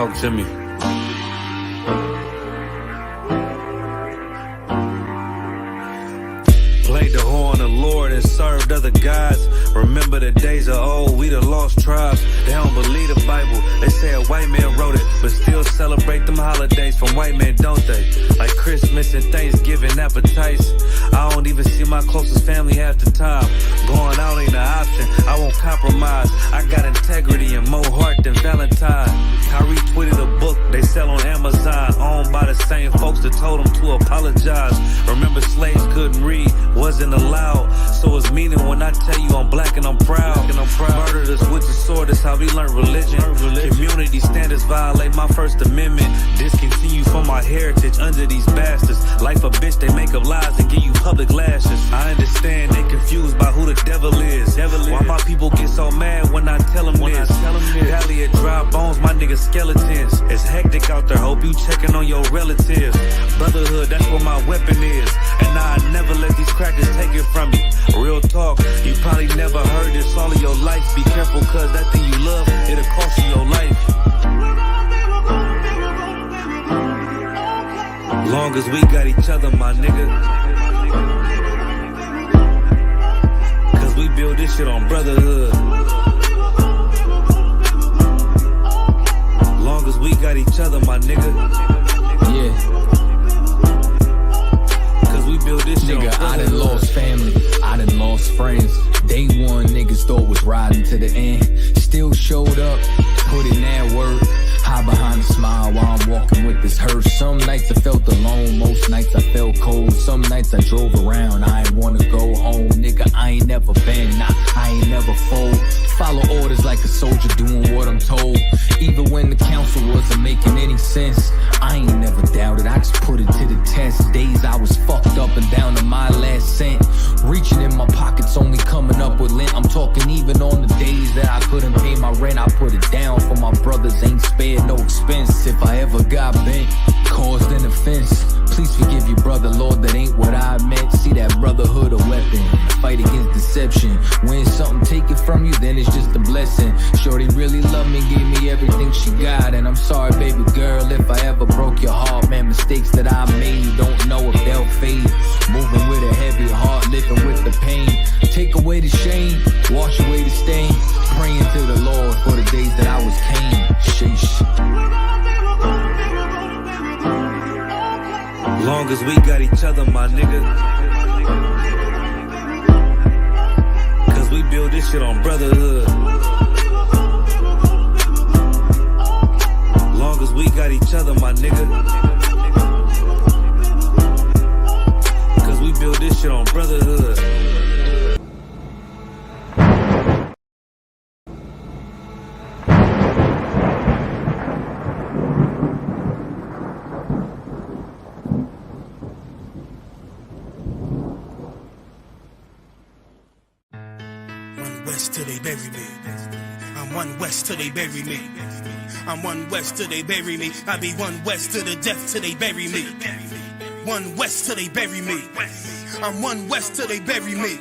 Talk to me. Played the whore on the Lord and served other gods. Remember the days of old, we the lost tribes. They don't believe the Bible, they say a white man wrote it, but still celebrate them holidays from white men, don't they? Like Christmas and Thanksgiving appetites. I don't even see my closest family half the time. Going out ain't an option, I won't compromise. I got integrity and more heart than Valentine. Kyrie tweeted a book they sell on Amazon, owned by the same folks that told them to apologize. Remember slaves couldn't read, wasn't allowed, so it's meaning when I tell you I'm black and I'm proud. Murdered us with the sword, that's how we learned religion. Community standards violate my First Amendment. Discontinue from my heritage under these bastards. Life a bitch, they make up lies and give you public lashes. I understand they confused by who the devil is. Why my people get so mad when I tell them this? Valley of dry bones, my niggas skeletons. It's hectic out there, hope you checking on your relatives. Brotherhood, that's where my weapon is. And I never let these crackers take it from me. Real talk, you probably never heard this all of your life. Be careful, cause that thing you love, it'll cost you your life. Long as we got each other, my nigga. Cause we build this shit on brotherhood. Long as we got each other, my nigga. Yeah. We build this shit nigga, I done lost family, I done lost friends. Day one niggas thought was riding to the end. Still showed up, put in that work. Hide behind a smile while I'm walking with this hearse. Some nights I felt alone, most nights I felt cold. Some nights I drove around, I ain't wanna go home. Nigga, I ain't never been, nah, I ain't never fold. Follow orders like a soldier doing what I'm told. Even when the council wasn't making any sense, I ain't never doubted, I just put it to the test. Days I was fucked up and down to my last cent. Reaching in my pockets, only coming up with lint. I'm talking even on the days that I couldn't pay my rent. I put it down for my brothers, ain't spared no expense. If I ever got bent, caused an offense, please forgive you, brother, Lord, that ain't what I meant. See that brotherhood a weapon, fight against deception. When something taken from you, then it's just a blessing. Shorty really loved me, gave me everything she got. And I'm sorry, baby girl, if I ever broke your heart. Man, mistakes that I made, don't know if they'll fade. Moving with a heavy heart, living with the pain. Take away the shame, wash away the stain. Praying to the Lord for the days that I was Cain. Sheesh. Long as we got each other, my nigga. Cause we build this shit on brotherhood. Long as we got each other, my nigga. Cause we build this shit on brotherhood. Till they bury me. I'm one west till they bury me. I'm one west till they bury me. I be one west to the death till they bury me. One west till they bury me. I'm one west till they bury me.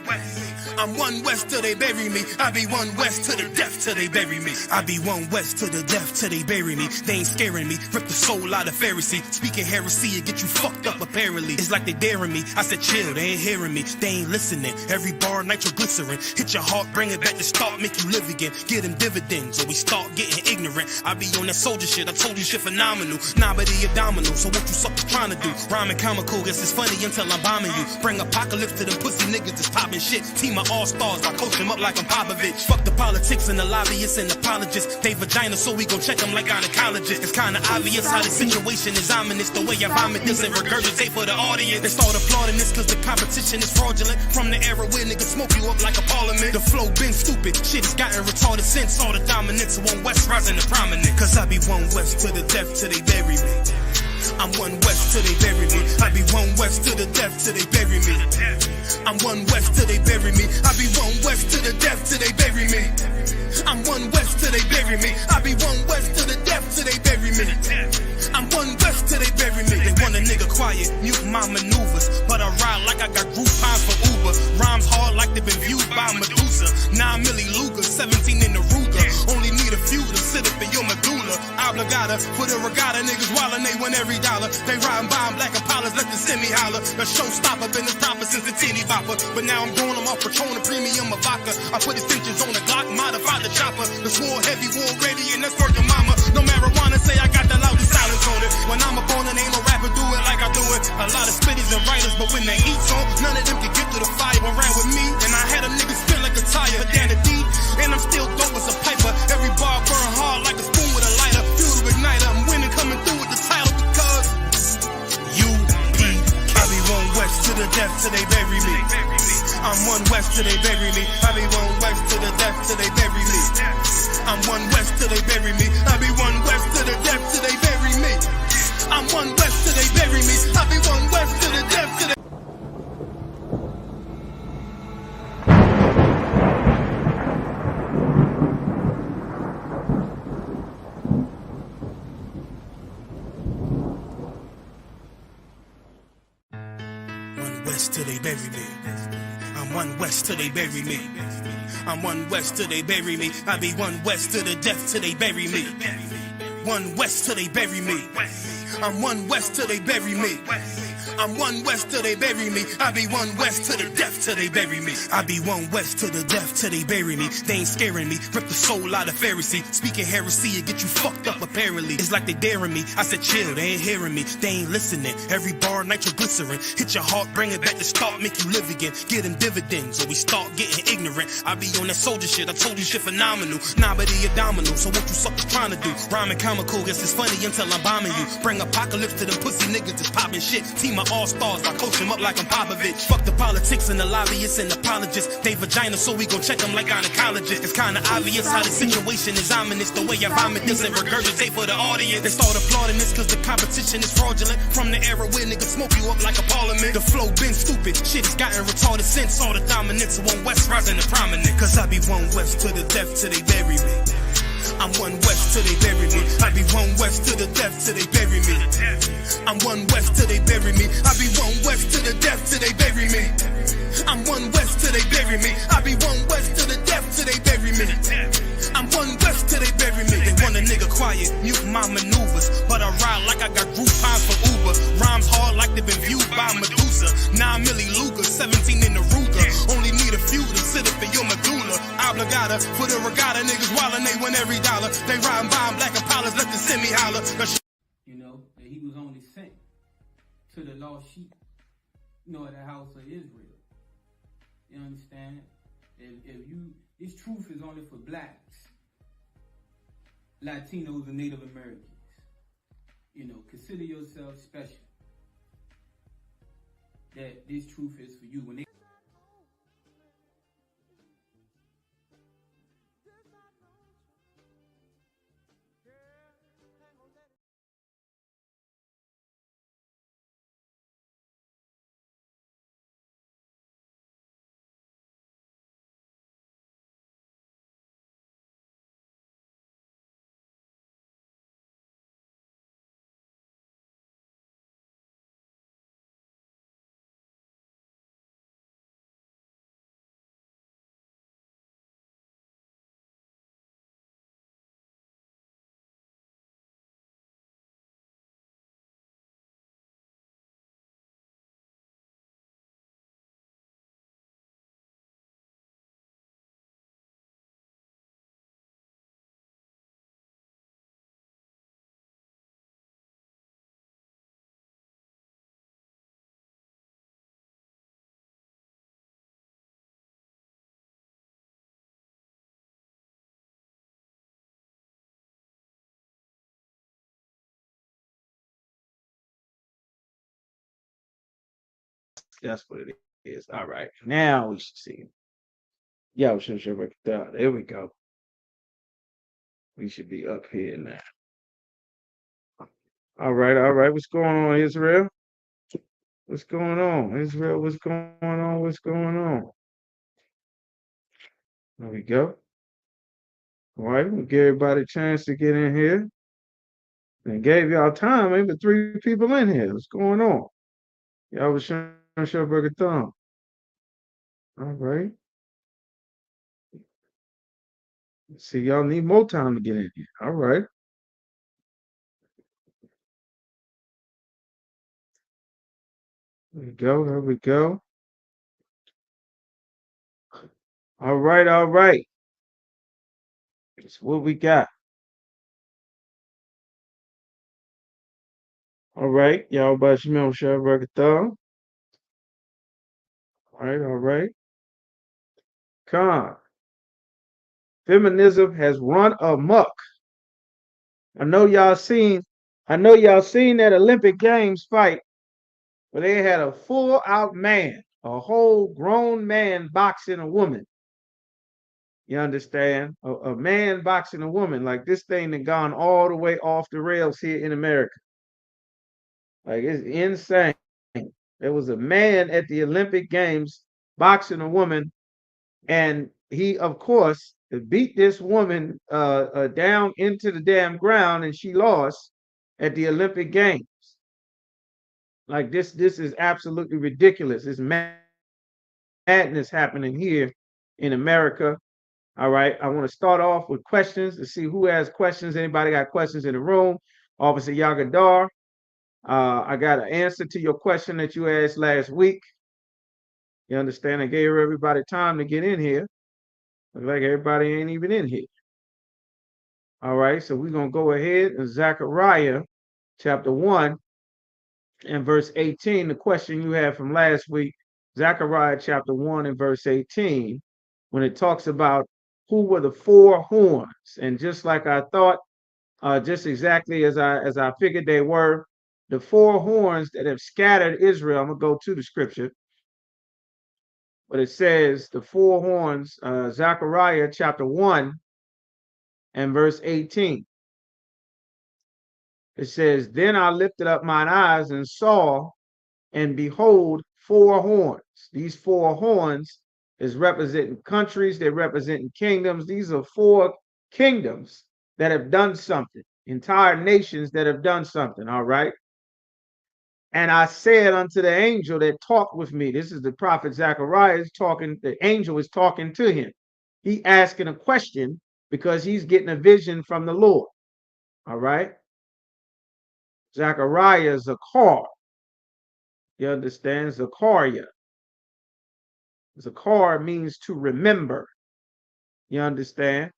I'm one west till they bury me. I be one west to the death till they bury me. I be one west to the death till they bury me. They ain't scaring me. Rip the soul out of Pharisee. Speaking heresy and get you fucked up apparently. It's like they daring me. I said chill, they ain't hearing me. They ain't listening. Every bar nitroglycerin. Hit your heart, bring it back to start, make you live again. Get them dividends or we start getting ignorant. I be on that soldier shit. I told you shit phenomenal. Nah, but he abdominal. So what you suckers trying to do? Rhyming comical. Guess it's funny until I'm bombing you. Bring apocalypse to them pussy niggas that's popping shit. Team of all-stars, I coach them up like I'm Popovich. Fuck the politics and the lobbyists and apologists. They vagina, so we gon' check them like gynecologists. It's kinda obvious how the situation is ominous. The way I vomit this and regurgitate for the audience. They start applauding this cause the competition is fraudulent. From the era where niggas smoke you up like a parliament. The flow been stupid, shit has gotten retarded since. All the dominance of one west rising to prominent. Cause I be one west to the death till they bury me. I'm one west till they bury me. I be one west to the death till they bury me. I'm one west till they bury me. I be one west to the death till they bury me. I'm one west till they bury me. I be one west to the death till they bury me. I'm one west till they bury me. They want a nigga quiet, mute my maneuvers, but I ride like I got Groupon for Uber. Rhymes hard like they been viewed by Medusa. 9 milli Luger, 17 in the Ruger. Only need a few to sit up in your medulla. Oblongata Got for the regatta, niggas wildin', they win every dollar. They riding by in black Impalas, let the semi holler. The showstopper, been the proper since the teeny bopper. But now I'm going, I'm off Patron, a premium of vodka. I put extensions on the Glock, modified the chopper. The swore heavy, war ready, and that's worth the mama. No marijuana, say I got the loudest silence on it. When I'm up on it, ain't no rapper do it like I do it. A lot of spitties and writers, but when they heat's on, none of them can get through the fire. Around with me, and I had a nigga spin like a tire. But down the deep, and I'm still dope as a piper. Every bar burn hard like a spoon with a lighter. Fuel to igniter, I'm winning, coming through with the title because UP. I be one west to the death till they bury me. I'm one west till they bury me. I be one west to the death till they bury me. I'm one west till they bury me. I be one west to the death till they bury me. I'm one west till they bury me. I be one west to the death till they. One west till they bury me. I'm one west till they bury me. I'm one west till they bury me. I be one west to the death till they bury me. One west till they bury me. I'm one west till they bury me. I'm one west till they bury me. I be one west to the death till they bury me. I be one west to the death till they bury me. They ain't scaring me. Rip the soul out of Pharisee. Speaking heresy, it get you fucked up apparently. It's like they daring me. I said chill, they ain't hearing me. They ain't listening. Every bar nitroglycerin. Hit your heart, bring it back to start, make you live again. Get them dividends or we start getting ignorant. I be on that soldier shit. I told you shit phenomenal. Nah, but he a domino. So what you suckers trying to do? Rhyming comical, guess it's funny until I'm bombing you. Bring apocalypse to them pussy niggas that's popping shit. Team of all-stars, I coach them up like I'm Popovich. Fuck the politics and the lobbyists and apologists. They vagina, so we gon' check them like gynecologists. It's kinda obvious how the situation is ominous. The way I vomit this and regurgitate for the audience. They start applauding this cause the competition is fraudulent. From the era where niggas smoke you up like a parliament. The flow been stupid, shit has gotten retarded since all the dominance of one west rising to prominent. Cause I be one west to the death till they bury me. I'm one west till they bury me. I be one west to the death till they bury me. I'm one west till they bury me. I be one west to the death till they bury me. I'm one west till they bury me. I be one west to the death till they bury me. I'm one west till they bury me. They want a nigga quiet, mute my maneuvers, but I ride like I got Groupon for Uber. Rhymes hard like they've been viewed by Medusa. 9 milli Luger, 17 in the Ruger. Only need a few to sit up in your medulla. Obligata for the regatta, niggas wildin', they win every dollar. They riding by in black Impalas, let the semi holler. You know, that he was only sent to the lost sheep, you know, the house of Israel. You understand? If you, this truth is only for blacks, Latinos, and Native Americans. You know, consider yourself special. That this truth is for you. When they That's what it is. All right. Now we should see. Yeah, we should work it out. There we go. We should be up here now. All right, all right. What's going on, Israel? What's going on? Israel, what's going on? What's going on? There we go. All right, we'll give everybody a chance to get in here. And gave y'all time, maybe 3 people in here. What's going on? Y'all was showing Showburger thumb. All right. See, y'all need more time to get in here. All right. There we go. There we go. All right. All right. That's what we got. All right. Y'all about Shemel Shabbat. All right. All right. Con. Feminism has run amok. I know y'all seen. I know y'all seen that Olympic Games fight where they had a full out man, a whole grown man boxing a woman. You understand? A man boxing a woman. Like this thing that gone all the way off the rails here in America. Like it's insane. There was a man at the Olympic Games boxing a woman, and he, of course, beat this woman down into the damn ground, and she lost at the Olympic Games. Like this is absolutely ridiculous. It's madness happening here in America. All right, I want to start off with questions to see who has questions. Anybody got questions in the room? Officer Yagadar, I got an answer to your question that you asked last week. You understand? I gave everybody time to get in here. Look like everybody ain't even in here. All right, so we're going to go ahead and Zechariah chapter 1 and verse 18. The question you had from last week, Zechariah chapter 1 and verse 18, when it talks about who were the four horns. And just like I thought, just exactly as I figured they were, the four horns that have scattered Israel. I'm going to go to the scripture. But it says the four horns, Zechariah chapter 1 and verse 18. It says, Then I lifted up mine eyes and saw, and behold, four horns. These four horns is representing countries, they're representing kingdoms. These are four kingdoms that have done something, entire nations that have done something, all right? And I said unto the angel that talked with me, this is the prophet Zechariah is talking, the angel is talking to him. He asking a question because he's getting a vision from the Lord, all right? Zechariah is a car. You understand? Zechariah. Zakar means to remember. You understand?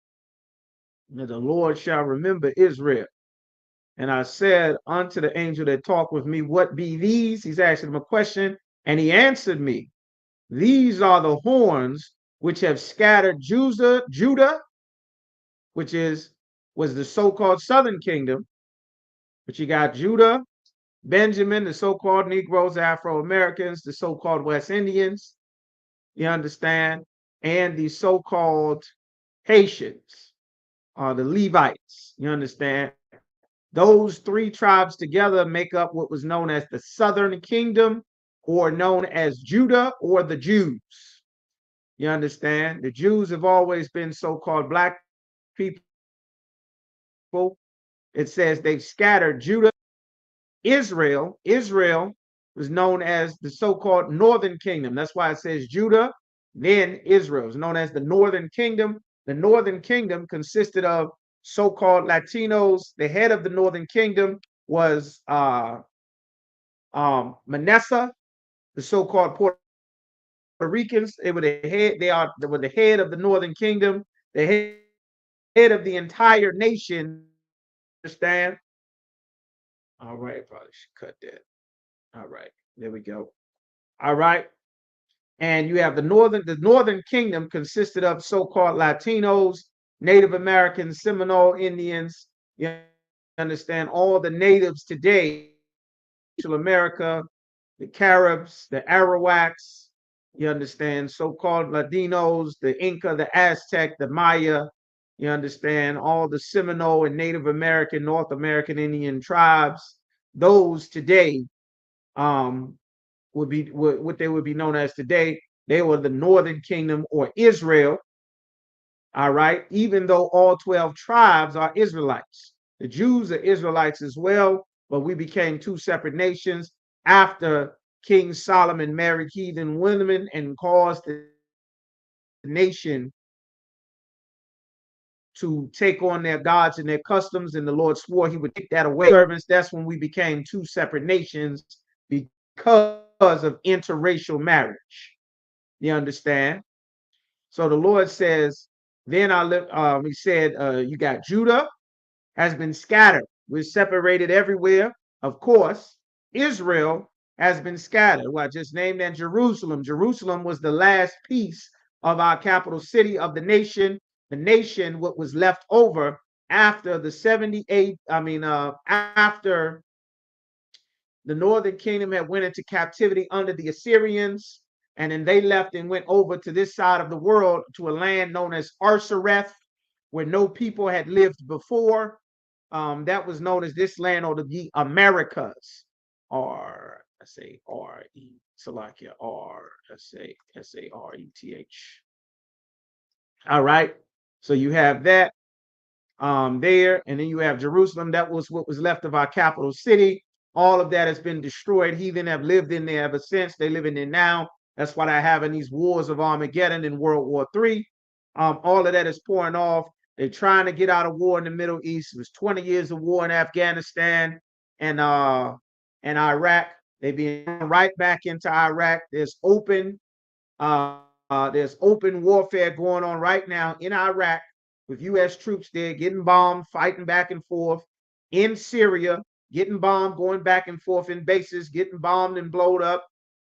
And the Lord shall remember Israel. And I said unto the angel that talked with me, what be these? He's asking him a question, and he answered me, these are the horns which have scattered Judah, which was the so-called southern kingdom. But you got Judah, Benjamin, the so-called Negroes, Afro-Americans, the so-called West Indians, you understand, and the so-called Haitians, the Levites, you understand. Those three tribes together make up what was known as the Southern Kingdom, or known as Judah or the Jews. You understand? The Jews have always been so-called black people. It says they've scattered Judah. Israel was known as the so-called Northern Kingdom. That's why it says Judah, then Israel. It's known as the Northern Kingdom. The Northern Kingdom consisted of so-called Latinos. The head of the Northern Kingdom was Manasseh. The so-called Puerto Ricans, they were the head. They were the head of the Northern Kingdom, the head of the entire nation. Understand? All right, probably should cut that. All right, there we go. All right. And you have the Northern Kingdom consisted of so-called Latinos, Native Americans, Seminole Indians. You understand? All the natives today, Central America, the Caribs, the Arawaks, you understand? So-called Latinos, the Inca, the Aztec, the Maya, you understand? All the Seminole and Native American, North American Indian tribes, those today, would be what they would be known as today. They were the Northern Kingdom or Israel. All right. Even though all 12 tribes are Israelites, the Jews are Israelites as well, but we became two separate nations after King Solomon married heathen women and caused the nation to take on their gods and their customs. And the Lord swore he would take that away. Servants, that's when we became two separate nations because of interracial marriage. You understand? So the Lord says, then he said, you got Judah has been scattered. We're separated everywhere. Of course, Israel has been scattered. Well, I just named that Jerusalem. Jerusalem was the last piece of our capital city of the nation. The nation, what was left over after the 78, after the northern kingdom had went into captivity under the Assyrians, and then they left and went over to this side of the world to a land known as Arsareth, where no people had lived before. That was known as this land, or the Americas, or I say R-E, Salakia, R-S-A-S-A-R-E-T-H. All right. So you have that there, and then you have Jerusalem. That was what was left of our capital city. All of that has been destroyed. Heathen have lived in there ever since. They live in there now. That's why they're having these wars of Armageddon in World War III. All of that is pouring off. They're trying to get out of war in the Middle East. It was 20 years of war in Afghanistan and Iraq. They've been right back into Iraq. There's open warfare going on right now in Iraq with U.S. troops there getting bombed, fighting back and forth. In Syria, getting bombed, going back and forth in bases, getting bombed and blowed up.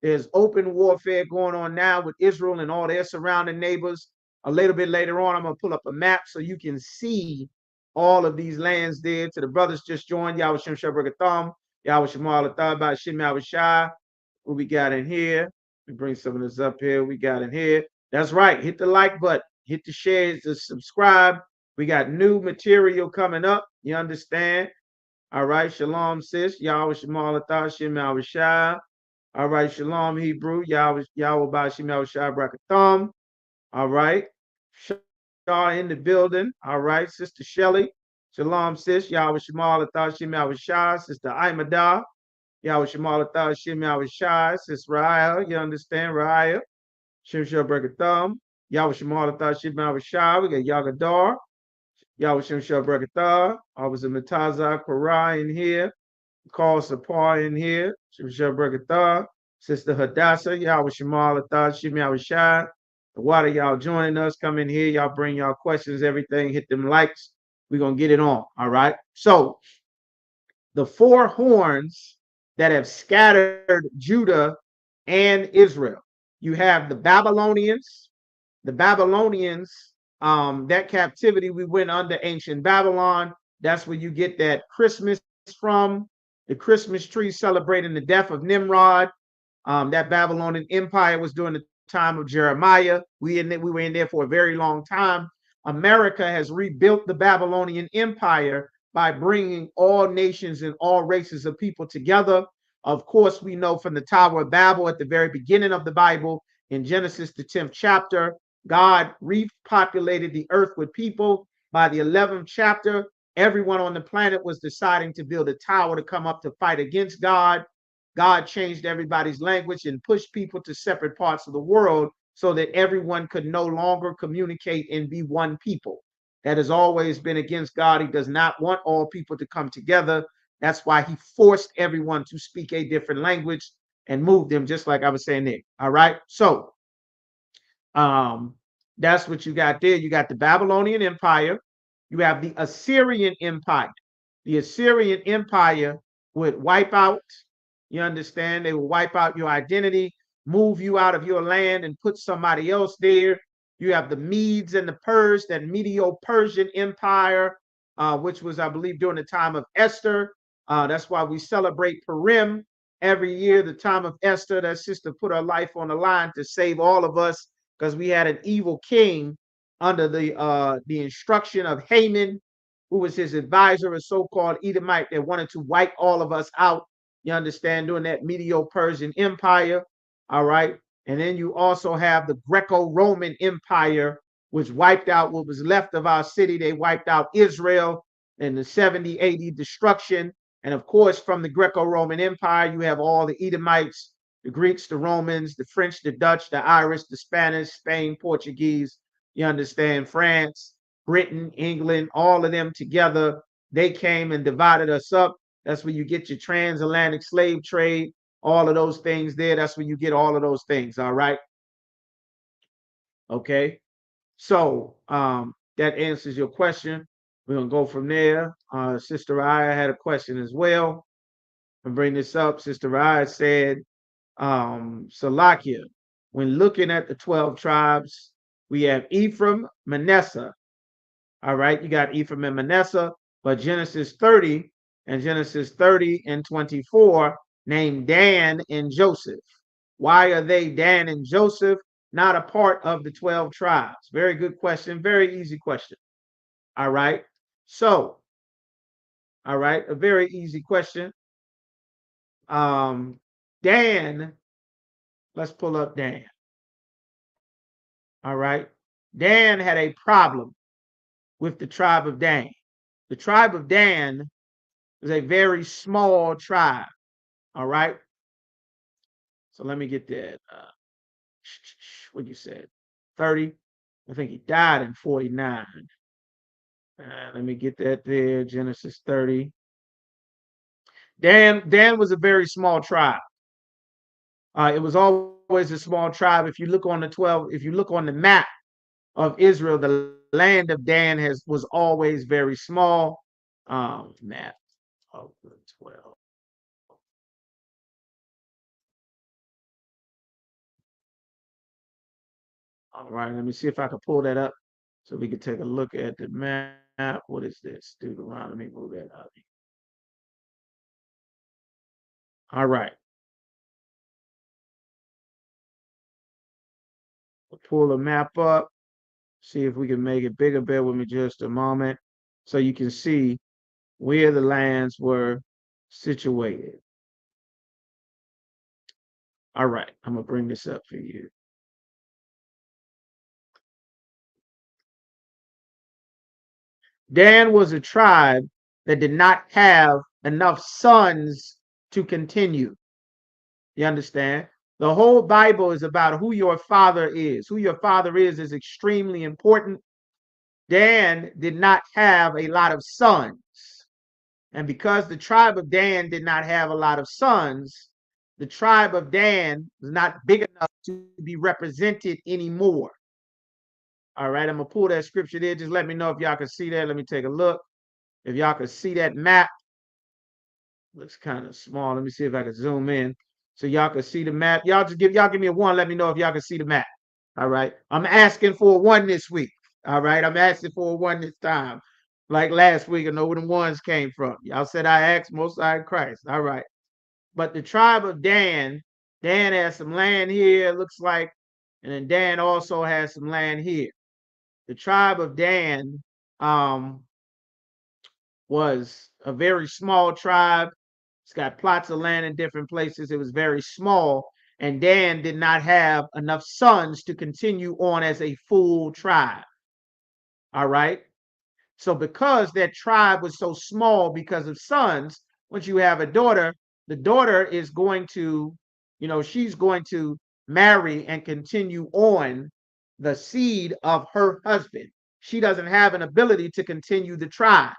There's open warfare going on now with Israel and all their surrounding neighbors. A little bit later on, I'm going to pull up a map so you can see all of these lands there. To the brothers just joined, Yahweh Shem Shabbat Yahweh Shemal Athar Shem Yahushai. What we got in here? Let me bring some of this up here. We got in here. That's right. Hit the like button. Hit the shares to subscribe. We got new material coming up. You understand? All right. Shalom, sis. Yahweh Shemal Athar Shem Yahushai. All right. Shalom, Hebrew. Yahweh Ba'Shem Yahushai Brakatham. All right. Shaw in the building. All right. Sister Shelly. Shalom, sis. Yahweh Shemal Athar Shem Yahushai. Sister Aimadah. Yahweh Shemal Athar Shem Yahushai. Sister Raya. You understand? Raya. Shem Shah Brakatham. Yahweh Shemal Athar Shem Yahushai. We got Yagadar. Yahweh Shem Shah Brakatham. I was a Matazah Korah in here. Call Sapar in here. Shem Shah Brakatham. Sister Hadassah. Yahweh Shemal Athar Shem Yahushai. The water, y'all joining us, come in here, y'all bring y'all questions, everything, hit them likes. We're going to get it on, all right? So, the four horns that have scattered Judah and Israel. You have the Babylonians. The Babylonians, that captivity, we went under ancient Babylon. That's where you get that Christmas from. The Christmas tree celebrating the death of Nimrod. That Babylonian Empire was during the time of Jeremiah. We were in there for a very long time. America has rebuilt the Babylonian Empire by bringing all nations and all races of people together. Of course, we know from the Tower of Babel at the very beginning of the Bible, in Genesis, the 10th chapter, God repopulated the earth with people. By the 11th chapter, everyone on the planet was deciding to build a tower to come up to fight against God. God changed everybody's language and pushed people to separate parts of the world so that everyone could no longer communicate and be one people. That has always been against God. He does not want all people to come together. That's why he forced everyone to speak a different language and move them, just like I was saying there. All right. So that's what you got there. You got the Babylonian Empire. You have the Assyrian Empire. The Assyrian Empire would wipe out. You understand? They will wipe out your identity, move you out of your land and put somebody else there. You have the Medes and the Persians, that Medo-Persian Empire, which was, I believe, during the time of Esther. That's why we celebrate Purim every year, the time of Esther. That sister put her life on the line to save all of us because we had an evil king under the instruction of Haman, who was his advisor, a so-called Edomite that wanted to wipe all of us out. You understand, during that Medo-Persian Empire, all right? And then you also have the Greco-Roman Empire, which wiped out what was left of our city. They wiped out Israel in the 70 AD destruction. And of course, from the Greco-Roman Empire, you have all the Edomites, the Greeks, the Romans, the French, the Dutch, the Irish, the Spanish, Spain, Portuguese, you understand, France, Britain, England, all of them together. They came and divided us up. That's where you get your transatlantic slave trade. all of those things there. That's where you get all of those things. All right. Okay. So that answers your question. We're gonna go from there. Sister Raya had a question as well. And bring this up. Sister Raya said, Salakia, when looking at the 12 tribes, we have Ephraim, Manasseh. All right, you got Ephraim and Manasseh, but Genesis 30 and 24 named Dan and Joseph. Why are they, Dan and Joseph, not a part of the 12 tribes? Very good question. Very easy question. All right. So, all right, a very easy question. Dan, let's pull up Dan. All right. Dan had a problem with the tribe of Dan. The tribe of Dan is a very small tribe. All right. So let me get that. What you said? 30. I think he died in 49. Let me get that there. Genesis 30. Dan was a very small tribe. It was always a small tribe. If you look on the 12, if you look on the map of Israel, the land of Dan was always very small. Map of the 12. All right, let me see if I can pull that up so we can take a look at the map. What is this? Deuteronomy, move that up. All right. We'll pull the map up, see if we can make it bigger. Bear with me just a moment so you can see where the lands were situated. All right, I'm going to bring this up for you. Dan was a tribe that did not have enough sons to continue. You understand? The whole Bible is about who your father is. Who your father is extremely important. Dan did not have a lot of sons. And because the tribe of Dan did not have a lot of sons, the tribe of Dan was not big enough to be represented anymore. All right, I'm going to pull that scripture there. Just let me know if y'all can see that. Let me take a look. If y'all can see that map. Looks kind of small. Let me see if I can zoom in so y'all can see the map. Y'all give me a one. Let me know if y'all can see the map. All right. I'm asking for a one this week. All right. I'm asking for a one this time. Like last week, I know where the ones came from. Y'all said I asked Most High Christ. All right. But the tribe of Dan has some land here, it looks like, and then Dan also has some land here. The tribe of Dan was a very small tribe. It's got plots of land in different places. It was very small, and Dan did not have enough sons to continue on as a full tribe. All right. So because that tribe was so small because of sons, once you have a daughter, the daughter is going to, she's going to marry and continue on the seed of her husband. She doesn't have an ability to continue the tribe.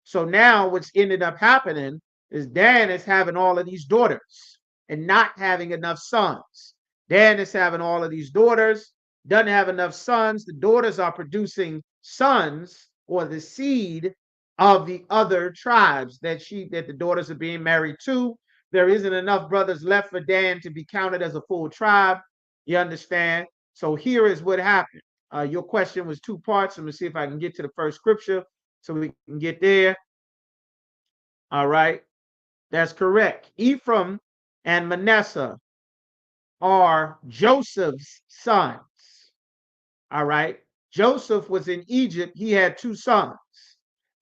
So now what's ended up happening is Dan is having all of these daughters and not having enough sons. Dan is having all of these daughters, doesn't have enough sons. The daughters are producing sons or the seed of the other tribes that the daughters are being married to. There isn't enough brothers left for Dan to be counted as a full tribe. You understand? So here is what happened. Your question was two parts. Let me see if I can get to the first scripture so we can get there. All right. That's correct. Ephraim and Manasseh are Joseph's sons. All right. Joseph was in Egypt. He had two sons.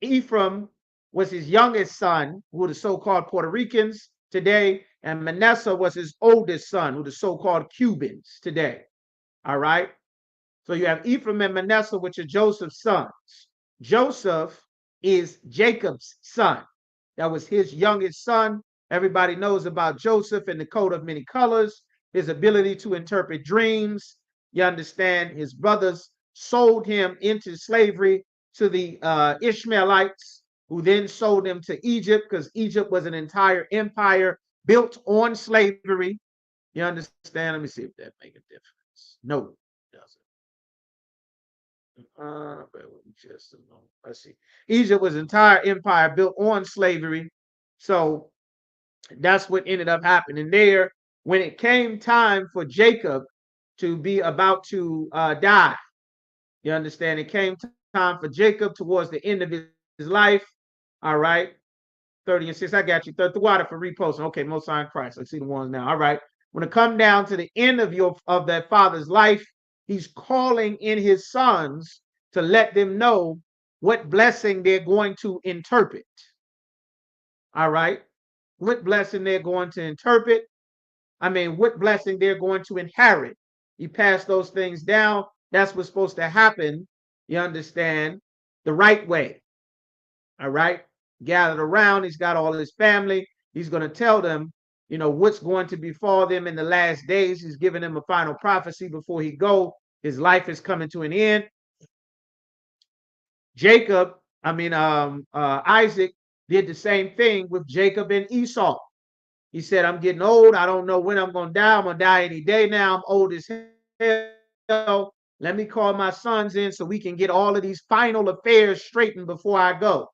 Ephraim was his youngest son, who are the so-called Puerto Ricans today, and Manasseh was his oldest son, who are the so-called Cubans today. All right. So you have Ephraim and Manasseh, which are Joseph's sons. Joseph is Jacob's son. That was his youngest son. Everybody knows about Joseph and the coat of many colors, his ability to interpret dreams. You understand, his brothers sold him into slavery to the Ishmaelites, who then sold him to Egypt, because Egypt was an entire empire built on slavery. You understand? Let me see if that make a difference. No, it doesn't. Just a moment. Let's see. Egypt was an entire empire built on slavery. So that's what ended up happening there. When it came time for Jacob to be about to die, you understand? It came time for Jacob towards the end of his life. All right. 30 and 6. I got you. The water for reposting. Okay, Most High in Christ. I see the ones now. All right. When it come down to the end of that father's life, he's calling in his sons to let them know what blessing they're going to interpret. All right. What blessing they're going to interpret. I mean, what blessing they're going to inherit. You pass those things down. That's what's supposed to happen. You understand? The right way. All right. Gathered around. He's got all his family. He's going to tell them, what's going to befall them in the last days. He's giving them a final prophecy before he go. His life is coming to an end. Isaac did the same thing with Jacob and Esau. He said, I'm getting old. I don't know when I'm going to die. I'm going to die any day now. I'm old as hell. Let me call my sons in so we can get all of these final affairs straightened before I go.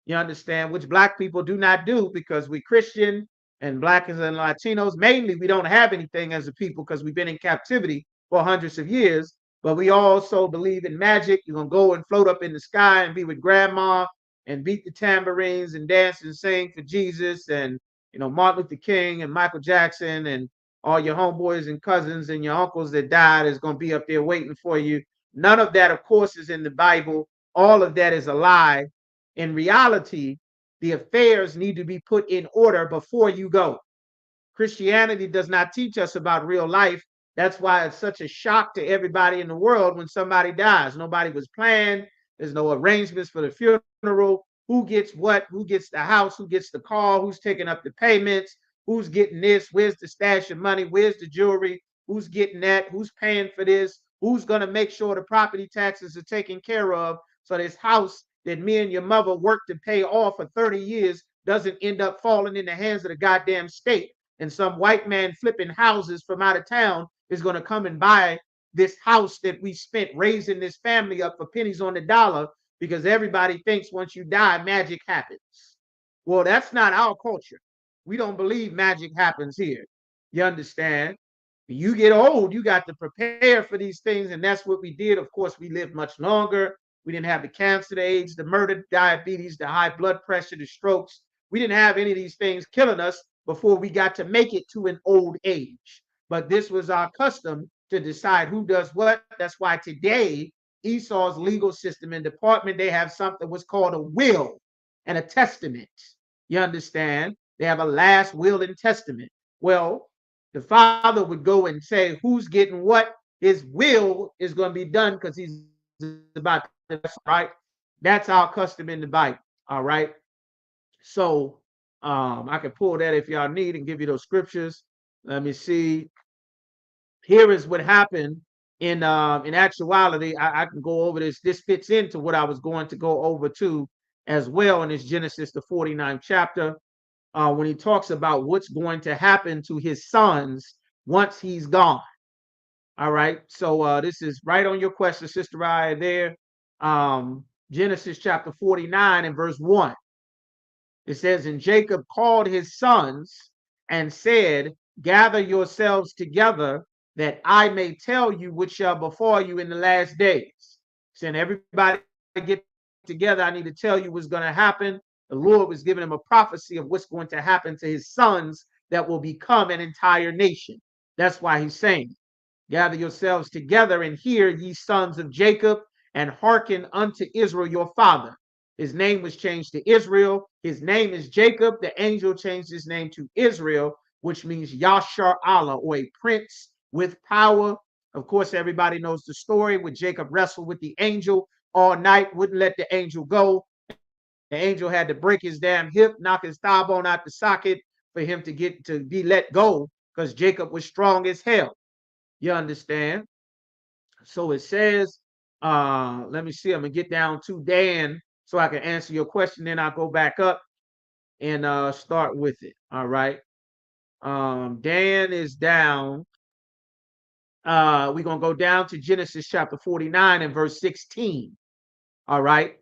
You understand? Which black people do not do, because we Christian and black and Latinos, mainly we don't have anything as a people because we've been in captivity for hundreds of years. But we also believe in magic. You're going to go and float up in the sky and be with grandma and beat the tambourines and dance and sing for Jesus and, Martin Luther King and Michael Jackson and all your homeboys and cousins and your uncles that died is going to be up there waiting for you. None of that, of course, is in the Bible. All of that is a lie. In reality, the affairs need to be put in order before you go. Christianity does not teach us about real life. That's why it's such a shock to everybody in the world when somebody dies. Nobody was planned. There's no arrangements for the funeral. Who gets what? Who gets the house? Who gets the car? Who's taking up the payments? Who's getting this? Where's the stash of money? Where's the jewelry? Who's getting that? Who's paying for this? Who's going to make sure the property taxes are taken care of so this house that me and your mother worked to pay off for 30 years doesn't end up falling in the hands of the goddamn state? And some white man flipping houses from out of town is going to come and buy this house that we spent raising this family up for pennies on the dollar, because everybody thinks once you die, magic happens. Well, that's not our culture. We don't believe magic happens here. You understand? You get old, you got to prepare for these things. And that's what we did. Of course, we lived much longer. We didn't have the cancer, the AIDS, the murder, diabetes, the high blood pressure, the strokes. We didn't have any of these things killing us before we got to make it to an old age. But this was our custom to decide who does what. That's why today, Esau's legal system and department, they have something what's called a will and a testament. You understand? They have a last will and testament. Well, the father would go and say who's getting what. His will is going to be done because he's about to, right? That's our custom in the Bible. All right. So I can pull that if y'all need and give you those scriptures. Let me see. Here is what happened in actuality. I can go over this. This fits into what I was going to go over to as well in this Genesis, the 49th chapter, when he talks about what's going to happen to his sons once he's gone. All right. So this is right on your question, Sister Raya, there. Genesis chapter 49 and verse 1. It says, and Jacob called his sons and said, gather yourselves together that I may tell you what shall befall you in the last days. Saying, everybody get together. I need to tell you what's going to happen. The Lord was giving him a prophecy of what's going to happen to his sons that will become an entire nation. That's why he's saying, gather yourselves together and hear, ye sons of Jacob, and hearken unto Israel your father. His name was changed to Israel. His name is Jacob. The angel changed his name to Israel, which means Yashar Allah, or a prince with power. Of course, everybody knows the story where Jacob wrestled with the angel all night, wouldn't let the angel go. The angel had to break his damn hip, knock his thigh bone out the socket for him to be let go, because Jacob was strong as hell. You understand? So it says, let me see, I'm going to get down to Dan so I can answer your question. Then I'll go back up and start with it. All right. Dan is down. We're going to go down to Genesis chapter 49 and verse 16. All right.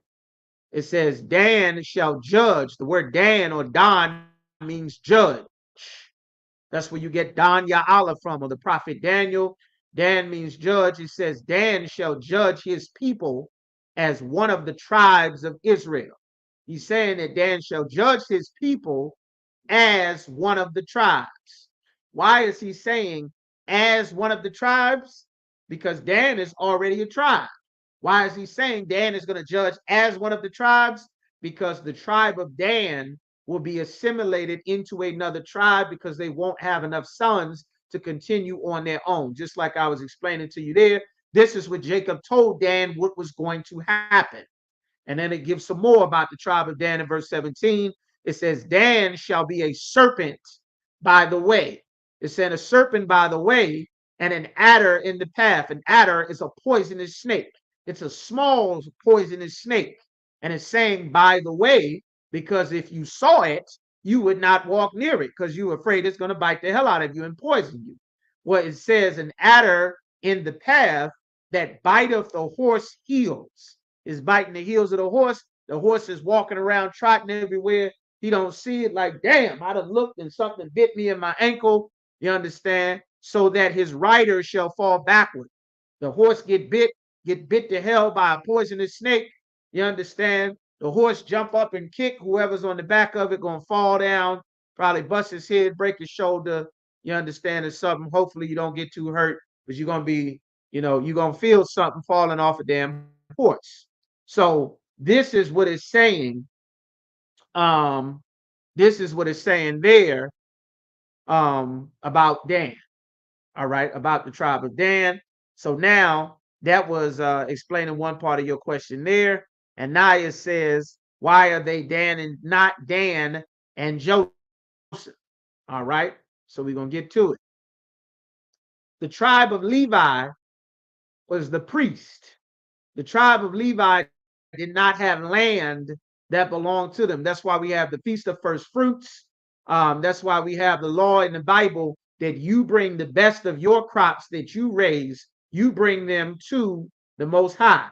It says, Dan shall judge. The word Dan or Don means judge. That's where you get Dan Ya'ala from, or the prophet Daniel. Dan means judge. It says, Dan shall judge his people as one of the tribes of Israel. He's saying that Dan shall judge his people as one of the tribes. Why is he saying as one of the tribes? Because Dan is already a tribe. Why is he saying Dan is going to judge as one of the tribes? Because the tribe of Dan will be assimilated into another tribe because they won't have enough sons to continue on their own. Just like I was explaining to you there, this is what Jacob told Dan what was going to happen. And then it gives some more about the tribe of Dan in verse 17. It says, Dan shall be a serpent by the way. It said a serpent by the way and an adder in the path. An adder is a poisonous snake. It's a small poisonous snake. And it's saying by the way, because if you saw it, you would not walk near it because you're afraid it's going to bite the hell out of you and poison you. Well, it says an adder in the path that biteth the horse heels. Is biting the heels of the horse. The horse is walking around trotting everywhere. He don't see it, like, damn, I done looked and something bit me in my ankle. You understand? So that his rider shall fall backward. The horse get bit to hell by a poisonous snake. You understand? The horse jump up and kick. Whoever's on the back of it gonna fall down, probably bust his head, break his shoulder. You understand? Or something. Hopefully you don't get too hurt, but you're gonna be, you're gonna feel something falling off a damn horse. So this is what it's saying. This is what it's saying there about Dan. All right, about the tribe of Dan. So now that was explaining one part of your question there. And Naya says, why are they Dan and not Dan and Joseph? All right, so we're going to get to it. The tribe of Levi was the priest. The tribe of Levi did not have land that belonged to them. That's why we have the Feast of First Fruits. That's why we have the law in the Bible that you bring the best of your crops that you raise, you bring them to the Most High,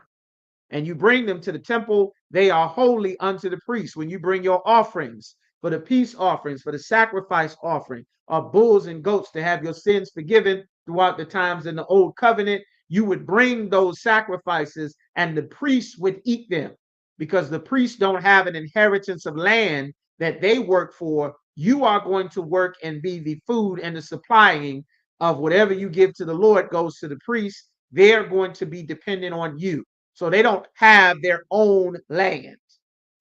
and you bring them to the temple. They are holy unto the priest. When you bring your offerings for the peace offerings, for the sacrifice offering of bulls and goats to have your sins forgiven throughout the times in the old covenant, you would bring those sacrifices and the priests would eat them, because the priests don't have an inheritance of land that they work for. You are going to work and be the food and the supplying of whatever you give to the Lord goes to the priests. They're going to be dependent on you. So they don't have their own land.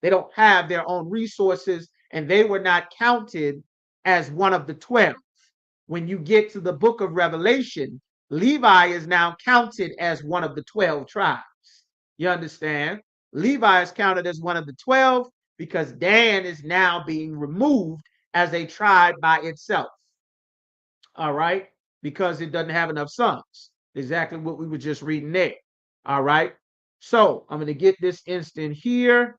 They don't have their own resources, and they were not counted as one of the 12. When you get to the book of Revelation, Levi is now counted as one of the 12 tribes. You understand? Levi is counted as one of the 12 because Dan is now being removed as a tribe by itself. All right? Because it doesn't have enough sons. Exactly what we were just reading there. All right? So I'm going to get this instant here.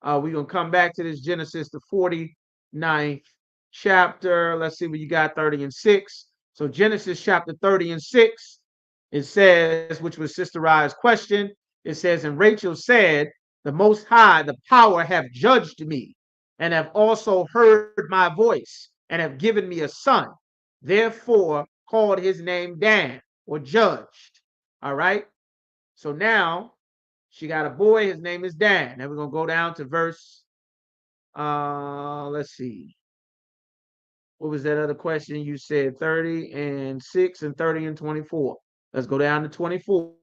We're going to come back to this Genesis, the 49th chapter. Let's see what you got, 30 and 6. So Genesis chapter 30 and 6, it says, which was Sister Ra's question, it says, and Rachel said, the Most High, the power, have judged me, and have also heard my voice, and have given me a son. Therefore called his name Dan, or judged. All right. So now she got a boy, his name is Dan. And we're going to go down to verse, let's see. What was that other question? You said 30 and 6 and 30 and 24. Let's go down to 24.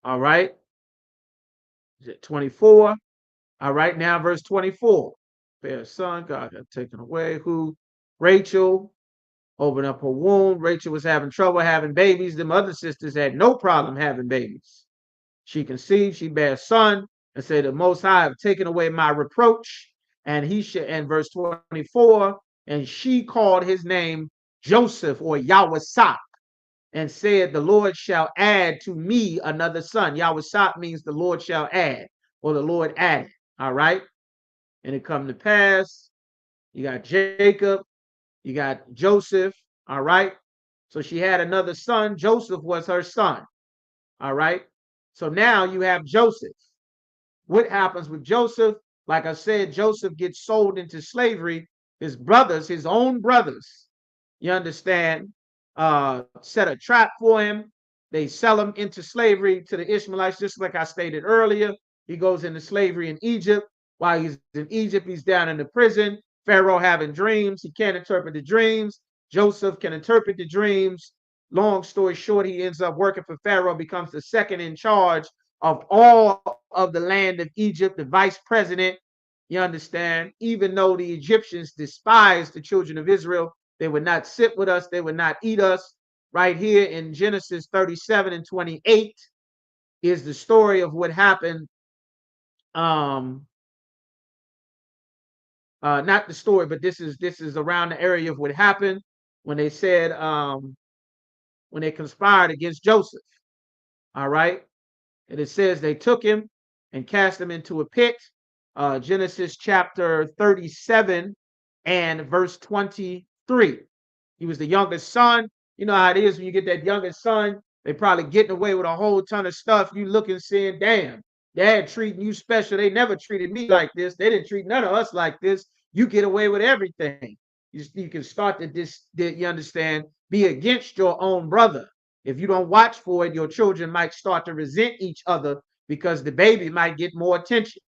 All right. Is it 24? All right. Now verse 24. Bear son, God got taken away. Who? Rachel opened up her womb. Rachel was having trouble having babies. Them other sisters had no problem having babies. She conceived, she bare a son, and said, the Most High have taken away my reproach. And he should, and verse 24, and she called his name Joseph, or Yahweh, and said, the Lord shall add to me another son. Yahweh means the Lord shall add, or the Lord added. All right. And it come to pass You got Jacob, you got Joseph, all right? So she had another son. Joseph was her son, all right? So now you have Joseph. What happens with Joseph? Like I said, Joseph gets sold into slavery. His brothers, his own brothers, you understand, set a trap for him. They sell him into slavery to the Ishmaelites, just like I stated earlier. He goes into slavery in Egypt. While he's in Egypt, he's down in the prison. Pharaoh having dreams. He can't interpret the dreams. Joseph can interpret the dreams. Long story short, he ends up working for Pharaoh, becomes the second in charge of all of the land of Egypt, the vice president. You understand? Even though the Egyptians despised the children of Israel, they would not sit with us, they would not eat us. Right here in Genesis 37 and 28 is the story of what happened. Not the story, but this is around the area of what happened when they said when they conspired against Joseph. All right. And it says they took him and cast him into a pit. Genesis chapter 37 and verse 23. He was the youngest son. You know how it is when you get that youngest son, they probably getting away with a whole ton of stuff. You looking, saying, damn, dad treating you special. They never treated me like this. They didn't treat none of us like this. You get away with everything. You can start to you understand, be against your own brother. If you don't watch for it, your children might start to resent each other because the baby might get more attention.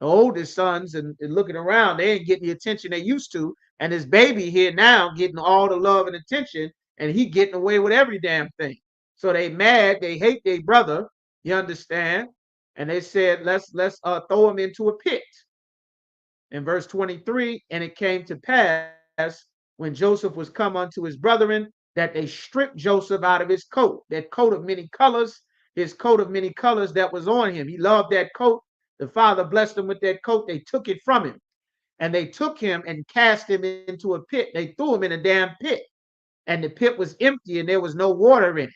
The oldest sons and looking around, they ain't getting the attention they used to. And this baby here now getting all the love and attention, and he getting away with every damn thing. So they mad, they hate their brother, you understand? And they said, let's throw him into a pit. In verse 23, and it came to pass when Joseph was come unto his brethren, that they stripped Joseph out of his coat, that coat of many colors, his coat of many colors that was on him. He loved that coat. The father blessed him with that coat. They took it from him, and they took him and cast him into a pit. They threw him in a damn pit, and the pit was empty and there was no water in it,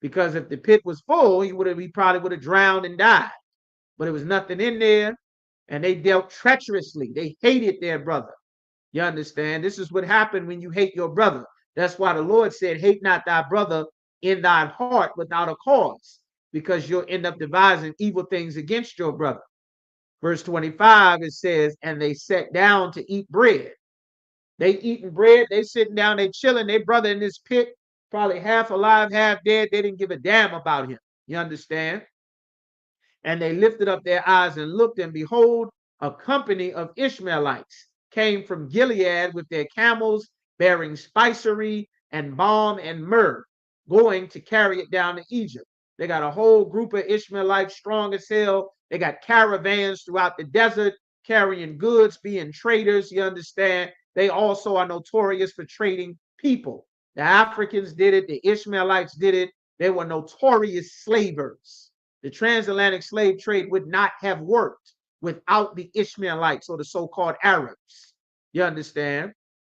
because if the pit was full, he probably would have drowned and died. But there was nothing in there, and they dealt treacherously. They hated their brother. You understand? This is what happened when you hate your brother. That's why the Lord said, hate not thy brother in thine heart without a cause, because you'll end up devising evil things against your brother. Verse 25, it says, and they sat down to eat bread. They eating bread, they sitting down, they chilling, their brother in this pit, probably half alive, half dead. They didn't give a damn about him. You understand? And they lifted up their eyes and looked, and behold, a company of Ishmaelites came from Gilead with their camels, bearing spicery and balm and myrrh, going to carry it down to Egypt. They got a whole group of Ishmaelites, strong as hell. They got caravans throughout the desert, carrying goods, being traders. You understand? They also are notorious for trading people. The Africans did it. The Ishmaelites did it. They were notorious slavers. The transatlantic slave trade would not have worked without the Ishmaelites, or the so-called Arabs. You understand?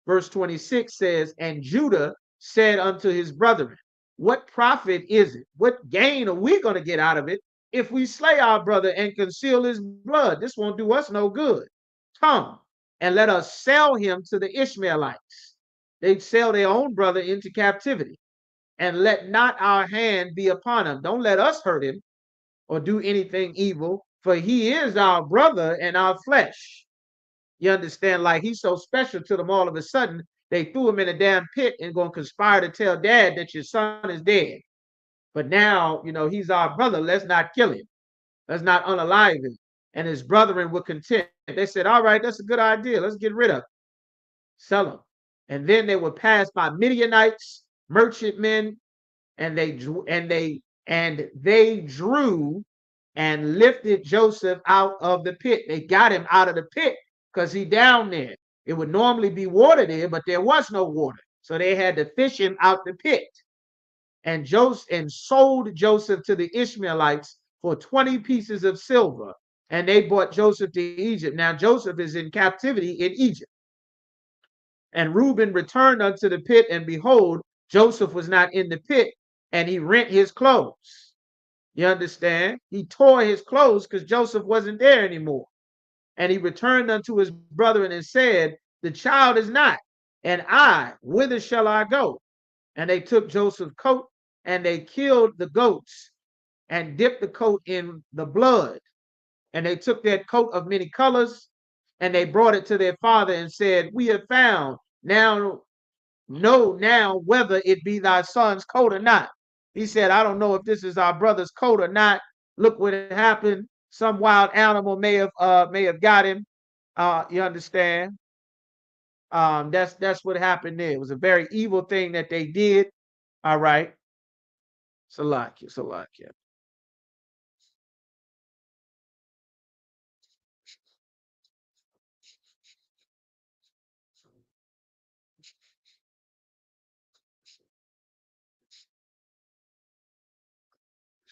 Verse 26 says, and Judah said unto his brethren, what profit is it? What gain are we going to get out of it if we slay our brother and conceal his blood? This won't do us no good. Come and let us sell him to the Ishmaelites. They'd sell their own brother into captivity. And let not our hand be upon him. Don't let us hurt him or do anything evil, for he is our brother and our flesh. You understand? Like he's so special to them all of a sudden, they threw him in a damn pit and going to conspire to tell dad that your son is dead. But now, he's our brother. Let's not kill him. Let's not unalive him. And his brethren were content. They said, all right, that's a good idea. Let's get rid of him. Sell him. And then they were passed by Midianites, merchantmen, and they drew and lifted Joseph out of the pit. They got him out of the pit because he down there. It would normally be water there, but there was no water. So they had to fish him out the pit. And sold Joseph to the Ishmaelites for 20 pieces of silver. And they brought Joseph to Egypt. Now Joseph is in captivity in Egypt. And Reuben returned unto the pit, and behold, Joseph was not in the pit, and he rent his clothes. You understand? He tore his clothes because Joseph wasn't there anymore. And he returned unto his brethren and said, the child is not. And I, whither shall I go? And they took Joseph's coat and they killed the goats and dipped the coat in the blood. And they took that coat of many colors and they brought it to their father and said, we have found. Now know now whether it be thy son's coat or not. He said, I don't know if this is our brother's coat or not. Look what happened. Some wild animal may have got him. You understand? That's what happened there. It was a very evil thing that they did. All right. Salakia, Salakia.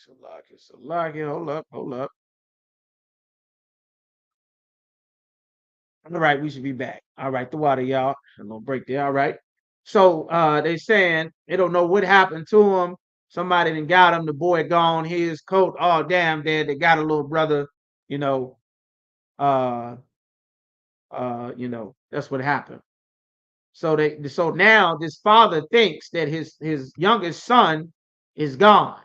Salakia, Salakia. Hold up. All right, we should be back. All right, the water, y'all. A little break there. All right. So they saying they don't know what happened to him. Somebody done got him. The boy gone. His coat all damn dead. They got a little brother. You know. That's what happened. So now this father thinks that his youngest son is gone.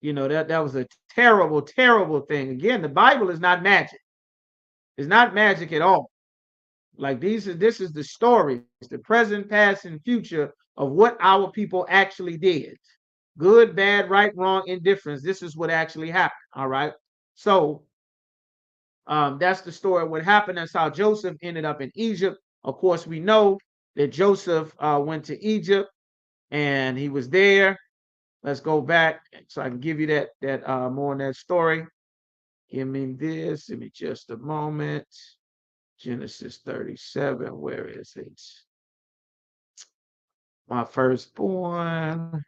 That was a terrible, terrible thing. Again, the Bible is not magic. It's not magic at all. Like this is the story, it's the present, past, and future of what our people actually did. Good, bad, right, wrong, indifference. This is what actually happened. All right. So that's the story of what happened. That's how Joseph ended up in Egypt. Of course, we know that Joseph went to Egypt and he was there. Let's go back so I can give you that more on that story. Give me this. Give me just a moment. Genesis 37. Where is it? My firstborn.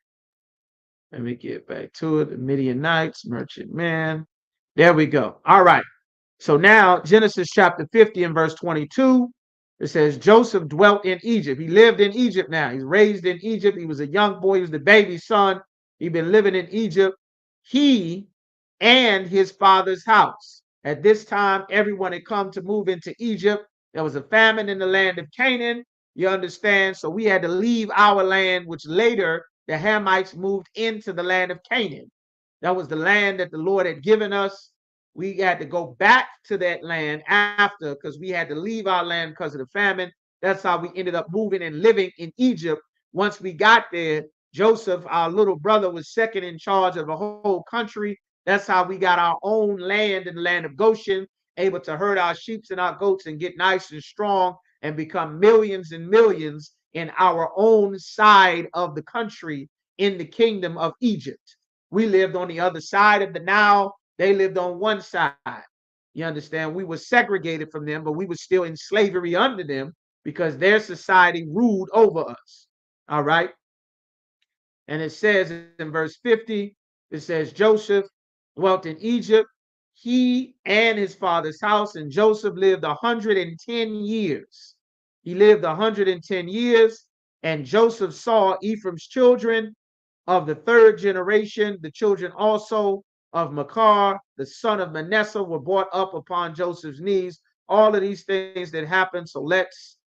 Let me get back to it. The Midianites, merchant man. There we go. All right. So now Genesis chapter 50 and verse 22, it says Joseph dwelt in Egypt. He lived in Egypt now. He's raised in Egypt. He was a young boy. He was the baby son. He'd been living in Egypt. He and his father's house. At this time, everyone had come to move into Egypt. There was a famine in the land of Canaan. You understand? So we had to leave our land, which later the Hamites moved into the land of Canaan. That was the land that the Lord had given us. We had to go back to that land after because we had to leave our land because of the famine. That's how we ended up moving and living in Egypt. Once we got there, Joseph, our little brother, was second in charge of the whole country. That's how we got our own land in the land of Goshen, able to herd our sheep and our goats and get nice and strong and become millions and millions in our own side of the country in the kingdom of Egypt. We lived on the other side of the Nile. They lived on one side. You understand? We were segregated from them, but we were still in slavery under them because their society ruled over us. All right. And it says in verse 50, it says Joseph dwelt in Egypt, he and his father's house, and Joseph lived 110 years. He lived 110 years, and Joseph saw Ephraim's children of the third generation. The children also of Makar, the son of Manasseh, were brought up upon Joseph's knees. All of these things that happened. So let's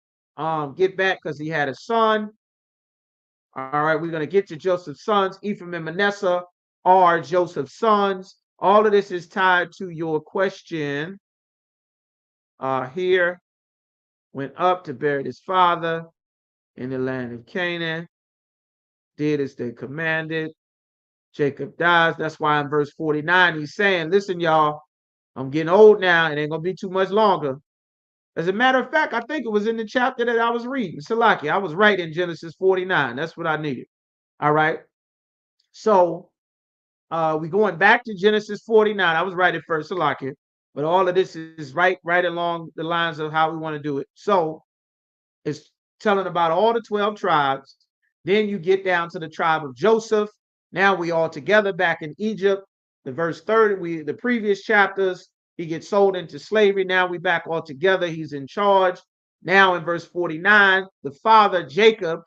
get back because he had a son. All right, we're going to get to Joseph's sons. Ephraim and Manasseh are Joseph's sons. All of this is tied to your question here. Went up to bury his father in the land of Canaan. Did as they commanded. Jacob dies. That's why in verse 49 he's saying, listen, y'all, I'm getting old now. It ain't going to be too much longer. As a matter of fact, I think it was in the chapter that I was reading. Salaki, I was right in Genesis 49. That's what I needed. All right. So we going back to Genesis 49. I was right at first, Salaki. But all of this is right along the lines of how we want to do it. So it's telling about all the 12 tribes. Then you get down to the tribe of Joseph. Now we all together back in Egypt. The verse 30, the previous chapters, he gets sold into slavery. Now we back all together. He's in charge. Now in verse 49, the father Jacob,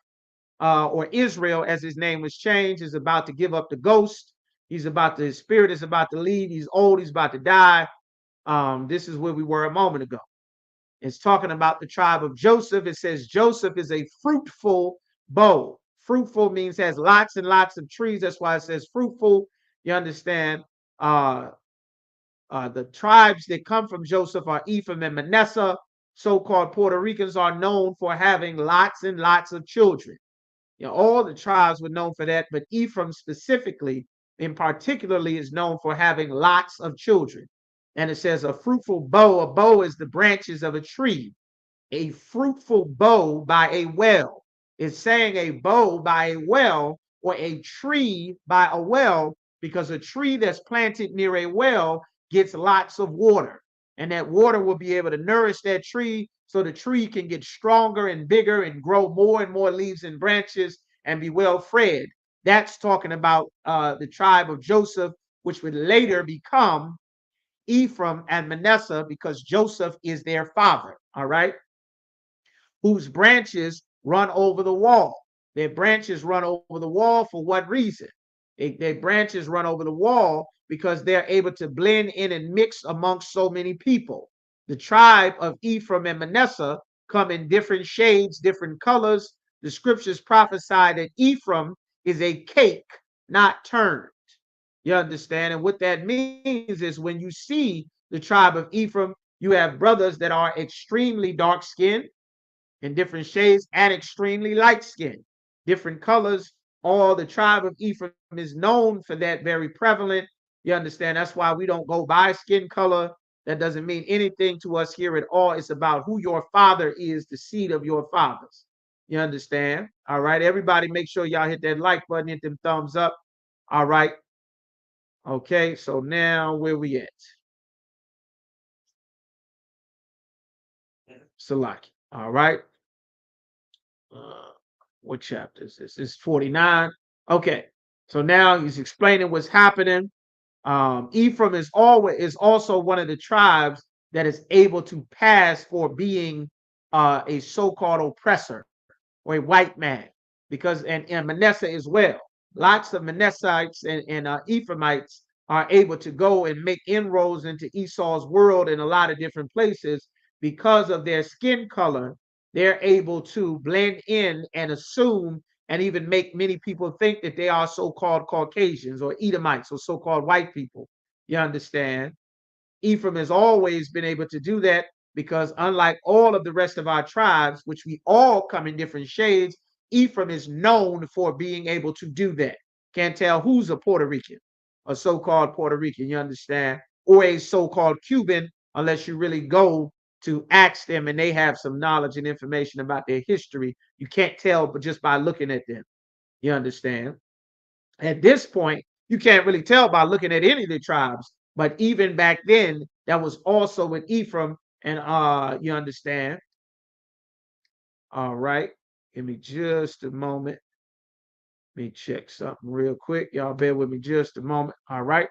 or Israel, as his name was changed, is about to give up the ghost. His spirit is about to leave. He's old. He's about to die. This is where we were a moment ago. It's talking about the tribe of Joseph. It says Joseph is a fruitful bow. Fruitful means has lots and lots of trees. That's why it says fruitful. You understand? The tribes that come from Joseph are Ephraim and Manasseh. So-called Puerto Ricans are known for having lots and lots of children. You know, all the tribes were known for that, but Ephraim specifically, in particularly, is known for having lots of children. And it says a fruitful bow. A bow is the branches of a tree. A fruitful bow by a well. It's saying a bow by a well or a tree by a well, because a tree that's planted near a well gets lots of water, and that water will be able to nourish that tree so the tree can get stronger and bigger and grow more and more leaves and branches and be well fed. That's talking about the tribe of Joseph, which would later become Ephraim and Manasseh, because Joseph is their father. All right, whose branches run over the wall. Their branches run over the wall for what reason? Their branches run over the wall because they're able to blend in and mix amongst so many people. The tribe of Ephraim and Manasseh come in different shades, different colors. The scriptures prophesy that Ephraim is a cake not turned. You understand? And what that means is when you see the tribe of Ephraim, you have brothers that are extremely dark skinned in different shades and extremely light skinned, different colors. All the tribe of Ephraim is known for that, very prevalent. You understand? That's why we don't go by skin color. That doesn't mean anything to us here at all. It's about who your father is, the seed of your fathers. You understand? All right. Everybody, make sure y'all hit that like button, hit them thumbs up. All right. Okay. So now where we at? Salaki. All right. What chapter is this? It's 49. Okay. So now he's explaining what's happening. Ephraim is also one of the tribes that is able to pass for being a so-called oppressor or a white man, because and Manasseh as well. Lots of Manassites and Ephraimites are able to go and make inroads into Esau's world in a lot of different places because of their skin color. They're able to blend in and assume and even make many people think that they are so-called Caucasians or Edomites or so-called white people. You understand? Ephraim has always been able to do that because, unlike all of the rest of our tribes, which we all come in different shades, Ephraim is known for being able to do that. Can't tell who's a Puerto Rican, a so-called Puerto Rican, you understand, or a so-called Cuban, unless you really go to ask them and they have some knowledge and information about their history. You can't tell but just by looking at them. You understand? At this point, you can't really tell by looking at any of the tribes. But even back then, that was also with Ephraim, and you understand. All right. Give me just a moment. Let me check something real quick. Y'all bear with me just a moment. All right.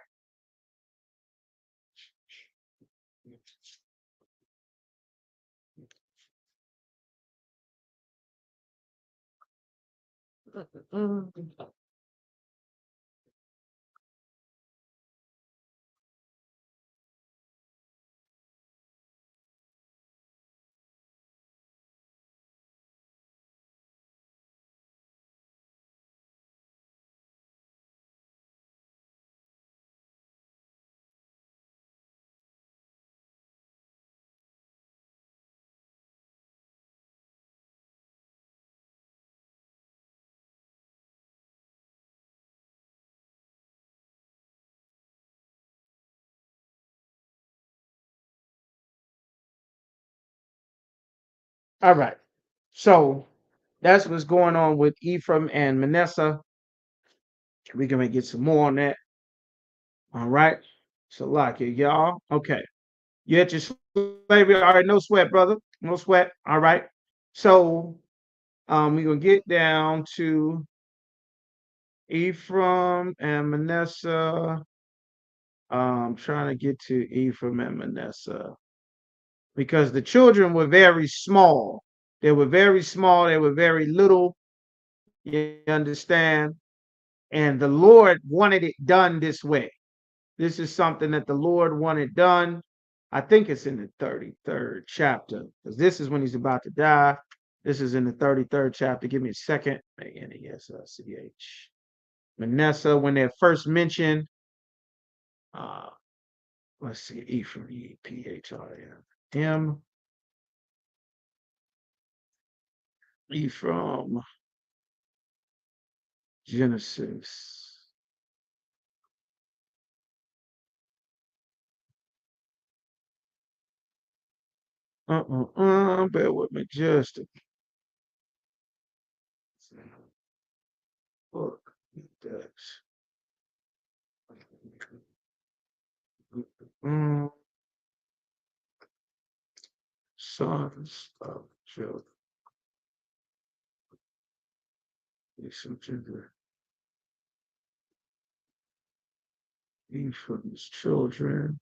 All right. So that's what's going on with Ephraim and Manasseh. We're going to get some more on that. All right. So, like it, y'all. Okay. You at your slavery. All right. No sweat, brother. No sweat. All right. So, we're going to get down to Ephraim and Manasseh. I'm trying to get to Ephraim and Manasseh because the children were very small. They were very small. They were very little. You understand? And the Lord wanted it done this way. This is something that the Lord wanted done. I think it's in the 33rd chapter, because this is when he's about to die. This is in the 33rd chapter. Give me a second. Manessach. Manasseh, when they're first mentioned, let's see, Ephraim, Ephraim, Ephraim, Genesis. Bear with me just a look. Sons of children. Ephraim's children.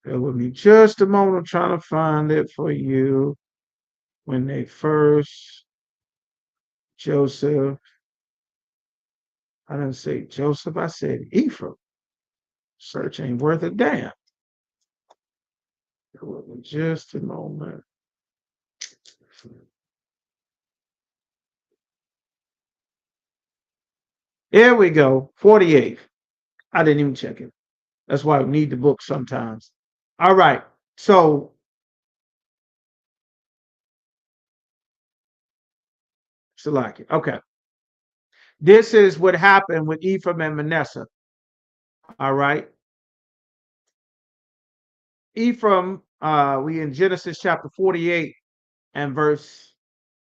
Bear with me just a moment. I'm trying to find it for you. When they first, Joseph, I didn't say Joseph, I said Ephraim. Search ain't worth a damn. Bear with me just a moment. There we go, 48. I didn't even check it. That's why we need the book sometimes. All right, so select it. Okay. This is what happened with Ephraim and Manasseh. All right. Ephraim, we in Genesis chapter 48 and verse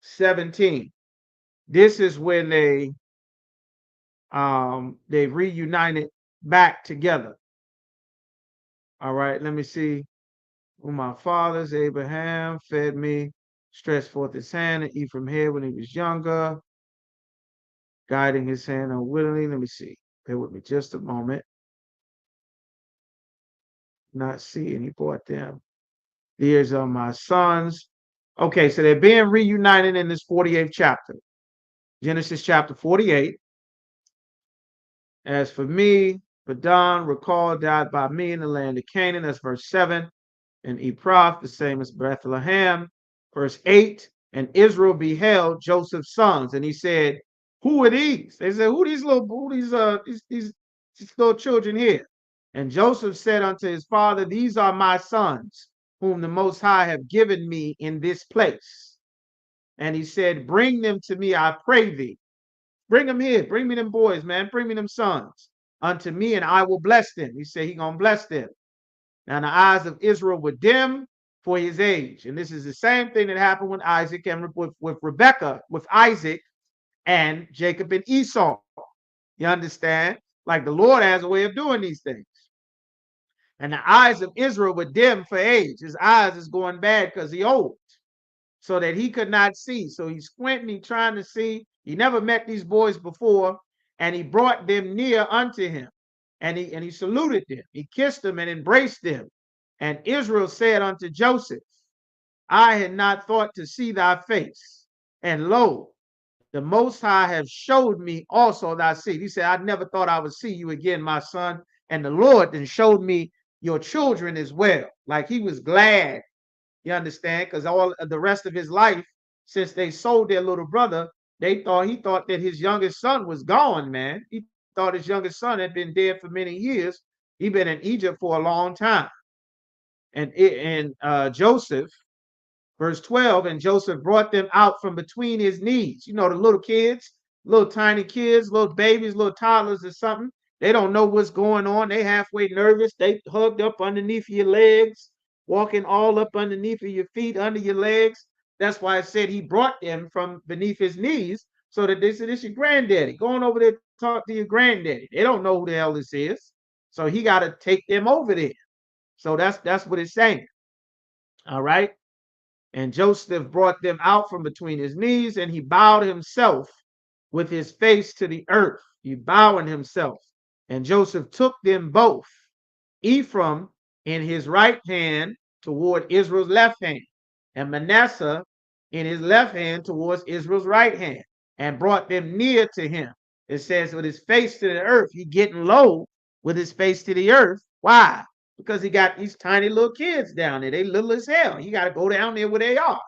17. This is when they reunited back together. All right, let me see. When my fathers, Abraham, fed me, stretched forth his hand, and Ephraim head when he was younger, guiding his hand unwillingly. Let me see. Bear with me just a moment. Not seeing, he brought them. These are my sons. Okay, so they're being reunited in this 48th chapter. Genesis chapter 48. As for me, Padan, recall, died by me in the land of Canaan. That's verse 7. And Ephrath, the same as Bethlehem. Verse 8. And Israel beheld Joseph's sons, and he said, "Who are these?" They said, these little children here?" And Joseph said unto his father, "These are my sons, whom the Most High have given me in this place." And he said, "Bring them to me, I pray thee." Bring them here. Bring me them boys, man. Bring me them sons unto me, and I will bless them. He said he gonna bless them. Now the eyes of Israel were dim for his age. And this is the same thing that happened with Isaac and with Rebekah, with Isaac and Jacob and Esau. You understand? Like the Lord has a way of doing these things. And the eyes of Israel were dim for age. His eyes is going bad because he old, so that he could not see. So he's squinting, he trying to see. He never met these boys before, and he brought them near unto him, and he saluted them. He kissed them and embraced them. And Israel said unto Joseph, "I had not thought to see thy face, and lo, the Most High have showed me also thy seed." He said, "I never thought I would see you again, my son, and the Lord then showed me your children as well." Like he was glad. You understand? Because all the rest of his life, since they sold their little brother, he thought that his youngest son was gone, man. He thought his youngest son had been dead for many years. He'd been in Egypt for a long time. And Joseph, verse 12, and Joseph brought them out from between his knees. You know, the little kids, little tiny kids, little babies, little toddlers or something. They don't know what's going on. They halfway nervous. They hugged up underneath your legs, walking all up underneath of your feet, under your legs. That's why I said he brought them from beneath his knees, so that they said, "This your granddaddy. Going over there to talk to your granddaddy." They don't know who the hell this is. So he got to take them over there. So that's what it's saying. All right. And Joseph brought them out from between his knees, and he bowed himself with his face to the earth. He bowing himself. And Joseph took them both, Ephraim in his right hand toward Israel's left hand, and Manasseh in his left hand towards Israel's right hand, and brought them near to him. It says with his face to the earth, he getting low with his face to the earth, Why? Because he got these tiny little kids down there. They little as hell. He got to go down there where they are.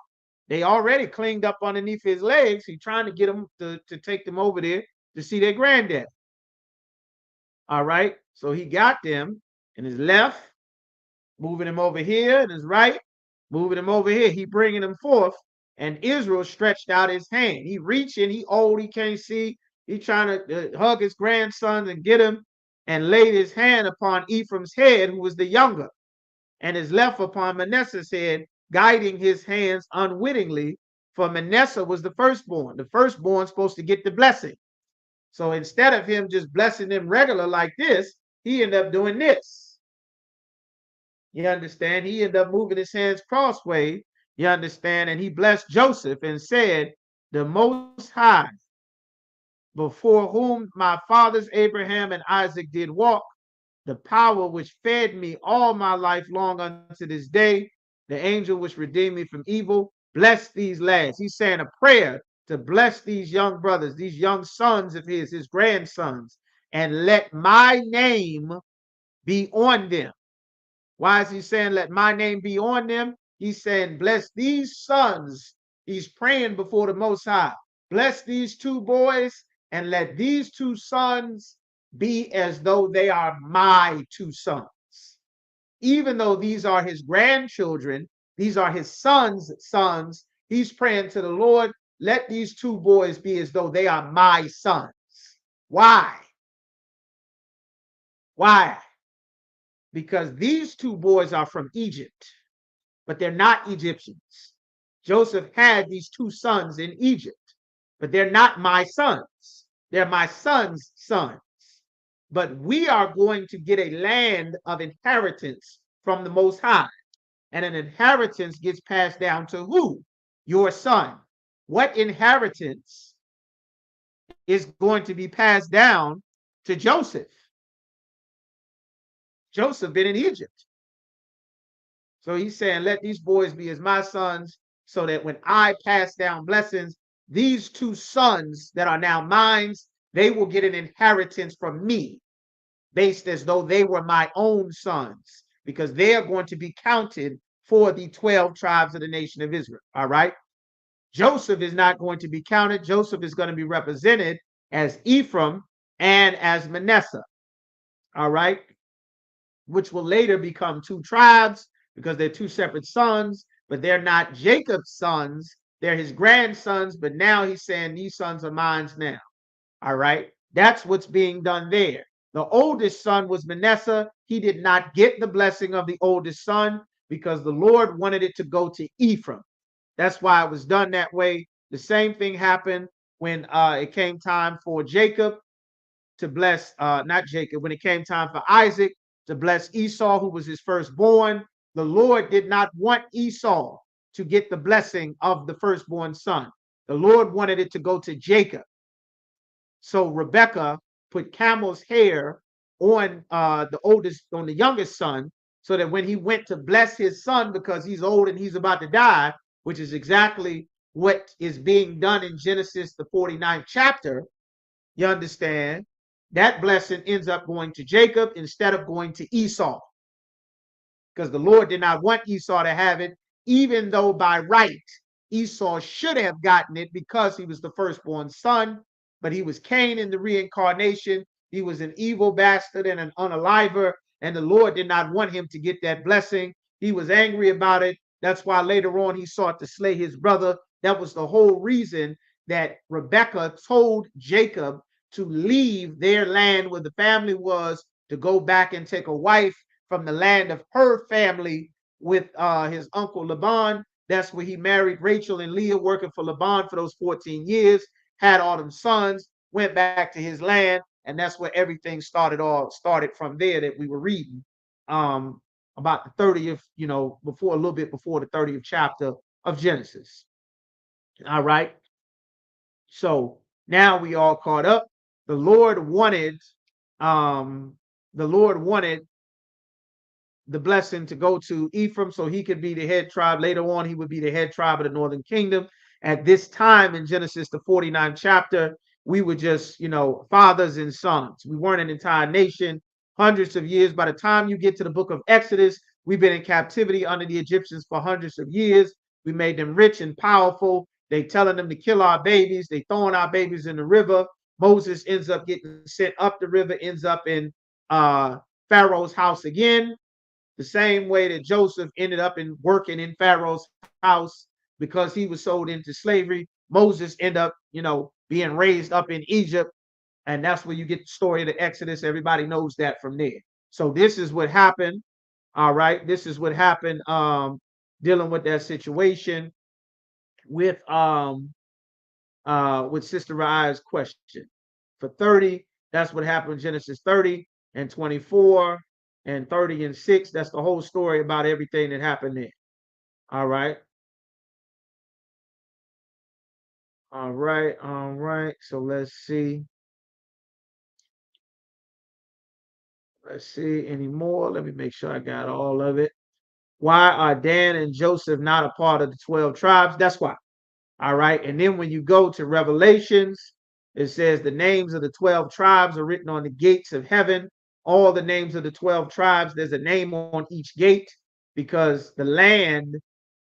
They already clinged up underneath his legs. He's trying to get them to take them over there to see their granddad. All right. So he got them in his left, moving him over here, and his right, moving him over here. He bringing them forth. And Israel stretched out his hand. He reaching, he old, he can't see. He trying to hug his grandson and get him, and laid his hand upon Ephraim's head, who was the younger, and his left upon Manasseh's head, guiding his hands unwittingly, for Manasseh was the firstborn. The firstborn supposed to get the blessing. So instead of him just blessing them regular like this, he ended up doing this. You understand? He ended up moving his hands crossway. You understand? And he blessed Joseph and said, the Most High, before whom my fathers Abraham and Isaac did walk, the power which fed me all my life long unto this day, the angel which redeemed me from evil, bless these lads. He's saying a prayer to bless these young brothers, these young sons of his grandsons, and let my name be on them. Why is he saying let my name be on them? He's saying bless these sons. He's praying before the Most High. Bless these two boys and let these two sons be as though they are my two sons. Even though these are his grandchildren, these are his sons' sons, he's praying to the Lord, let these two boys be as though they are my sons. Why? Why? Because these two boys are from Egypt, but they're not Egyptians. Joseph had these two sons in Egypt, but they're not my sons. They're my son's sons. But we are going to get a land of inheritance from the Most High. And an inheritance gets passed down to who? Your son. What inheritance is going to be passed down to Joseph? Joseph been in Egypt. So he's saying, let these boys be as my sons, so that when I pass down blessings, these two sons that are now mine, they will get an inheritance from me, based as though they were my own sons, because they are going to be counted for the 12 tribes of the nation of Israel. All right. Joseph is not going to be counted. Joseph is going to be represented as Ephraim and as Manasseh. All right. Which will later become two tribes because they're two separate sons, but they're not Jacob's sons. They're his grandsons. But now he's saying these sons are mine now. All right. That's what's being done there. The oldest son was Manasseh. He did not get the blessing of the oldest son because the Lord wanted it to go to Ephraim. That's why it was done that way. The same thing happened when it came time for Jacob to bless, not Jacob, when it came time for Isaac to bless Esau, who was his firstborn. The Lord did not want Esau to get the blessing of the firstborn son. The Lord wanted it to go to Jacob. So Rebekah put camel's hair on the youngest son, so that when he went to bless his son, because he's old and he's about to die, which is exactly what is being done in Genesis, the 49th chapter, you understand, that blessing ends up going to Jacob instead of going to Esau, because the Lord did not want Esau to have it, even though by right Esau should have gotten it because he was the firstborn son. But he was Cain in the reincarnation. He was an evil bastard and an unaliver, and the Lord did not want him to get that blessing. He was angry about it. That's why later on he sought to slay his brother. That was the whole reason that Rebekah told Jacob to leave their land where the family was, to go back and take a wife from the land of her family with his uncle Laban. That's where he married Rachel and Leah, working for Laban for those 14 years. Had all them sons, went back to his land, and that's where everything started from there that we were reading about the 30th, before a little bit before the 30th chapter of Genesis. All right. So now we all caught up. The Lord wanted the blessing to go to Ephraim so he could be the head tribe. Later on, he would be the head tribe of the northern kingdom. At this time in Genesis, the 49th chapter, we were just, fathers and sons. We weren't an entire nation. hundreds of years. By the time you get to the book of Exodus, we've been in captivity under the Egyptians for hundreds of years. We made them rich and powerful. They telling them to kill our babies. They throwing our babies in the river. Moses ends up getting sent up the river, ends up in Pharaoh's house again, the same way that Joseph ended up in working in Pharaoh's house because he was sold into slavery. Moses ended up, being raised up in Egypt, and that's where you get the story of the Exodus. Everybody knows that from there. So this is what happened. All right, this is what happened. Dealing with that situation with Sister Rai's question. For 30, that's what happened in Genesis 30 and 24 and 30 and 6. That's the whole story about everything that happened there. All right. All right. All right. So let's see. Let's see any more. Let me make sure I got all of it. Why are Dan and Joseph not a part of the 12 tribes? That's why. All right. And then when you go to Revelations, it says the names of the 12 tribes are written on the gates of heaven. All the names of the 12 tribes, there's a name on each gate because the land,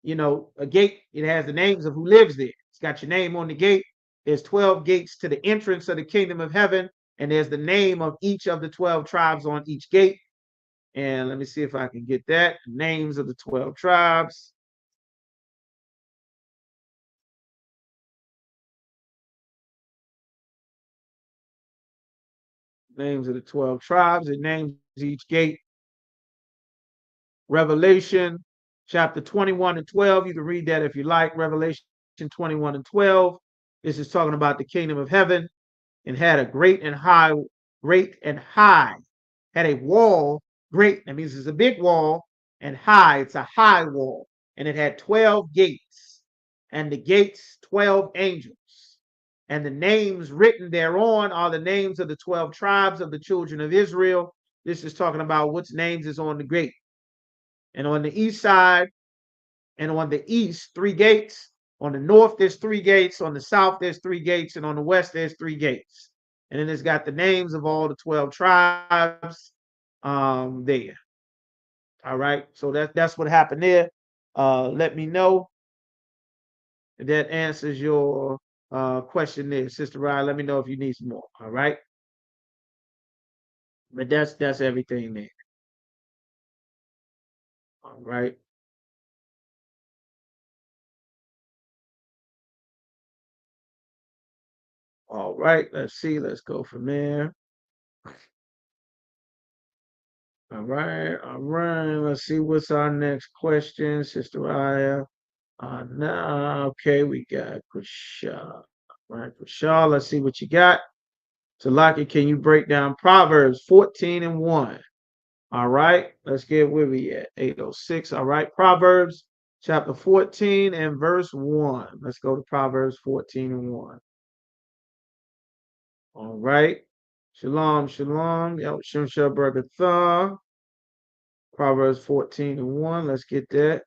a gate, it has the names of who lives there. It's got your name on the gate. There's 12 gates to the entrance of the kingdom of heaven, and there's the name of each of the 12 tribes on each gate. And let me see if I can get that. Names of the 12 tribes. Names of the 12 tribes. It names each gate. Revelation chapter 21 and 12. You can read that if you like. Revelation 21 and 12. This is talking about the kingdom of heaven, and had a great and high, had a wall, great, that means it's a big wall, and high, it's a high wall, and it had 12 gates, and the gates 12 angels, and the names written thereon are the names of the 12 tribes of the children of Israel. This is talking about which names is on the gate. And on the east side, and on the east, 3 gates. On the north, there's 3 gates. On the south, there's 3 gates. And on the west, there's 3 gates. And then it's got the names of all the 12 tribes there. All right. So that's what happened there. Let me know if that answers your question there, Sister Ryan. Let me know if you need some more. All right. But that's everything there. All right. All right, let's see. Let's go from there. All right, all right. Let's see what's our next question, Sister Aya. Now, okay, we got Kushal. All right, Kushal, let's see what you got. So, Lockie, can you break down Proverbs 14 and 1? All right, let's get where we at. 806. All right, Proverbs chapter 14 and verse 1. Let's go to Proverbs 14 and 1. All right. Shalom, shalom. Shem Shabbat. Proverbs 14 and 1. Let's get that.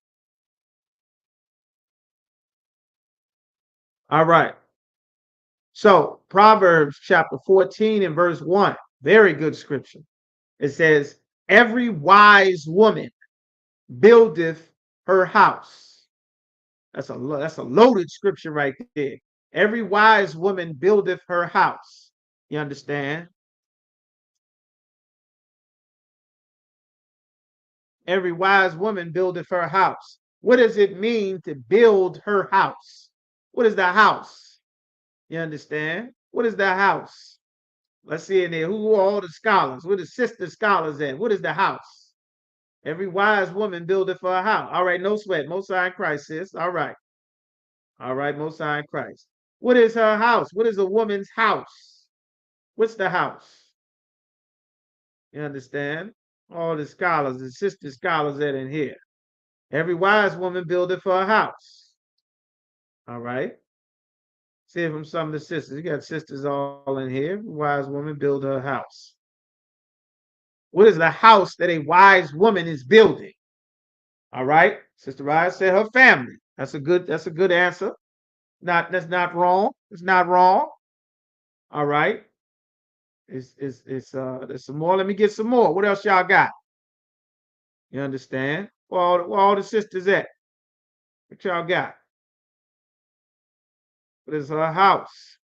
All right. So, Proverbs chapter 14 and verse 1. Very good scripture. It says, every wise woman buildeth her house. That's a loaded scripture right there. Every wise woman buildeth her house. You understand? Every wise woman buildeth her house. What does it mean to build her house? What is the house? You understand? What is the house? Let's see in there. Who are all the scholars? Where the sister scholars at? What is the house? Every wise woman buildeth for a house. All right, no sweat. Most High in Christ, sis. All right. All right, Most High in Christ. What is her house? What is a woman's house? What's the house? You understand? All the scholars, the sister scholars that in here. Every wise woman buildeth for a house. All right. See from some of the sisters. You got sisters all in here. Wise woman build her house. What is the house that a wise woman is building? All right. Sister Rise said her family. That's a good answer. That's not wrong. It's not wrong. All right. There's some more. Let me get some more. What else y'all got? You understand? Where all the sisters at? What y'all got? What is her house?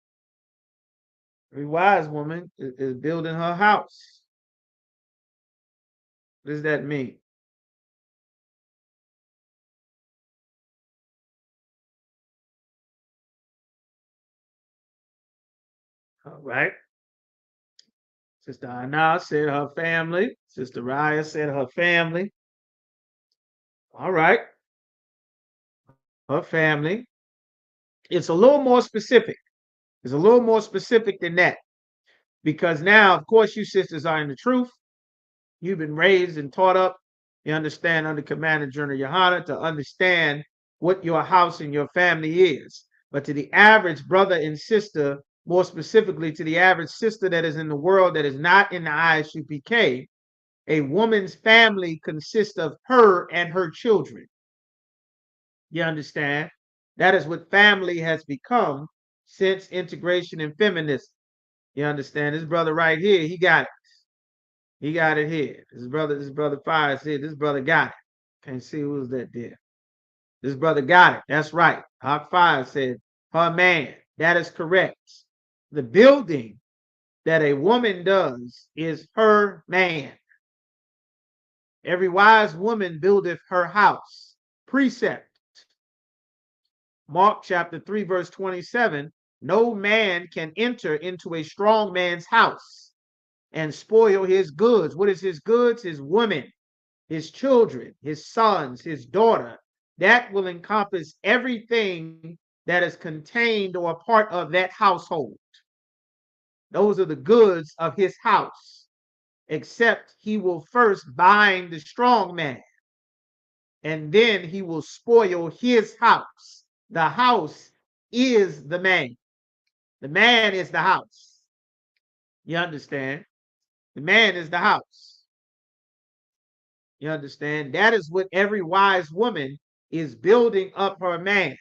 Every wise woman is building her house. What does that mean? All right. Sister Anna said her family. Sister Raya said her family. All right. Her family. It's a little more specific. It's a little more specific than that. Because now, of course, you sisters are in the truth. You've been raised and taught up. You understand under Commander General Yohana to understand what your house and your family is. But to the average brother and sister, more specifically to the average sister that is in the world that is not in the ISUPK, a woman's family consists of her and her children. You understand? That is what family has become since integration and feminism. You understand? This brother right here, he got it. He got it here. This brother Fire said, this brother got it. Can't see who was that there. This brother got it. That's right. Hawk Fire said, her man. That is correct. The building that a woman does is her man. Every wise woman buildeth her house. Precept. Mark chapter 3, verse 27. No man can enter into a strong man's house and spoil his goods. What is his goods? His women, his children, his sons, his daughter. That will encompass everything that is contained or a part of that household. Those are the goods of his house, except he will first bind the strong man, and then he will spoil his house. The house is the man. The man is the house. You understand? The man is the house. You understand? That is what every wise woman is building up her man.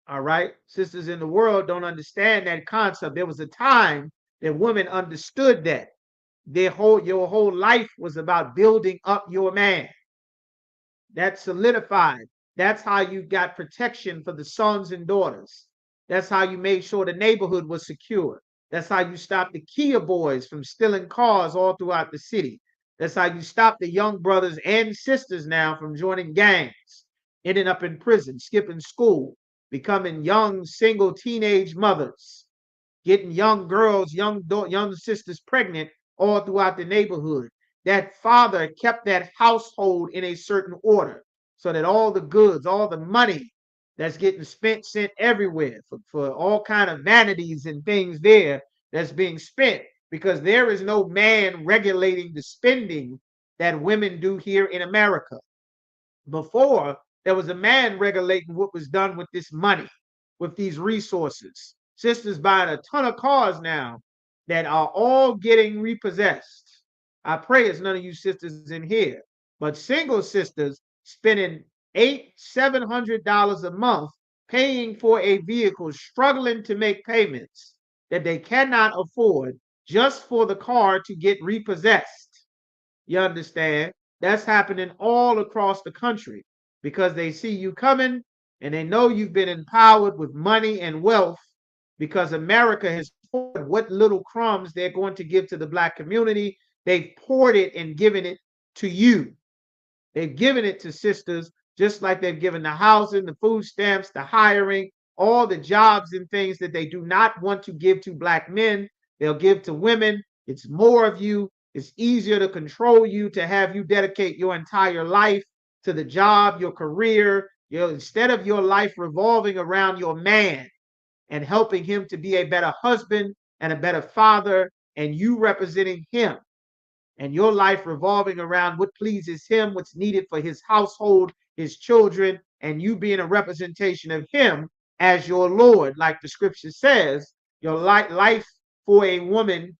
All right? Sisters in the world don't understand that concept. There was a time that women understood that. Your whole life was about building up your man. That's solidified. That's how you got protection for the sons and daughters. That's how you made sure the neighborhood was secure. That's how you stopped the Kia boys from stealing cars all throughout the city. That's how you stop the young brothers and sisters now from joining gangs, ending up in prison, skipping school, becoming young single teenage mothers, getting young girls, young sisters pregnant all throughout the neighborhood. That father kept that household in a certain order so that all the goods, all the money that's getting sent everywhere for all kind of vanities and things there that's being spent, because there is no man regulating the spending that women do here in America. Before, there was a man regulating what was done with this money, with these resources. Sisters buying a ton of cars now that are all getting repossessed. I pray it's none of you sisters in here, but single sisters spending $700 a month paying for a vehicle, struggling to make payments that they cannot afford just for the car to get repossessed. You understand? That's happening all across the country because they see you coming and they know you've been empowered with money and wealth because America has poured what little crumbs they're going to give to the Black community. They've poured it and given it to you. They've given it to sisters just like they've given the housing, the food stamps, the hiring, all the jobs and things that they do not want to give to Black men. They'll give to women. It's more of you. It's easier to control you, to have you dedicate your entire life to the job, your career. Instead of your life revolving around your man and helping him to be a better husband and a better father, and you representing him, and your life revolving around what pleases him, what's needed for his household, his children, and you being a representation of him as your Lord, like the scripture says, your life for a woman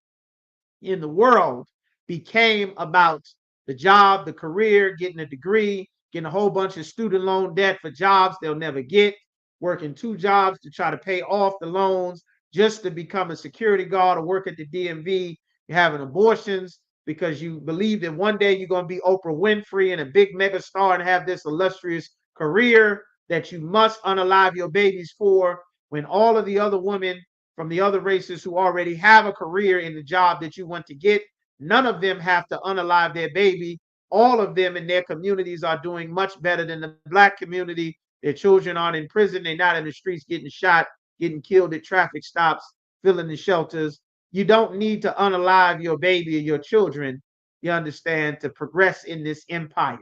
in the world became about the job, the career, getting a degree, getting a whole bunch of student loan debt for jobs they'll never get, working 2 jobs to try to pay off the loans, just to become a security guard or work at the DMV. You're having abortions because you believe that one day you're going to be Oprah Winfrey and a big mega star and have this illustrious career that you must unalive your babies for, when all of the other women from the other races who already have a career in the job that you want to get, none of them have to unalive their baby. All of them in their communities are doing much better than the Black community. Their children aren't in prison. They're not in the streets getting shot, getting killed at traffic stops, filling the shelters. You don't need to unalive your baby or your children, you understand, to progress in this empire.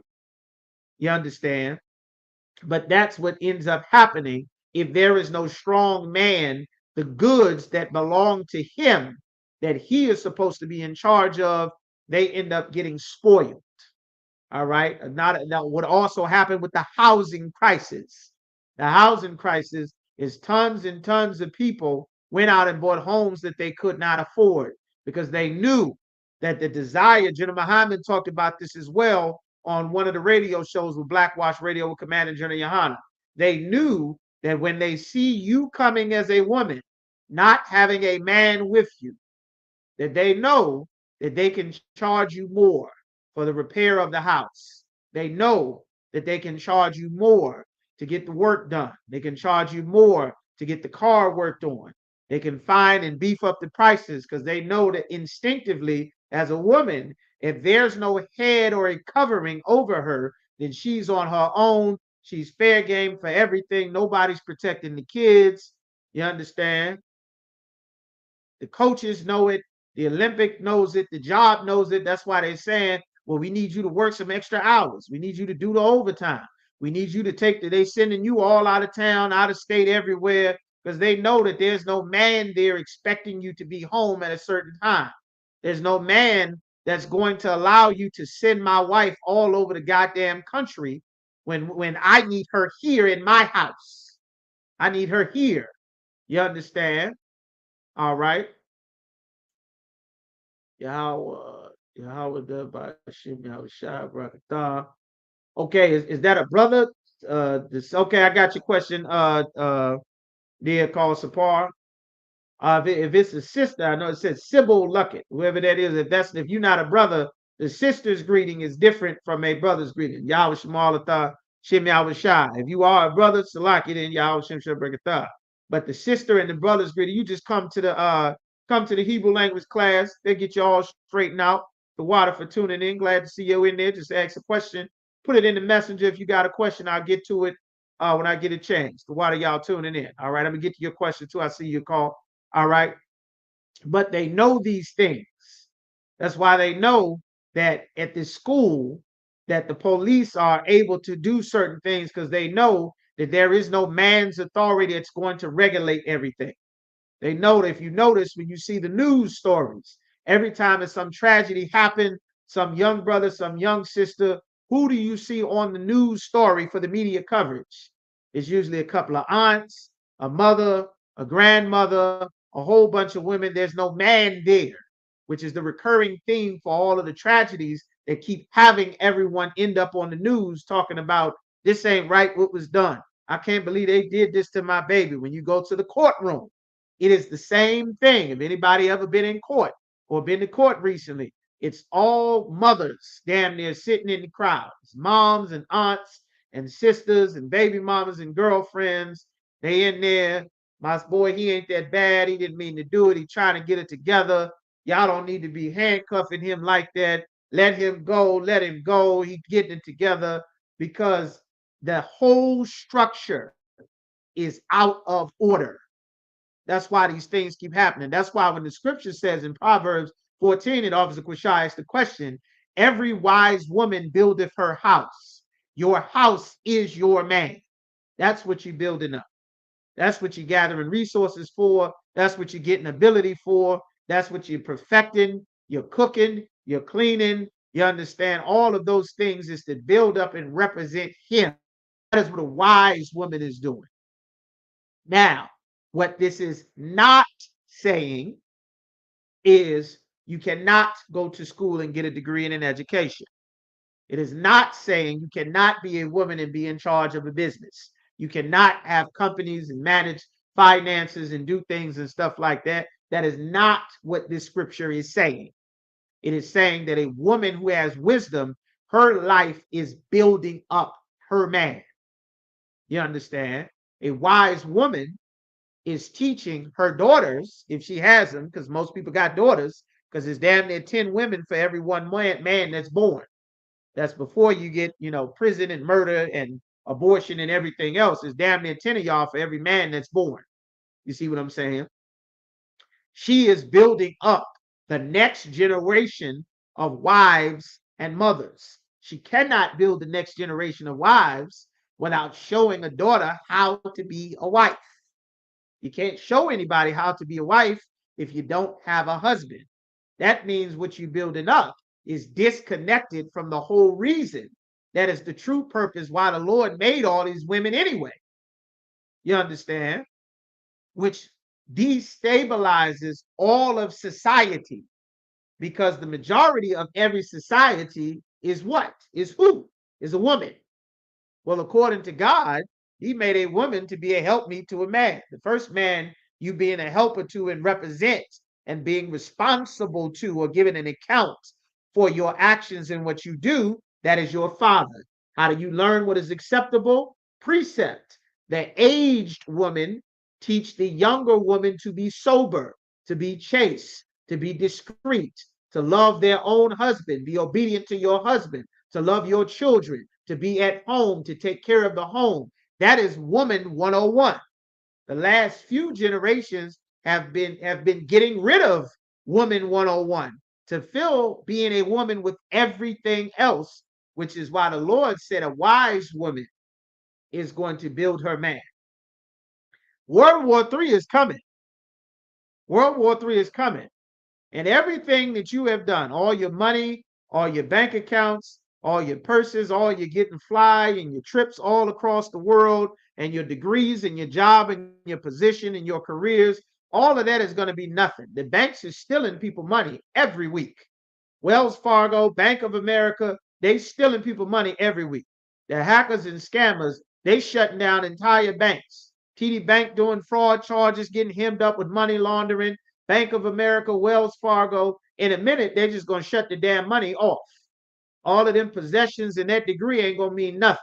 You understand? But that's what ends up happening if there is no strong man. The goods that belong to him, that he is supposed to be in charge of, they end up getting spoiled. All right. Not that would also happen with the housing crisis. The housing crisis is tons and tons of people went out and bought homes that they could not afford because they knew that the desire. General Muhammad talked about this as well on one of the radio shows with Blackwash Radio with Commander General Yohana. They knew that when they see you coming as a woman, not having a man with you, that they know that they can charge you more for the repair of the house. They know that they can charge you more to get the work done. They can charge you more to get the car worked on. They can find and beef up the prices because they know that instinctively, as a woman, if there's no head or a covering over her, then she's on her own. She's fair game for everything. Nobody's protecting the kids. You understand? The coaches know it. The Olympic knows it. The job knows it. That's why they're saying, well, we need you to work some extra hours. We need you to do the overtime. We need you to take they sending you all out of town, out of state, everywhere, because they know that there's no man there expecting you to be home at a certain time. There's no man that's going to allow you to send my wife all over the goddamn country when I need her here in my house. I need her here. You understand? All right. Yahweh by Shim Yahweh Shai Barakatah. Okay, is that a brother? Okay, I got your question. There called Sapar. If it's a sister, I know it says Sybil Luckett, whoever that is. If you're not a brother, the sister's greeting is different from a brother's greeting. Yahweh Shemalatah Shem Yahweh Shai. If you are a brother, Salaki, then Yahweh Shem Shem Barakatah. But the sister and the brother's greeting, you just come to the Hebrew language class. They get you all straightened out. The water for tuning in. Glad to see you in there. Just ask a question. Put it in the messenger. If you got a question, I'll get to it when I get a chance. The water y'all tuning in. All right. I'm gonna get to your question too. I see your call. All right. But they know these things. That's why they know that at this school that the police are able to do certain things because they know that there is no man's authority that's going to regulate everything. They know that if you notice when you see the news stories, every time that some tragedy happened, some young brother, some young sister, who do you see on the news story for the media coverage? It's usually a couple of aunts, a mother, a grandmother, a whole bunch of women. There's no man there, which is the recurring theme for all of the tragedies that keep having everyone end up on the news talking about this ain't right, what was done. I can't believe they did this to my baby. When you go to the courtroom, it is the same thing. If anybody ever been in court or been to court recently, it's all mothers damn near sitting in the crowd. It's moms and aunts and sisters and baby mamas and girlfriends. They in there. My boy, he ain't that bad. He didn't mean to do it. He trying to get it together. Y'all don't need to be handcuffing him like that. Let him go. Let him go. He getting it together because the whole structure is out of order. That's why these things keep happening. That's why when the scripture says in Proverbs 14, and Officer Quashai asked the question, every wise woman buildeth her house. Your house is your man. That's what you're building up. That's what you're gathering resources for. That's what you're getting ability for. That's what you're perfecting. You're cooking. You're cleaning. You understand? All of those things is to build up and represent him. That is what a wise woman is doing. Now, what this is not saying is you cannot go to school and get a degree in an education. It is not saying you cannot be a woman and be in charge of a business. You cannot have companies and manage finances and do things and stuff like that. That is not what this scripture is saying. It is saying that a woman who has wisdom, her life is building up her man. You understand? A wise woman is teaching her daughters, if she has them, because most people got daughters, because there's damn near 10 women for every one man that's born. That's before you get, prison and murder and abortion and everything else. There's damn near 10 of y'all for every man that's born. You see what I'm saying? She is building up the next generation of wives and mothers. She cannot build the next generation of wives without showing a daughter how to be a wife. You can't show anybody how to be a wife if you don't have a husband. That means what you're building up is disconnected from the whole reason. That is the true purpose why the Lord made all these women anyway. You understand? Which destabilizes all of society, because the majority of every society is what? Is who? Is a woman. Well, according to God, he made a woman to be a helpmeet to a man. The first man you being a helper to and represent and being responsible to or giving an account for your actions and what you do, that is your father. How do you learn what is acceptable? Precept. The aged woman teach the younger woman to be sober, to be chaste, to be discreet, to love their own husband, be obedient to your husband, to love your children, to be at home, to take care of the home. That is woman 101. The last few generations have been getting rid of woman 101 to fill being a woman with everything else, which is why the Lord said a wise woman is going to build her man. World War III is coming. World War III is coming. And everything that you have done, all your money, all your bank accounts, all your purses, all your getting fly and your trips all across the world, and your degrees and your job and your position and your careers, all of that is going to be nothing. The banks are stealing people money every week. Wells Fargo, Bank of America, they stealing people money every week. The hackers and scammers, they shutting down entire banks. TD Bank doing fraud charges, getting hemmed up with money laundering. Bank of America, Wells Fargo, in a minute, they're just going to shut the damn money off. All of them possessions and that degree ain't going to mean nothing.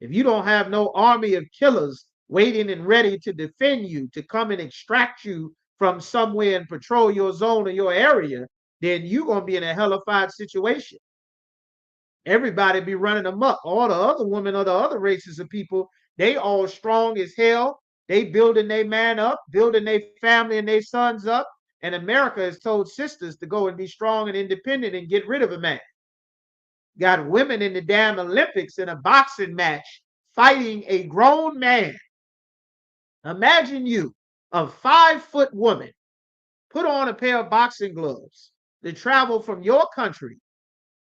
If you don't have no army of killers waiting and ready to defend you, to come and extract you from somewhere and patrol your zone or your area, then you're going to be in a hellified situation. Everybody be running amok. All the other women or the other races of people, they all strong as hell. They building their man up, building their family and their sons up. And America has told sisters to go and be strong and independent and get rid of a man. Got women in the damn Olympics in a boxing match fighting a grown man. Imagine you, a 5-foot woman, put on a pair of boxing gloves to travel from your country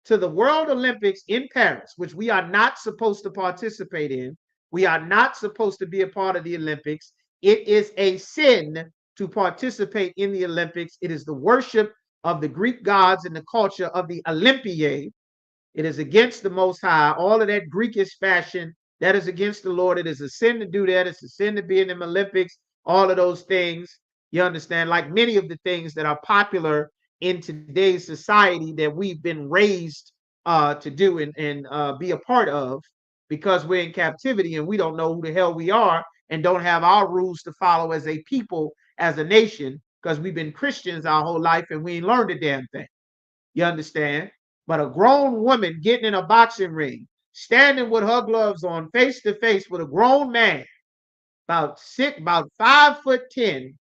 to the World Olympics in Paris, which we are not supposed to participate in. We are not supposed to be a part of the Olympics. It is a sin to participate in the Olympics. It is the worship of the Greek gods and the culture of the Olympiae. It is against the Most High. All of that Greekish fashion, that is against the Lord. It is a sin to do that. It's a sin to be in the Olympics. All of those things, you understand, like many of the things that are popular in today's society that we've been raised to do and be a part of, because we're in captivity and we don't know who the hell we are and don't have our rules to follow as a people, as a nation, because we've been Christians our whole life and we ain't learned a damn thing. You understand? But a grown woman getting in a boxing ring, standing with her gloves on, face to face with a grown man, about 5'10",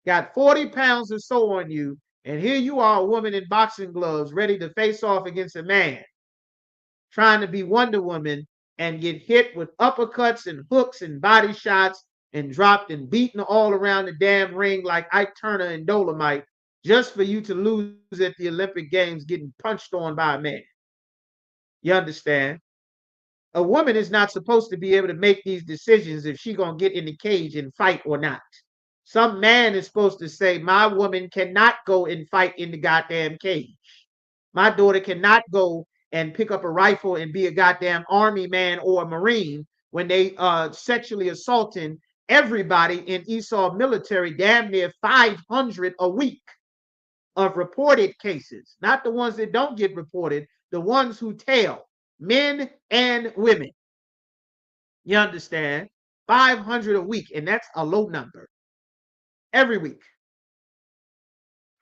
got 40 pounds or so on you, and here you are, a woman in boxing gloves, ready to face off against a man, trying to be Wonder Woman, and get hit with uppercuts and hooks and body shots and dropped and beaten all around the damn ring like Ike Turner and Dolomite, just for you to lose at the Olympic Games getting punched on by a man. You understand? A woman is not supposed to be able to make these decisions if she's going to get in the cage and fight or not. Some man is supposed to say, my woman cannot go and fight in the goddamn cage. My daughter cannot go and pick up a rifle and be a goddamn army man or a Marine when they sexually assaulting everybody in Esau military damn near 500 a week of reported cases, not the ones that don't get reported, the ones who tell, men and women. You understand? 500 a week, and that's a low number. Every week,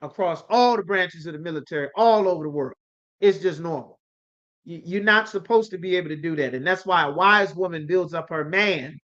across all the branches of the military, all over the world. It's just normal. You're not supposed to be able to do that. And that's why a wise woman builds up her man,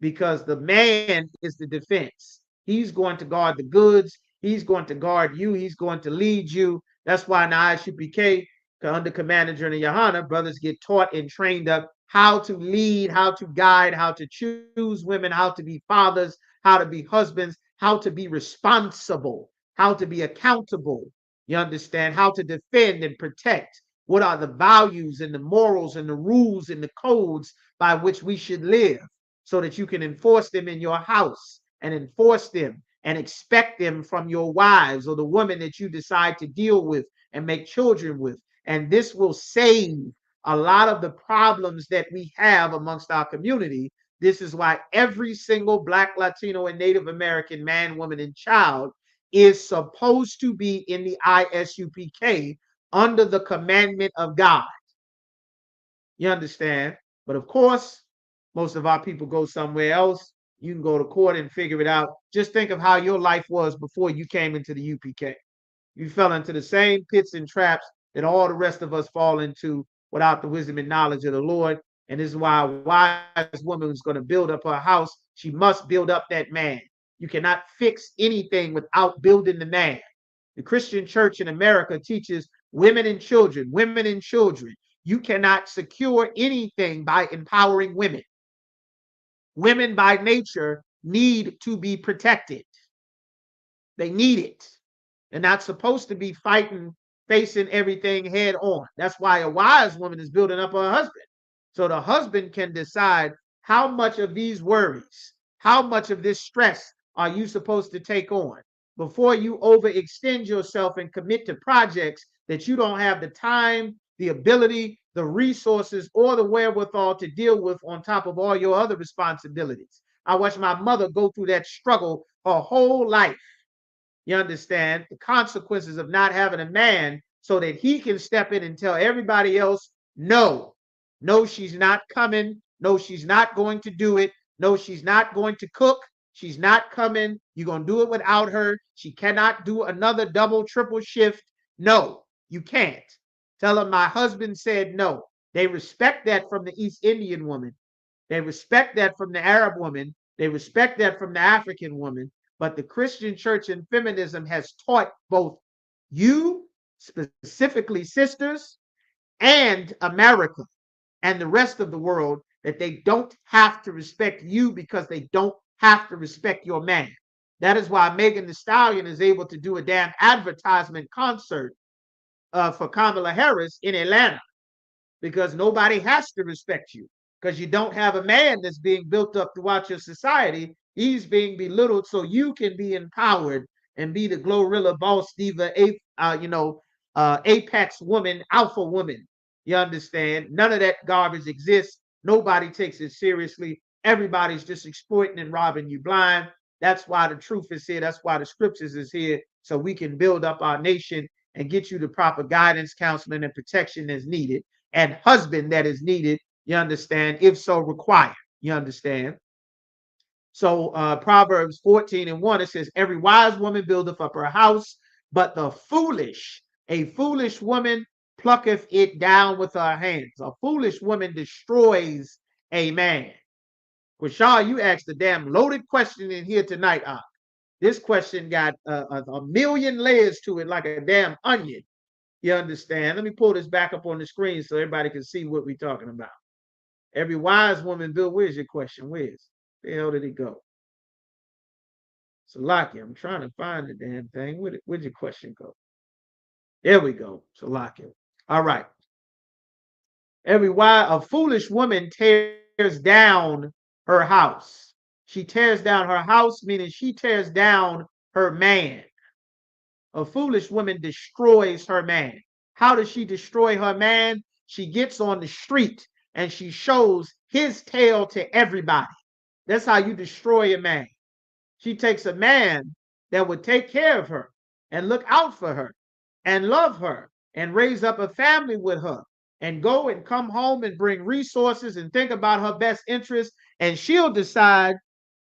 because the man is the defense. He's going to guard the goods. He's going to guard you. He's going to lead you. That's why in the Isupk, under Commander General Yohana, brothers get taught and trained up how to lead, how to guide, how to choose women, how to be fathers, how to be husbands, how to be responsible, how to be accountable. You understand? How to defend and protect. What are the values and the morals and the rules and the codes by which we should live, so that you can enforce them in your house and enforce them and expect them from your wives or the women that you decide to deal with and make children with. And this will save a lot of the problems that we have amongst our community. This is why every single Black, Latino, and Native American man, woman, and child is supposed to be in the Isupk under the commandment of God. You understand? But of course, most of our people go somewhere else. You can go to court and figure it out. Just think of how your life was before you came into the UPK. You fell into the same pits and traps that all the rest of us fall into without the wisdom and knowledge of the Lord. And this is why a wise woman is going to build up her house. She must build up that man. You cannot fix anything without building the man. The Christian church in America teaches women and children, women and children. You cannot secure anything by empowering women. Women by nature need to be protected. They need it. They're not supposed to be fighting, facing everything head on. That's why a wise woman is building up her husband. So the husband can decide how much of these worries, how much of this stress are you supposed to take on before you overextend yourself and commit to projects that you don't have the time, the ability, the resources, or the wherewithal to deal with, on top of all your other responsibilities. I watched my mother go through that struggle her whole life. You understand? The consequences of not having a man so that he can step in and tell everybody else, no, she's not coming. No, she's not going to do it. No, she's not going to cook. She's not coming. You're going to do it without her. She cannot do another double, triple shift. No, you can't. Tell them my husband said no. They respect that from the East Indian woman. They respect that from the Arab woman. They respect that from the African woman. But the Christian church and feminism has taught both you, specifically sisters, and America and the rest of the world, that they don't have to respect you because they don't have to respect your man. That is why Megan Thee Stallion is able to do a damn advertisement concert for Kamala Harris in Atlanta, because nobody has to respect you, because you don't have a man that's being built up throughout your society. He's being belittled so you can be empowered and be the Glorilla boss diva, apex woman, alpha woman. You understand? None of that garbage exists. Nobody takes it seriously. Everybody's just exploiting and robbing you blind. That's why the truth is here. That's why the scriptures is here, so we can build up our nation and get you the proper guidance, counseling, and protection that's needed, and husband that is needed. You understand? If so required. You understand? So Proverbs 14:1, it says, every wise woman buildeth up her house, but a foolish woman plucketh it down with her hands. A foolish woman destroys a man. Rashad, you asked a damn loaded question in here tonight. This question got a million layers to it, like a damn onion. You understand? Let me pull this back up on the screen so everybody can see what we're talking about. Every wise woman built. Where's your question? Where's the hell did it go? Salakia, I'm trying to find the damn thing. Where'd your question go? There we go. Salakia. All right. A foolish woman tears down her house. She tears down her house, meaning she tears down her man. A foolish woman destroys her man. How does she destroy her man? She gets on the street and she shows his tail to everybody. That's how you destroy a man. She takes a man that would take care of her and look out for her and love her and raise up a family with her and go and come home and bring resources and think about her best interest. And she'll decide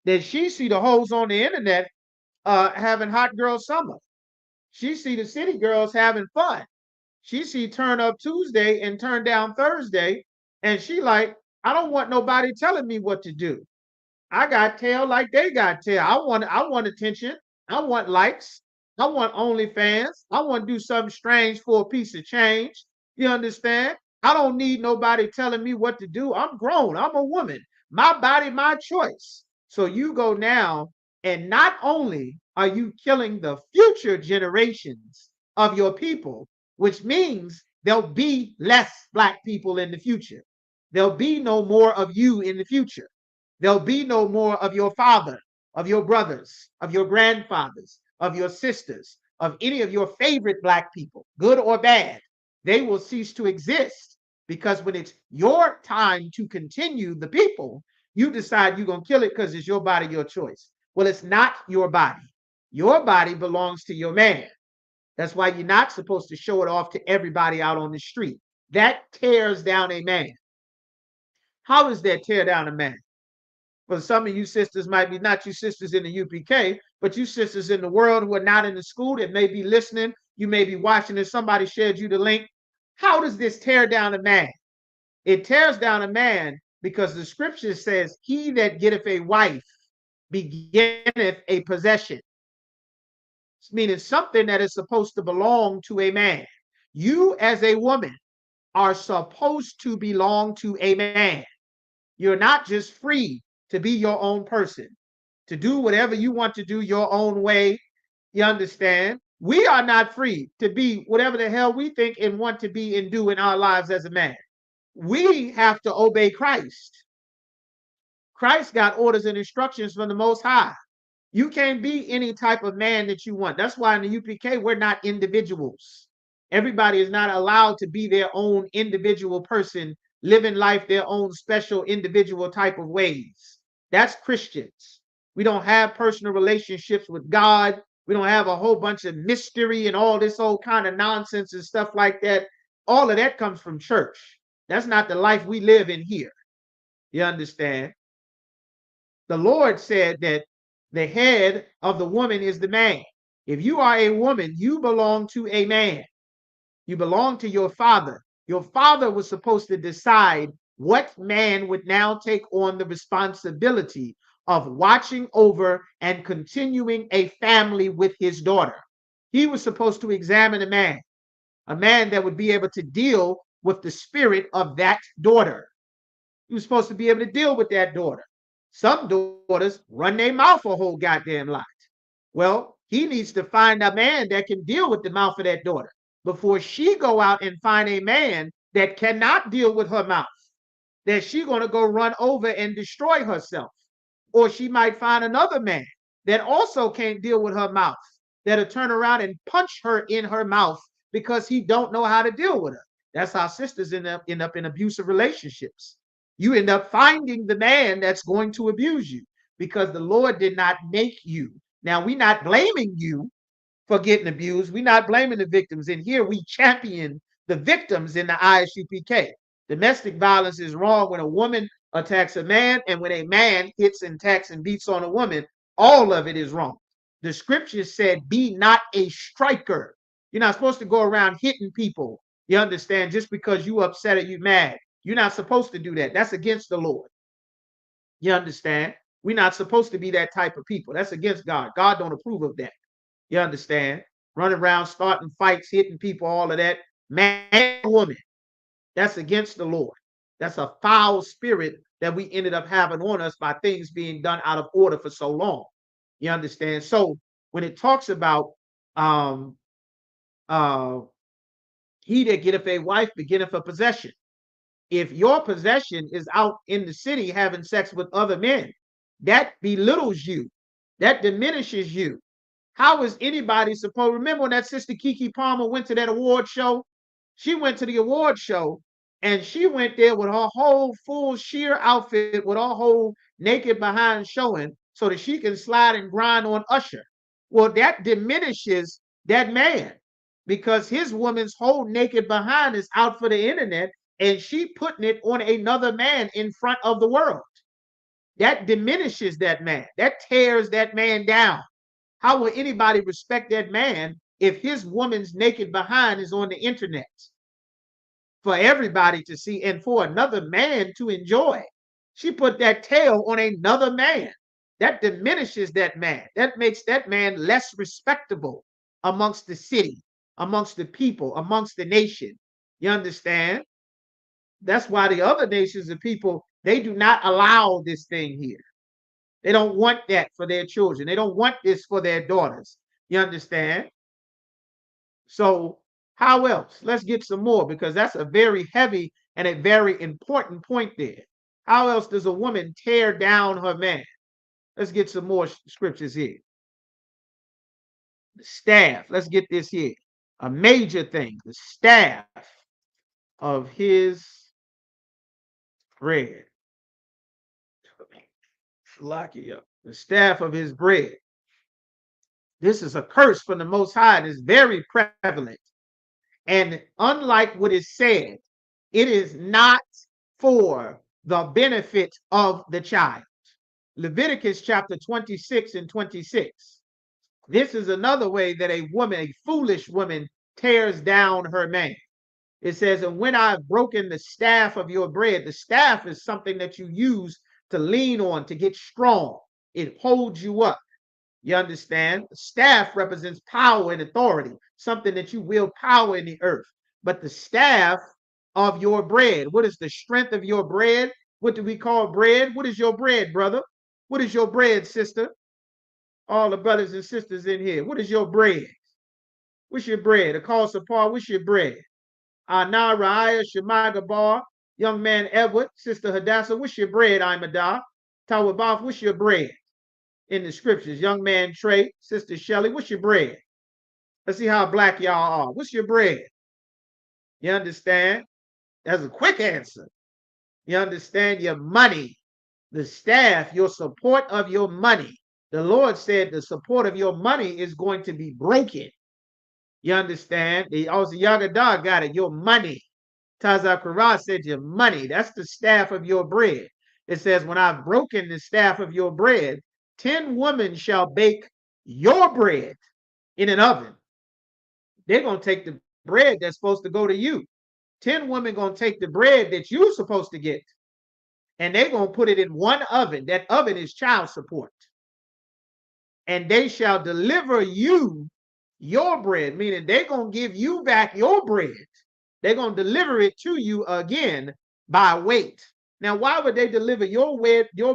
that she see the hoes on the internet having hot girl summer. She see the city girls having fun. She see turn up Tuesday and turn down Thursday. And she like, I don't want nobody telling me what to do. I got tail like they got tail. I want attention. I want likes. I want OnlyFans. I want to do something strange for a piece of change. You understand? I don't need nobody telling me what to do. I'm grown. I'm a woman. My body, my choice. So you go now, and not only are you killing the future generations of your people, which means there'll be less black people in the future. There'll be no more of you in the future. There'll be no more of your father, of your brothers, of your grandfathers, of your sisters, of any of your favorite black people, good or bad. They will cease to exist because when it's your time to continue the people, you decide you're going to kill it because it's your body, your choice. Well, it's not your body. Your body belongs to your man. That's why you're not supposed to show it off to everybody out on the street. That tears down a man. How does that tear down a man? For some of you sisters might be not you sisters in the UPK, but you sisters in the world who are not in the school that may be listening. You may be watching this. Somebody shared you the link. How does this tear down a man? It tears down a man because the scripture says, he that getteth a wife beginneth a possession. Meaning something that is supposed to belong to a man. You as a woman are supposed to belong to a man. You're not just free to be your own person, to do whatever you want to do your own way. You understand? We are not free to be whatever the hell we think and want to be and do in our lives as a man. We have to obey Christ. Christ got orders and instructions from the Most High. You can't be any type of man that you want. That's why in the UPK, we're not individuals. Everybody is not allowed to be their own individual person, living life their own special individual type of ways. That's Christians. We don't have personal relationships with God. We don't have a whole bunch of mystery and all this old kind of nonsense and stuff like that. All of that comes from church. That's not the life we live in here. You understand? The Lord said that the head of the woman is the man. If you are a woman, you belong to a man. You belong to your father. Your father was supposed to decide what man would now take on the responsibility of watching over and continuing a family with his daughter. He was supposed to examine a man that would be able to deal with the spirit of that daughter. He was supposed to be able to deal with that daughter. Some daughters run their mouth a whole goddamn lot. Well, he needs to find a man that can deal with the mouth of that daughter before she go out and find a man that cannot deal with her mouth, that she's going to go run over and destroy herself. Or she might find another man that also can't deal with her mouth, that'll turn around and punch her in her mouth because he don't know how to deal with her. That's how sisters end up in abusive relationships. You end up finding the man that's going to abuse you because the Lord did not make you. Now, we're not blaming you for getting abused. We're not blaming the victims. And here we champion the victims in the ISUPK. Domestic violence is wrong when a woman attacks a man, and when a man hits and attacks and beats on a woman, all of it is wrong. The scripture said, be not a striker. You're not supposed to go around hitting people. You understand? Just because you upset or you mad. You're not supposed to do that. That's against the Lord. You understand? We're not supposed to be that type of people. That's against God. God don't approve of that. You understand? Running around, starting fights, hitting people, all of that. Man, woman. That's against the Lord. That's a foul spirit that we ended up having on us by things being done out of order for so long. You understand? So when it talks about he that getteth a wife beginneth a possession. If your possession is out in the city having sex with other men, that belittles you. That diminishes you. How is anybody supposed? Remember when that sister Kiki Palmer went to that award show? She went to the award show and she went there with her whole full sheer outfit with her whole naked behind showing so that she can slide and grind on Usher. Well, that diminishes that man because his woman's whole naked behind is out for the internet and she putting it on another man in front of the world. That diminishes that man. That tears that man down. How will anybody respect that man if his woman's naked behind is on the internet for everybody to see and for another man to enjoy? She put that tail on another man. That diminishes that man. That makes that man less respectable amongst the city, amongst the people, amongst the nation. You understand? That's why the other nations of people, they do not allow this thing here. They don't want that for their children. They don't want this for their daughters. You understand? So how else? Let's get some more because that's a very heavy and a very important point there. How else does a woman tear down her man? Let's get some more scriptures here. The staff. Let's get this here. A major thing. The staff of his bread. Lock you up. The staff of his bread. This is a curse from the Most High and is very prevalent. And unlike what is said, it is not for the benefit of the child. Leviticus chapter 26 and 26. This is another way that a woman, a foolish woman, tears down her man. It says, and when I've broken the staff of your bread, the staff is something that you use to lean on, to get strong. It holds you up. You understand? Staff represents power and authority, something that you wield power in the earth. But the staff of your bread, what is the strength of your bread? What do we call bread? What is your bread, brother? What is your bread, sister? All the brothers and sisters in here, what is your bread? What's your bread? Across apart, what's your bread? Anna, Raya, Shemaga Bar, young man Edward, sister Hadassah, what's your bread, Imadah? Tawabaf, what's your bread? In the scriptures, young man Trey, sister Shelley, what's your bread? Let's see how black y'all are. What's your bread? You understand? That's a quick answer. You understand? Your money, the staff, your support of your money. The Lord said the support of your money is going to be broken. You understand? The also Yagadah got it. Your money. Tazakara said your money. That's the staff of your bread. It says, when I've broken the staff of your bread, 10 women shall bake your bread in an oven. They're going to take the bread that's supposed to go to you. 10 women going to take the bread that you're supposed to get, and they're going to put it in one oven. That oven is child support. And they shall deliver you your bread, meaning they're going to give you back your bread. They're going to deliver it to you again by weight. Now, why would they deliver your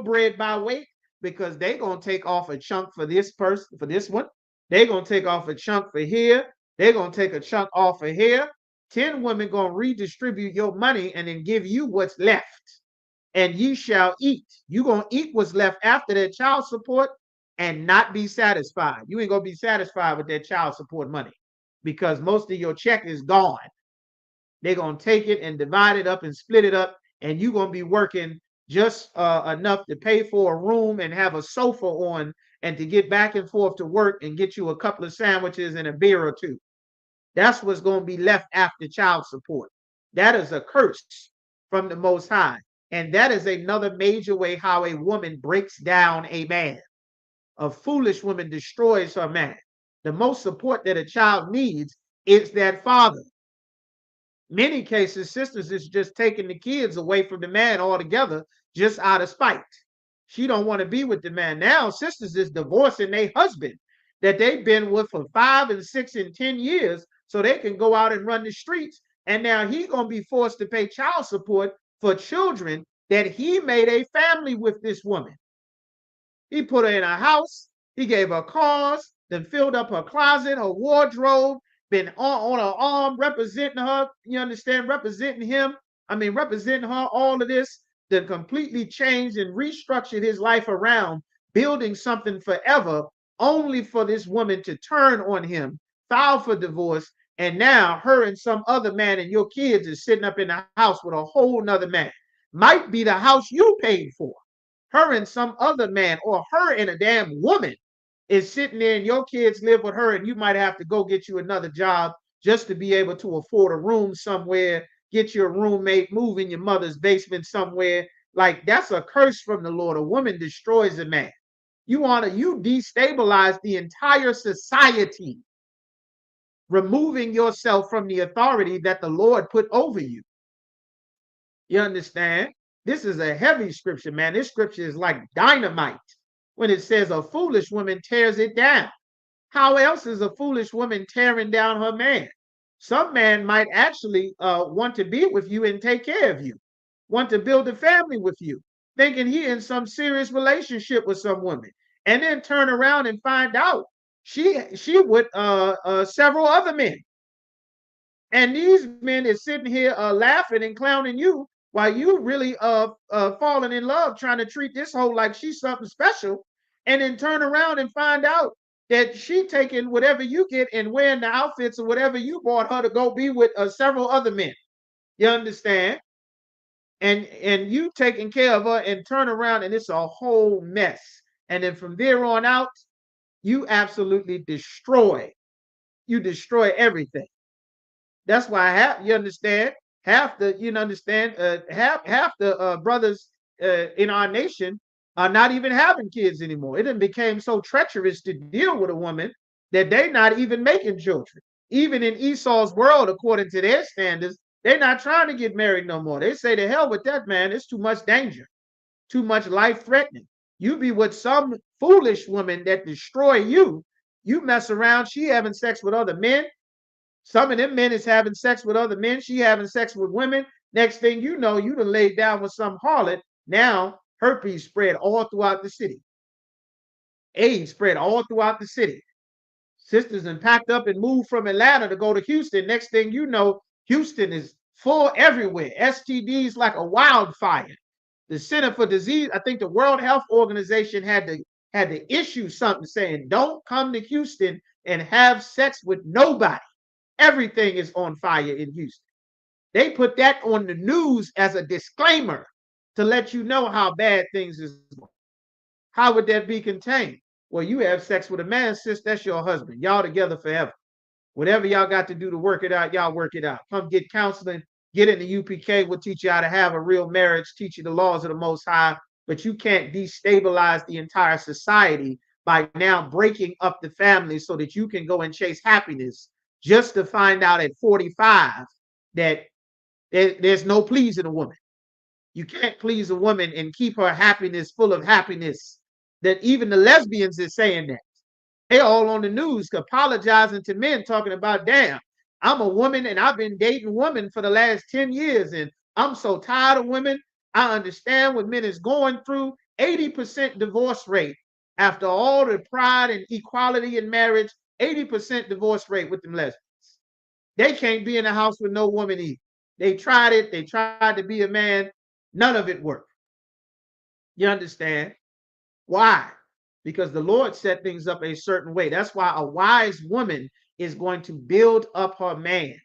bread by weight? Because they're going to take off a chunk for this person, for this one. They're going to take off a chunk for here. They're going to take a chunk off of here. 10 women going to redistribute your money and then give you what's left. And ye shall eat. You're going to eat what's left after that child support and not be satisfied. You ain't going to be satisfied with that child support money because most of your check is gone. They're going to take it and divide it up and split it up, and you're going to be working just enough to pay for a room and have a sofa on and to get back and forth to work and get you a couple of sandwiches and a beer or two. That's what's going to be left after child support. That is a curse from the Most High. And that is another major way how a woman breaks down a man. A foolish woman destroys her man. The most support that a child needs is that father. Many cases, sisters is just taking the kids away from the man altogether, just out of spite. She don't want to be with the man. Now, sisters is divorcing their husband that they've been with for 5 and 6 and 10 years so they can go out and run the streets. And now he's going to be forced to pay child support for children that he made a family with this woman. He put her in a house. He gave her cars, then filled up her closet, her wardrobe, been on her arm, representing her, you understand, representing her, all of this, then completely changed and restructured his life around, building something forever, only for this woman to turn on him, file for divorce, and now her and some other man and your kids is sitting up in the house with a whole nother man. Might be the house you paid for. her and some other man, or her and a damn woman is sitting there and your kids live with her and you might have to go get you another job just to be able to afford a room somewhere, get your roommate, move in your mother's basement somewhere. Like, that's a curse from the Lord. A woman destroys a man. You destabilize the entire society, removing yourself from the authority that the Lord put over you. You understand? This is a heavy scripture, man. This scripture is like dynamite when it says a foolish woman tears it down. How else is a foolish woman tearing down her man? Some man might actually want to be with you and take care of you, want to build a family with you, thinking he in some serious relationship with some woman, and then turn around and find out she with several other men. And these men is sitting here laughing and clowning you while you really falling in love, trying to treat this hoe like she's something special, and then turn around and find out that she taking whatever you get and wearing the outfits or whatever you bought her to go be with several other men. You understand? And you taking care of her and turn around and it's a whole mess. And then from there on out, you absolutely destroy. You destroy everything. That's why you understand half the half the brothers in our nation are not even having kids anymore. It then became so treacherous to deal with a woman that they're not even making children. Even in Esau's world, according to their standards, they're not trying to get married no more. They say to hell with that, man. It's too much danger, too much life threatening. You be with some foolish woman that destroy you. You mess around, she having sex with other men. Some of them men is having sex with other men. She having sex with women. Next thing you know, you done laid down with some harlot. Now herpes spread all throughout the city. AIDS spread all throughout the city. Sisters and packed up and moved from Atlanta to go to Houston. Next thing you know, Houston is full everywhere. STDs like a wildfire. The Center for Disease, I think the World Health Organization had to issue something saying, don't come to Houston and have sex with nobody. Everything is on fire in Houston. They put that on the news as a disclaimer to let you know how bad things is. How would that be contained? Well, you have sex with a man, sis, that's your husband. Y'all together forever. Whatever y'all got to do to work it out, y'all work it out. Come get counseling, get in the UPK. We'll teach you how to have a real marriage, teach you the laws of the Most High. But you can't destabilize the entire society by now breaking up the family so that you can go and chase happiness, just to find out at 45 that there's no pleasing a woman. You can't please a woman and keep her happiness full of happiness. That even the lesbians is saying that. They all on the news apologizing to men, talking about, damn, I'm a woman and I've been dating women for the last 10 years and I'm so tired of women. I understand what men is going through. 80% divorce rate after all the pride and equality in marriage. 80% divorce rate with them lesbians. They can't be in a house with no woman either. They tried it. They tried to be a man. None of it worked. You understand? Why? Because the Lord set things up a certain way. That's why a wise woman is going to build up her man,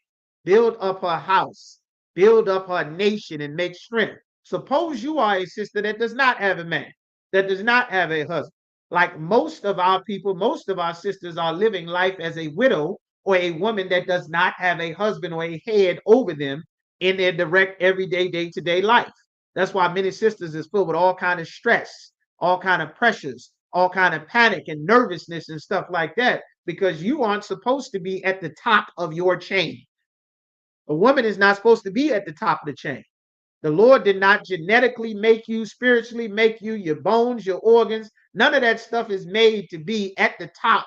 build up her house, build up her nation, and make strength. Suppose you are a sister that does not have a man, that does not have a husband. Like most of our people, most of our sisters are living life as a widow or a woman that does not have a husband or a head over them in their direct everyday day-to-day life. That's why many sisters is filled with all kind of stress, all kind of pressures, all kind of panic and nervousness and stuff like that, because you aren't supposed to be at the top of your chain. A woman is not supposed to be at the top of the chain. The Lord did not genetically make you, spiritually make you, your bones, your organs. None of that stuff is made to be at the top,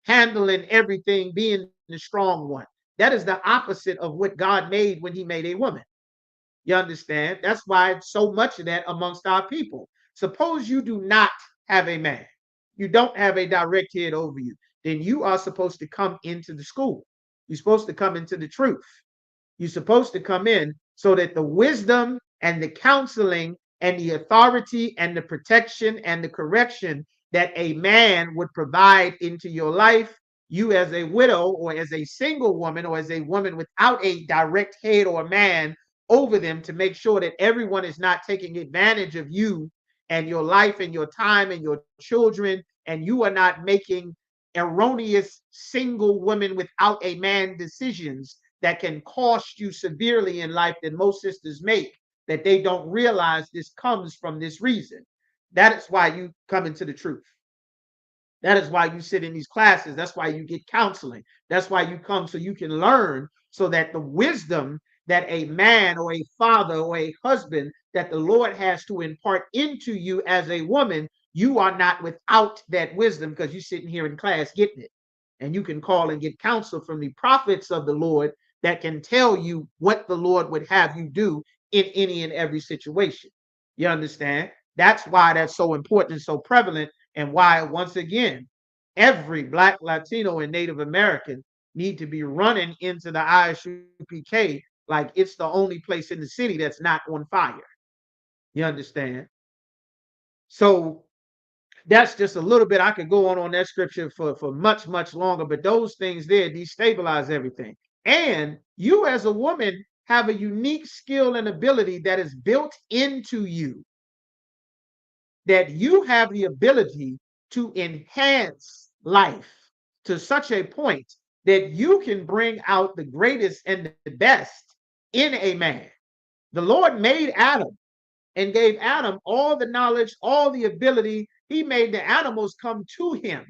handling everything, being the strong one. That is the opposite of what God made when he made a woman. You understand? That's why it's so much of that amongst our people. Suppose you do not have a man. You don't have a direct head over you. Then you are supposed to come into the school. You're supposed to come into the truth. You're supposed to come in so that the wisdom and the counseling and the authority and the protection and the correction that a man would provide into your life, you as a widow or as a single woman or as a woman without a direct head or man over them, to make sure that everyone is not taking advantage of you and your life and your time and your children, and you are not making erroneous single women without a man decisions that can cost you severely in life that most sisters make, that they don't realize this comes from this reason. That is why you come into the truth. That is why you sit in these classes. That's why you get counseling. That's why you come so you can learn, so that the wisdom that a man or a father or a husband that the Lord has to impart into you as a woman, you are not without that wisdom because you're sitting here in class getting it. And you can call and get counsel from the prophets of the Lord that can tell you what the Lord would have you do in any and every situation. You understand? That's why that's so important and so prevalent, and why, once again, every Black, Latino, and Native American need to be running into the Isupk like it's the only place in the city that's not on fire. You understand? So that's just a little bit. I could go on that scripture for much, much longer, but those things there destabilize everything. And you as a woman have a unique skill and ability that is built into you, that you have the ability to enhance life to such a point that you can bring out the greatest and the best in a man. The Lord made Adam and gave Adam all the knowledge, all the ability. He made the animals come to him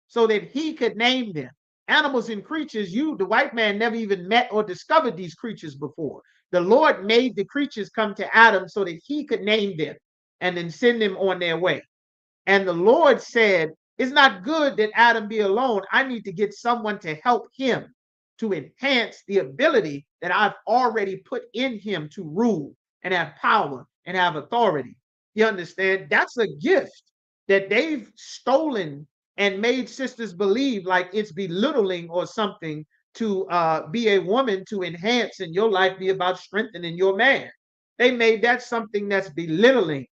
so that he could name them. Animals and creatures, the white man never even met or discovered these creatures before. The Lord made the creatures come to Adam so that he could name them and then send them on their way. And the Lord said, it's not good that Adam be alone. I need to get someone to help him to enhance the ability that I've already put in him to rule and have power and have authority. You understand? That's a gift that they've stolen and made sisters believe like it's belittling or something to be a woman to enhance in your life, be about strengthening your man. They made that something that's belittling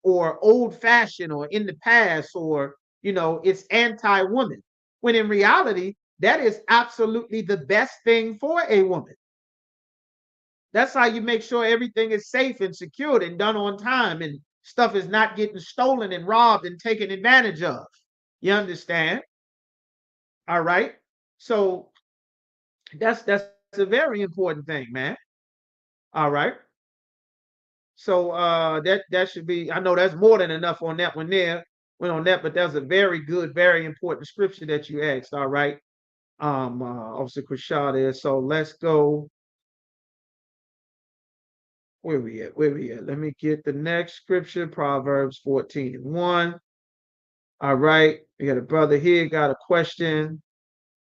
or old fashioned or in the past, or, it's anti woman. When in reality, that is absolutely the best thing for a woman. That's how you make sure everything is safe and secured and done on time, and stuff is not getting stolen and robbed and taken advantage of. You understand? All right. So that's a very important thing, man. All right. So that should be, I know that's more than enough on that one there. Went on that, but that's a very good, very important scripture that you asked. All right. Officer Krishad there. So let's go. Where we at? Where we at? Let me get the next scripture, Proverbs 14:1. All right. We got a brother here, got a question.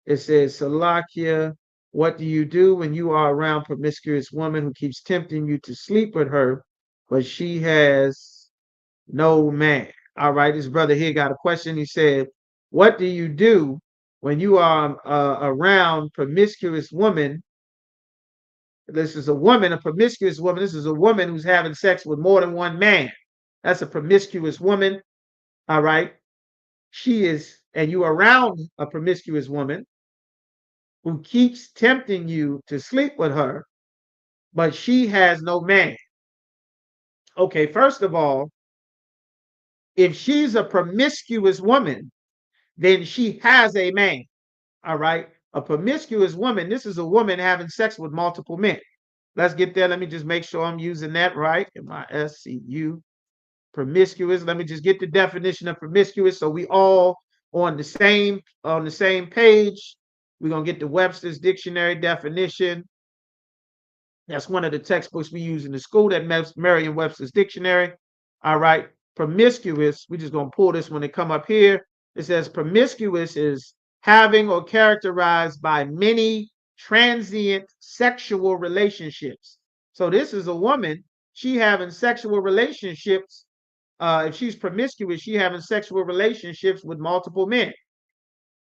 It says, Salakia, what do you do when you are around promiscuous woman who keeps tempting you to sleep with her, but she has no man? All right. This brother here got a question. He said, what do you do when you are around promiscuous woman? This is a woman, a promiscuous woman. This is a woman who's having sex with more than one man. That's a promiscuous woman. All right. She is, and you are around a promiscuous woman who keeps tempting you to sleep with her, but she has no man. Okay, first of all, if she's a promiscuous woman, then she has a man. All right. A promiscuous woman, this is a woman having sex with multiple men. Let's get there. Let me just make sure I'm using that right. MISCU, promiscuous. Let me just get the definition of promiscuous so we all on the same page. We're gonna get the Webster's dictionary definition. That's one of the textbooks we use in the school, that Merriam-Webster's dictionary. All right. Promiscuous. We're just gonna pull this when they come up here. It says promiscuous is having or characterized by many transient sexual relationships. So this is a woman, she having sexual relationships. If she's promiscuous, she having sexual relationships with multiple men.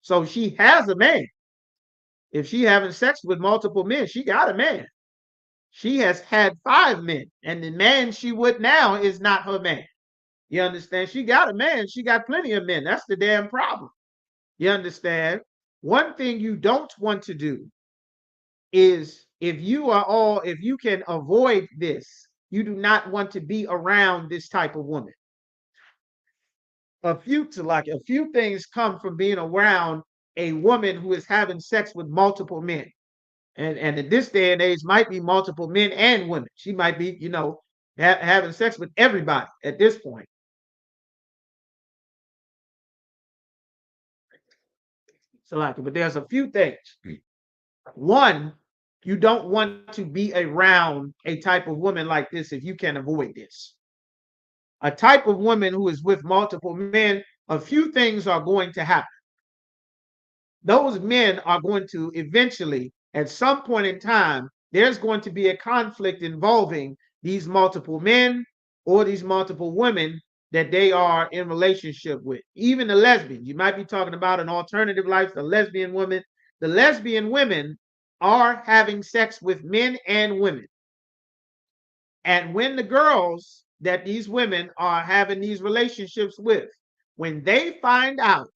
So she has a man. If she having sex with multiple men, she got a man. She has had 5 men, and the man she with now is not her man. You understand? She got a man. She got plenty of men. That's the damn problem. You understand? One thing you don't want to do is, if you can avoid this, you do not want to be around this type of woman. a few things come from being around a woman who is having sex with multiple men. And in this day and age might be multiple men and women. She might be, having sex with everybody at this point. So like, but there's a few things. One, you don't want to be around a type of woman like this if you can avoid this. A type of woman who is with multiple men, a few things are going to happen. Those men are going to eventually, at some point in time, there's going to be a conflict involving these multiple men or these multiple women that they are in relationship with. Even the lesbians, you might be talking about an alternative life, the lesbian woman. The lesbian women are having sex with men and women. And when the girls that these women are having these relationships with, when they find out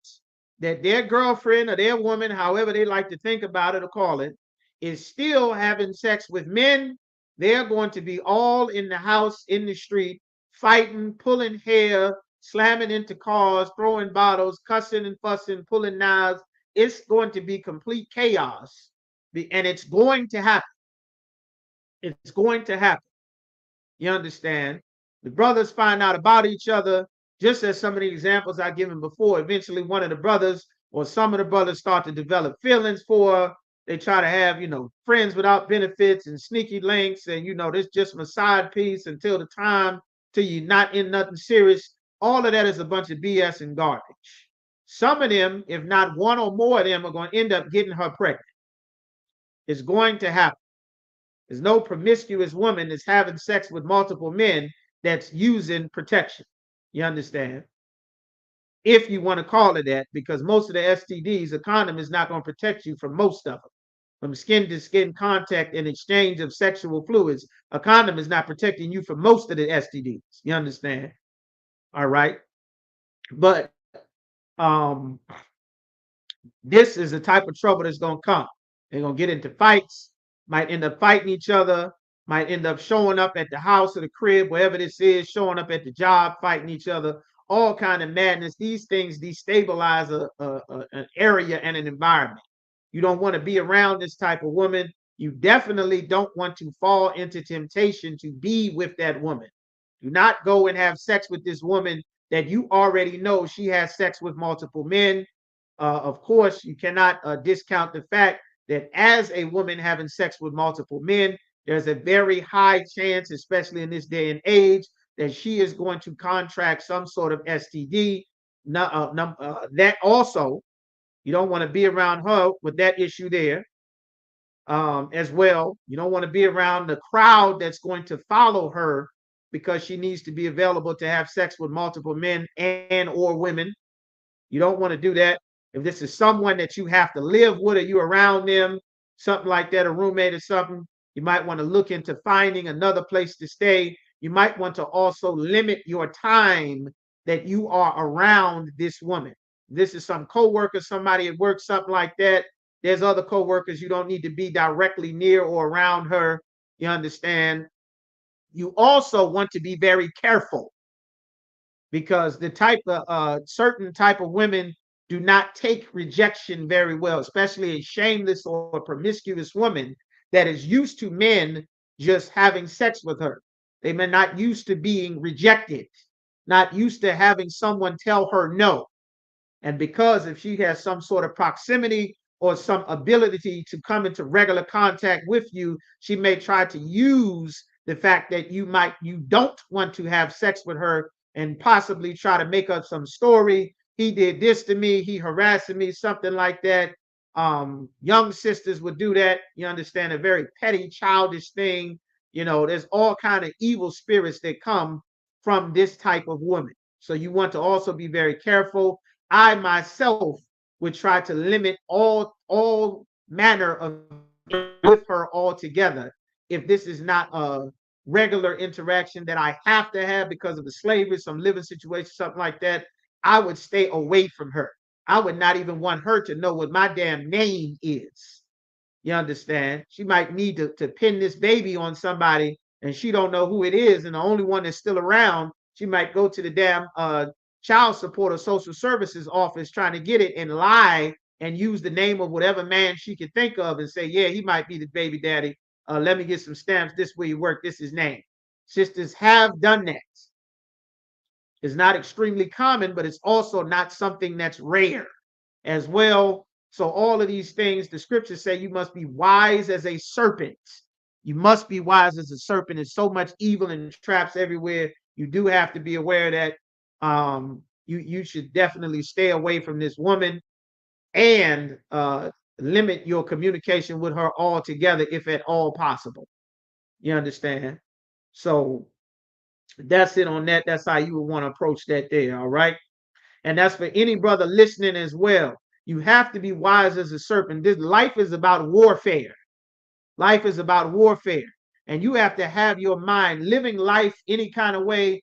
that their girlfriend or their woman, however they like to think about it or call it, is still having sex with men, they're going to be all in the house, in the street, fighting, pulling hair, slamming into cars, throwing bottles, cussing and fussing, pulling knives. It's going to be complete chaos. And it's going to happen. It's going to happen. You understand? The brothers find out about each other, just as some of the examples I've given before. Eventually, one of the brothers or some of the brothers start to develop feelings for her. They try to have, friends without benefits and sneaky links, and this just a side piece until the time till you're not in nothing serious. All of that is a bunch of BS and garbage. Some of them, if not one or more of them, are going to end up getting her pregnant. It's going to happen. There's no promiscuous woman that's having sex with multiple men that's using protection. You understand? If you want to call it that, because most of the STDs, a condom is not going to protect you from most of them. From skin to skin contact and exchange of sexual fluids, a condom is not protecting you from most of the STDs. You understand? All right. But this is the type of trouble that's going to come. They're going to get into fights, might end up fighting each other, might end up showing up at the house or the crib, wherever this is, showing up at the job, fighting each other, all kind of madness. These things destabilize an area and an environment. You don't want to be around this type of woman. You definitely don't want to fall into temptation to be with that woman. Do not go and have sex with this woman that you already know she has sex with multiple men. Of course, you cannot discount the fact that as a woman having sex with multiple men, there's a very high chance, especially in this day and age, that she is going to contract some sort of STD. That also, you don't want to be around her with that issue there as well. You don't want to be around the crowd that's going to follow her because she needs to be available to have sex with multiple men and or women. You don't want to do that. If this is someone that you have to live with or you around them, something like that, a roommate or something, you might want to look into finding another place to stay. You might want to also limit your time that you are around this woman. This is some coworker, somebody at work, something like that. There's other coworkers you don't need to be directly near or around her. You understand? You also want to be very careful because the type of certain type of women do not take rejection very well, especially a shameless or promiscuous woman that is used to men just having sex with her. They may not used to being rejected, not used to having someone tell her no. And because if she has some sort of proximity or some ability to come into regular contact with you, she may try to use the fact that you don't want to have sex with her and possibly try to make up some story. He did this to me, he harassing me, something like that. Young sisters would do that. You understand, a very petty, childish thing. There's all kind of evil spirits that come from this type of woman. So you want to also be very careful. I myself would try to limit all manner of with her altogether if this is not a regular interaction that I have to have because of the slavery, some living situation, something like that. I would stay away from her. I would not even want her to know what my damn name is. You understand? She might need to pin this baby on somebody and she don't know who it is, and the only one that's still around, she might go to the damn child support or social services office trying to get it and lie and use the name of whatever man she could think of and say, yeah, he might be the baby daddy. Let me get some stamps. This where you work. This is his name. Sisters have done that. It's not extremely common, but it's also not something that's rare as well. So all of these things, the scriptures say you must be wise as a serpent. You must be wise as a serpent. There's so much evil and traps everywhere. You do have to be aware that you should definitely stay away from this woman and limit your communication with her altogether if at all possible. You understand? So that's it on that. That's how you would want to approach that there. All right. And that's for any brother listening as well. You have to be wise as a serpent. This life is about warfare. Life is about warfare. And you have to have your mind living life any kind of way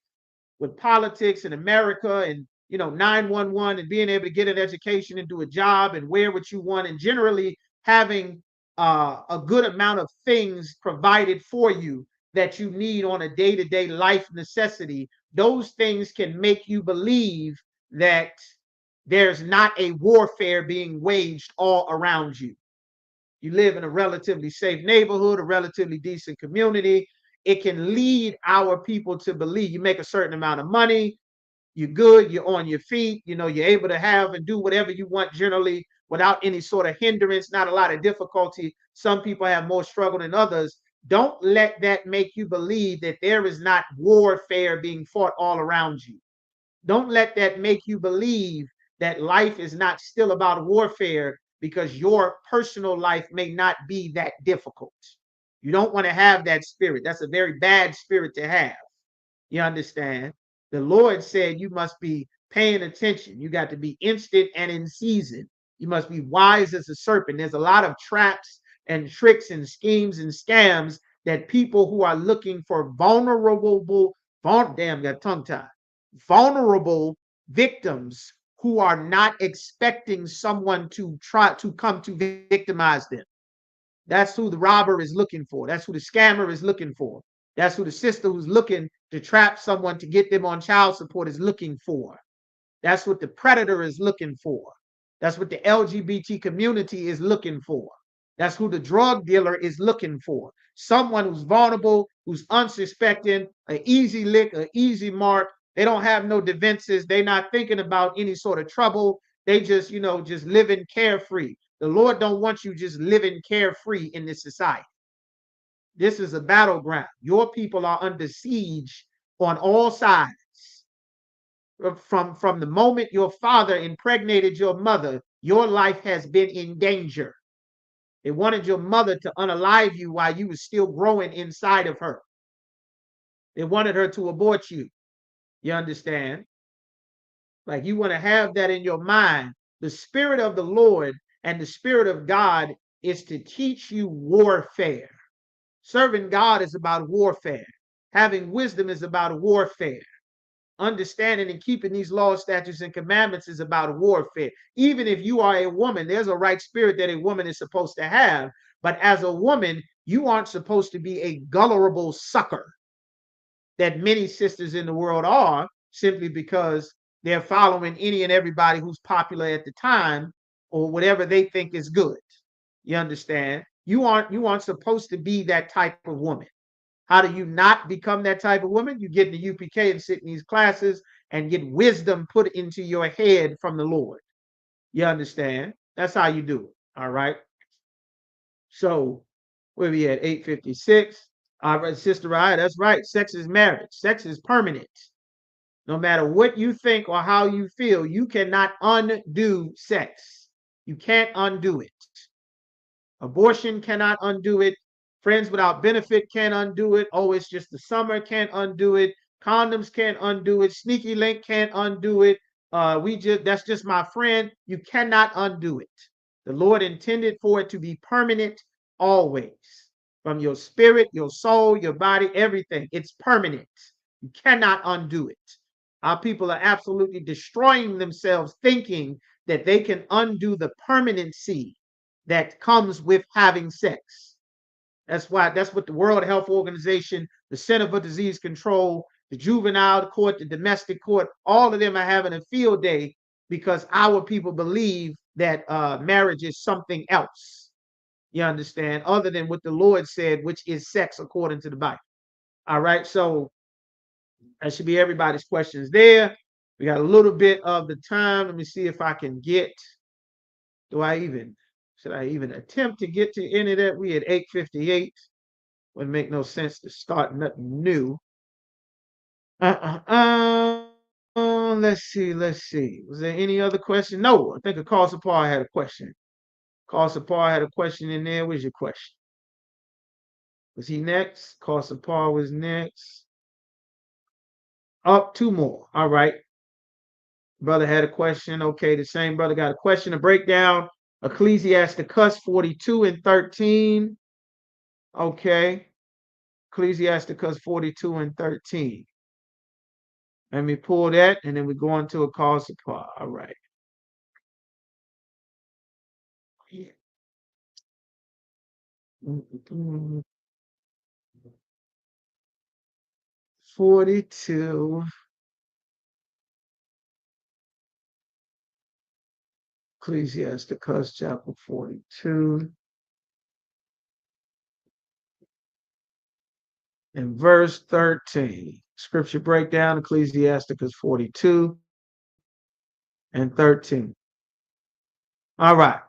with politics in America and 911 and being able to get an education and do a job and wear what you want and generally having a good amount of things provided for you that you need on a day-to-day life necessity. Those things can make you believe that there's not a warfare being waged all around you. You live in a relatively safe neighborhood, a relatively decent community. It can lead our people to believe you make a certain amount of money, you're good, you're on your feet, you're able to have and do whatever you want generally without any sort of hindrance, not a lot of difficulty. Some people have more struggle than others. Don't let that make you believe that there is not warfare being fought all around you. Don't let that make you believe that life is not still about warfare because your personal life may not be that difficult. You don't want to have that spirit. That's a very bad spirit to have. You understand? The Lord said you must be paying attention. You got to be instant and in season. You must be wise as a serpent. There's a lot of traps and tricks and schemes and scams that people who are looking for vulnerable victims who are not expecting someone to try to come to victimize them. That's who the robber is looking for. That's who the scammer is looking for. That's who the sister who's looking to trap someone to get them on child support is looking for. That's what the predator is looking for. That's what the LGBT community is looking for. That's who the drug dealer is looking for. Someone who's vulnerable, who's unsuspecting, an easy lick, an easy mark. They don't have no defenses. They're not thinking about any sort of trouble. They just, just living carefree. The Lord don't want you just living carefree in this society. This is a battleground. Your people are under siege on all sides. From the moment your father impregnated your mother, your life has been in danger. They wanted your mother to unalive you while you were still growing inside of her. They wanted her to abort you. You understand? Like you want to have that in your mind. The Spirit of the Lord and the Spirit of God is to teach you warfare. Serving God is about warfare. Having wisdom is about warfare. Understanding and keeping these laws, statutes, and commandments is about warfare. Even if you are a woman, there's a right spirit that a woman is supposed to have. But as a woman, you aren't supposed to be a gullible sucker that many sisters in the world are, simply because they're following any and everybody who's popular at the time or whatever they think is good. You understand? You aren't supposed to be that type of woman. How do you not become that type of woman? You get in the UPK and sit in these classes and get wisdom put into your head from the Lord. You understand? That's how you do it. All right. So where we at? 8:56. All right, Sister Raya, that's right. Sex is marriage. Sex is permanent. No matter what you think or how you feel, you cannot undo sex. You can't undo it. Abortion cannot undo it. Friends without benefit can't undo it. Oh, it's just the summer, can't undo it. Condoms can't undo it. Sneaky link can't undo it. That's just my friend. You cannot undo it. The Lord intended for it to be permanent always. From your spirit, your soul, your body, everything. It's permanent. You cannot undo it. Our people are absolutely destroying themselves thinking that they can undo the permanency that comes with having sex. That's what the World Health Organization, the Center for Disease Control, the juvenile court, the domestic court, all of them are having a field day because our people believe that marriage is something else. You understand? Other than what the Lord said, which is sex according to the Bible. All right. So that should be everybody's questions there. We got a little bit of the time. Let me see if I can get. Should I even attempt to get to any of that? We at 8:58. Wouldn't make no sense to start nothing new. Let's see. Was there any other question? No, I think a call support had a question. Call support had a question in there. Where's your question? Was he next? Call support was next. Up two more. All right. Brother had a question. Okay, the same brother got a question. A breakdown. Ecclesiasticus 42 and 13. Okay. Ecclesiasticus 42 and 13. Let me pull that, and then we go into a call supply. All right. Yeah. 42. Ecclesiasticus chapter 42. And verse 13. Scripture breakdown, Ecclesiasticus 42 and 13. All right.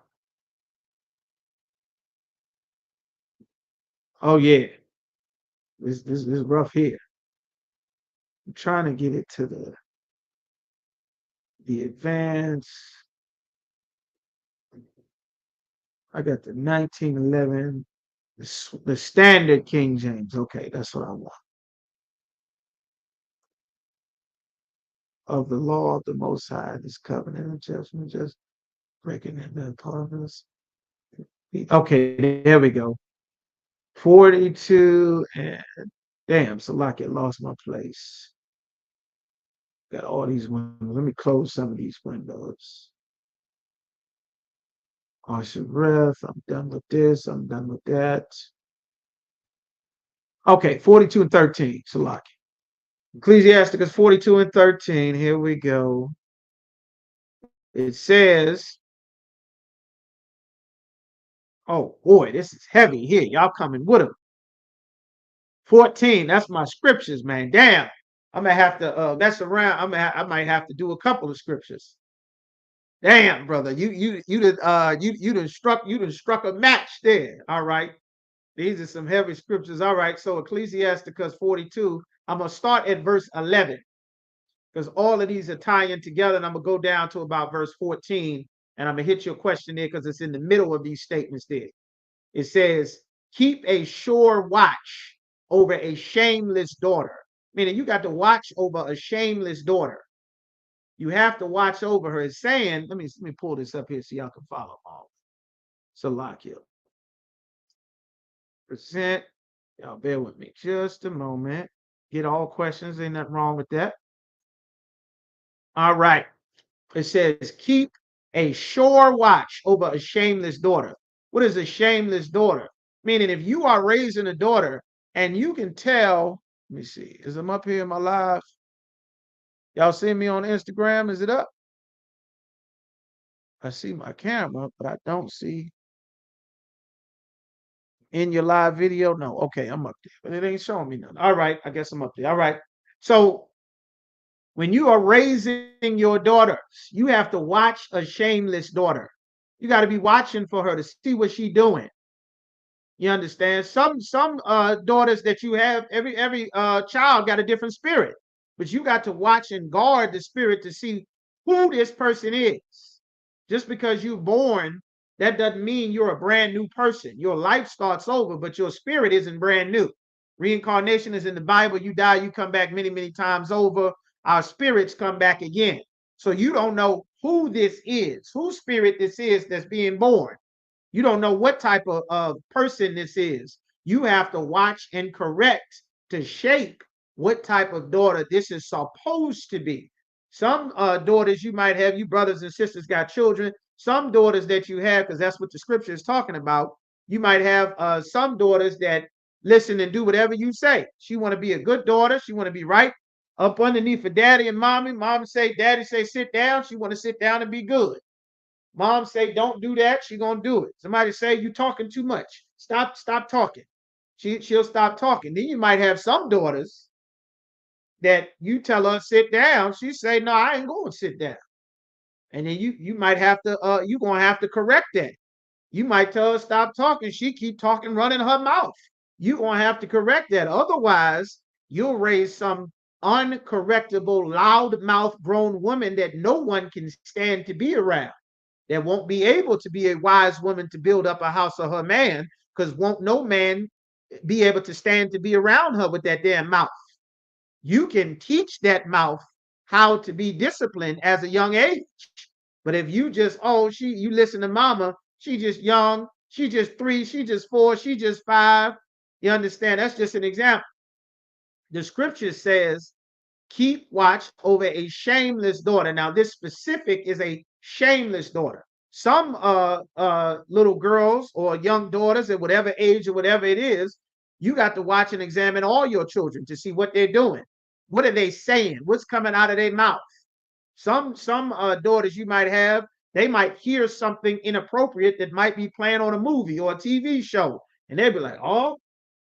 Oh, yeah. This is rough here. I'm trying to get it to the advance. I got the 1911, the standard King James. Okay, that's what I want. Of the law of the Most High, this covenant and judgment, just breaking into apartments. Okay, there we go. 42 and damn, Salaki lost my place. Got all these windows. Let me close some of these windows. Ashereth, I'm done with this. I'm done with that. Okay, 42 and 13, Salaki. Ecclesiasticus 42 and 13. Here we go. It says, oh boy, this is heavy here. Y'all coming with them. 14. That's my scriptures, man. Damn. I'm gonna have to mess around. I might have to do a couple of scriptures. Damn, brother. You done struck a match there. All right. These are some heavy scriptures. All right. So Ecclesiasticus 42. I'm gonna start at verse 11. Because all of these are tying together, and I'm gonna go down to about verse 14, and I'm gonna hit your question there because it's in the middle of these statements there. It says, keep a sure watch over a shameless daughter. Meaning you got to watch over a shameless daughter. You have to watch over her. It's saying, let me pull this up here so y'all can follow along. Salakia. Percent. Y'all bear with me just a moment. Get all questions. Ain't nothing wrong with that. All right. It says, keep a sure watch over a shameless daughter. What is a shameless daughter? Meaning if you are raising a daughter and you can tell, let me see, is I'm up here in my live? Y'all see me on Instagram? Is it up? I see my camera, but I don't see in your live video. No, okay, I'm up there, but it ain't showing me nothing. All right, I guess I'm up there. All right. So when you are raising your daughters, you have to watch a shameless daughter. You got to be watching for her to see what she's doing. You understand? Some daughters that you have, every child got a different spirit, but you got to watch and guard the spirit to see who this person is. Just because you're born, that doesn't mean you're a brand new person. Your life starts over, but your spirit isn't brand new. Reincarnation is in the Bible. You die, you come back many, many times over. Our spirits come back again. So you don't know who this is, whose spirit this is that's being born. You don't know what type of person this is. You have to watch and correct to shape what type of daughter this is supposed to be. Some daughters you might have, you brothers and sisters got children. Some daughters that you have, because that's what the scripture is talking about, you might have some daughters that listen and do whatever you say. She want to be a good daughter. She want to be right. up underneath of daddy and mommy. Mom say, daddy say, sit down. She want to sit down and be good. Mom say, don't do that. She gonna do it. Somebody say, you talking too much. Stop talking. She'll stop talking. Then you might have some daughters that you tell her sit down. She say, no, I ain't going to sit down. And then you might have to you gonna have to correct that. You might tell her stop talking. She keep talking, running her mouth. You gonna have to correct that. Otherwise, you'll raise some uncorrectable, loud-mouthed grown woman that no one can stand to be around. That won't be able to be a wise woman to build up a house of her man, because won't no man be able to stand to be around her with that damn mouth. You can teach that mouth how to be disciplined as a young age. But if you just, you listen to mama, she just young, she just 3, she just 4, she just 5. You understand? That's just an example. The scripture says, keep watch over a shameless daughter. Now, this specific is a shameless daughter. Some little girls or young daughters at whatever age or whatever it is, you got to watch and examine all your children to see what they're doing. What are they saying? What's coming out of their mouth? Some daughters you might have, they might hear something inappropriate that might be playing on a movie or a TV show, and they'll be like, "Oh,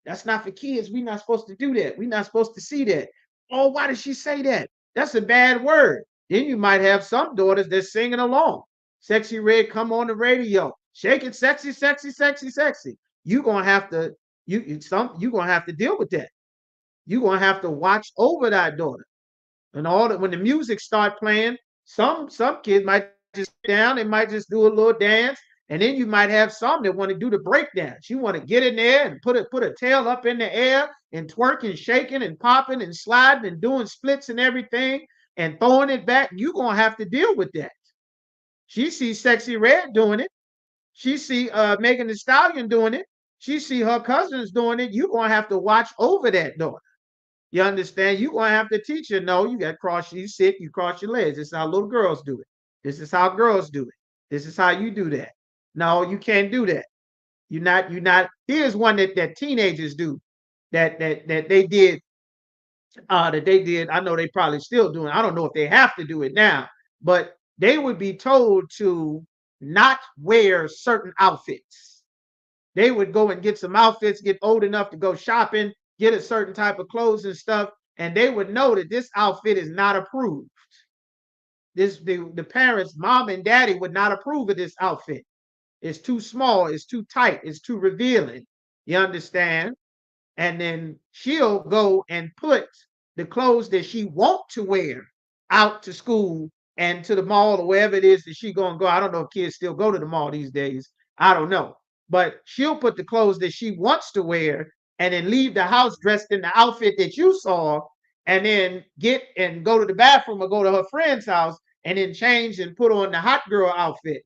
that's not for kids. We're not supposed to do that. We're not supposed to see that. Oh, why did she say that? That's a bad word." Then you might have some daughters that's singing along. Sexy Red come on the radio, shake it, sexy, sexy, sexy, sexy. You're gonna have to you're gonna have to deal with that. You're gonna have to watch over that daughter. And all that when the music start playing, some kids might just sit down, they might just do a little dance, and then you might have some that want to do the breakdance. You want to get in there and put a tail up in the air and twerk and shaking and popping and sliding and doing splits and everything and throwing it back. You're gonna have to deal with that. She sees Sexy Red doing it. She see Megan Thee Stallion doing it. She see her cousins doing it. You're gonna have to watch over that daughter. You understand? You're gonna have to teach her. No, you got to cross. You sit, you cross your legs. This is how little girls do it. This is how girls do it. This is how you do that. No, you can't do that. You're not. Here's one that teenagers do. That they did. That they did. I know they probably still doing. I don't know if they have to do it now, but they would be told to not wear certain outfits. They would go and get some outfits, get old enough to go shopping, get a certain type of clothes and stuff, and they would know that this outfit is not approved. The parents, mom and daddy, would not approve of this outfit. It's too small, it's too tight, it's too revealing. You understand? And then she'll go and put the clothes that she want to wear out to school and to the mall or wherever it is that she gonna go. I don't know if kids still go to the mall these days. I don't know. But she'll put the clothes that she wants to wear and then leave the house dressed in the outfit that you saw, and then get and go to the bathroom or go to her friend's house and then change and put on the hot girl outfit.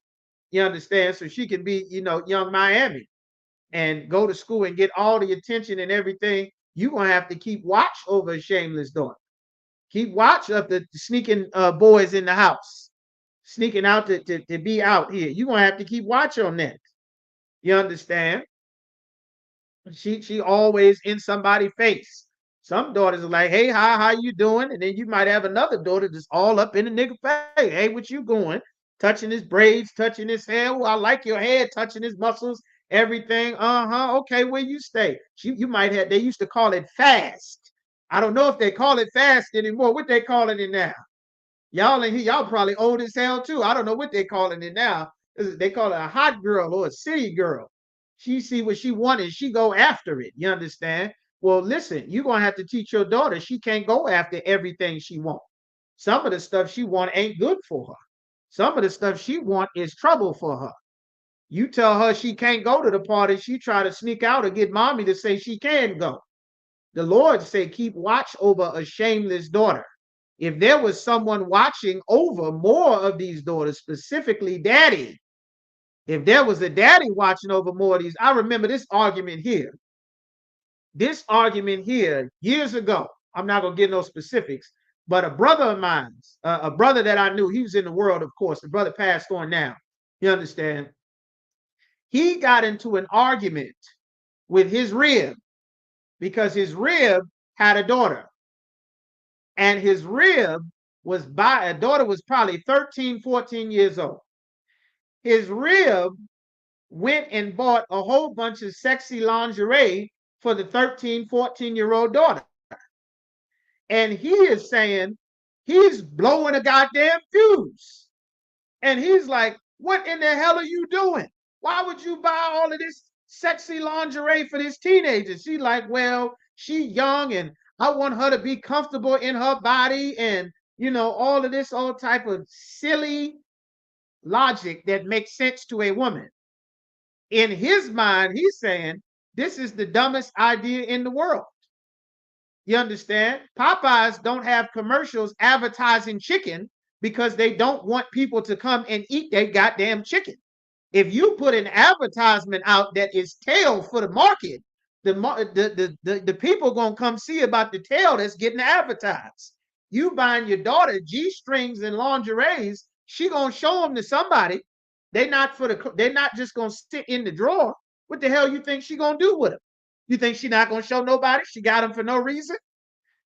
You understand? So she can be, young Miami and go to school and get all the attention and everything. You're going to have to keep watch over a shameless daughter. Keep watch of the sneaking boys in the house, sneaking out to be out here. You're going to have to keep watch on that. You understand? She always in somebody's face. Some daughters are like, "Hey, how you doing?" And then you might have another daughter just all up in the nigga face. "Hey, what you going?" Touching his braids, touching his hair. "Well, I like your hair," touching his muscles, everything. Okay, where you stay? You might have. They used to call it fast. I don't know if they call it fast anymore. What they calling it now? Y'all in here, y'all probably old as hell too. I don't know what they calling it now. They call it a hot girl or a city girl. She see what she wanted, she go after it. You understand? Well, listen, you're gonna have to teach your daughter she can't go after everything she wants. Some of the stuff she want ain't good for her. Some of the stuff she want is trouble for her. You tell her she can't go to the party, she try to sneak out or get mommy to say she can go. The Lord said, keep watch over a shameless daughter. If there was someone watching over more of these daughters, specifically daddy, if there was a daddy watching over more of these, I remember this argument here. This argument here years ago. I'm not going to give no specifics, but a brother of mine, a brother that I knew, he was in the world, of course. The brother passed on now. You understand? He got into an argument with his rib because his rib had a daughter. and his rib was by a daughter was probably 13, 14 years old. His rib went and bought a whole bunch of sexy lingerie for the 13, 14-year-old daughter. And he is saying he's blowing a goddamn fuse. And he's like, what in the hell are you doing? Why would you buy all of this sexy lingerie for this teenager? She's like, well, she's young and I want her to be comfortable in her body and, all of this, all type of silly logic that makes sense to a woman. In his mind, he's saying, this is the dumbest idea in the world. You understand? Popeyes don't have commercials advertising chicken because they don't want people to come and eat their goddamn chicken. If you put an advertisement out that is tail for the market, the people gonna come see about the tail that's getting advertised. You buying your daughter G-strings and lingeries, she gonna show them to somebody. They're not just gonna sit in the drawer. What the hell you think she gonna do with them? You think she not gonna show nobody? She got them for no reason.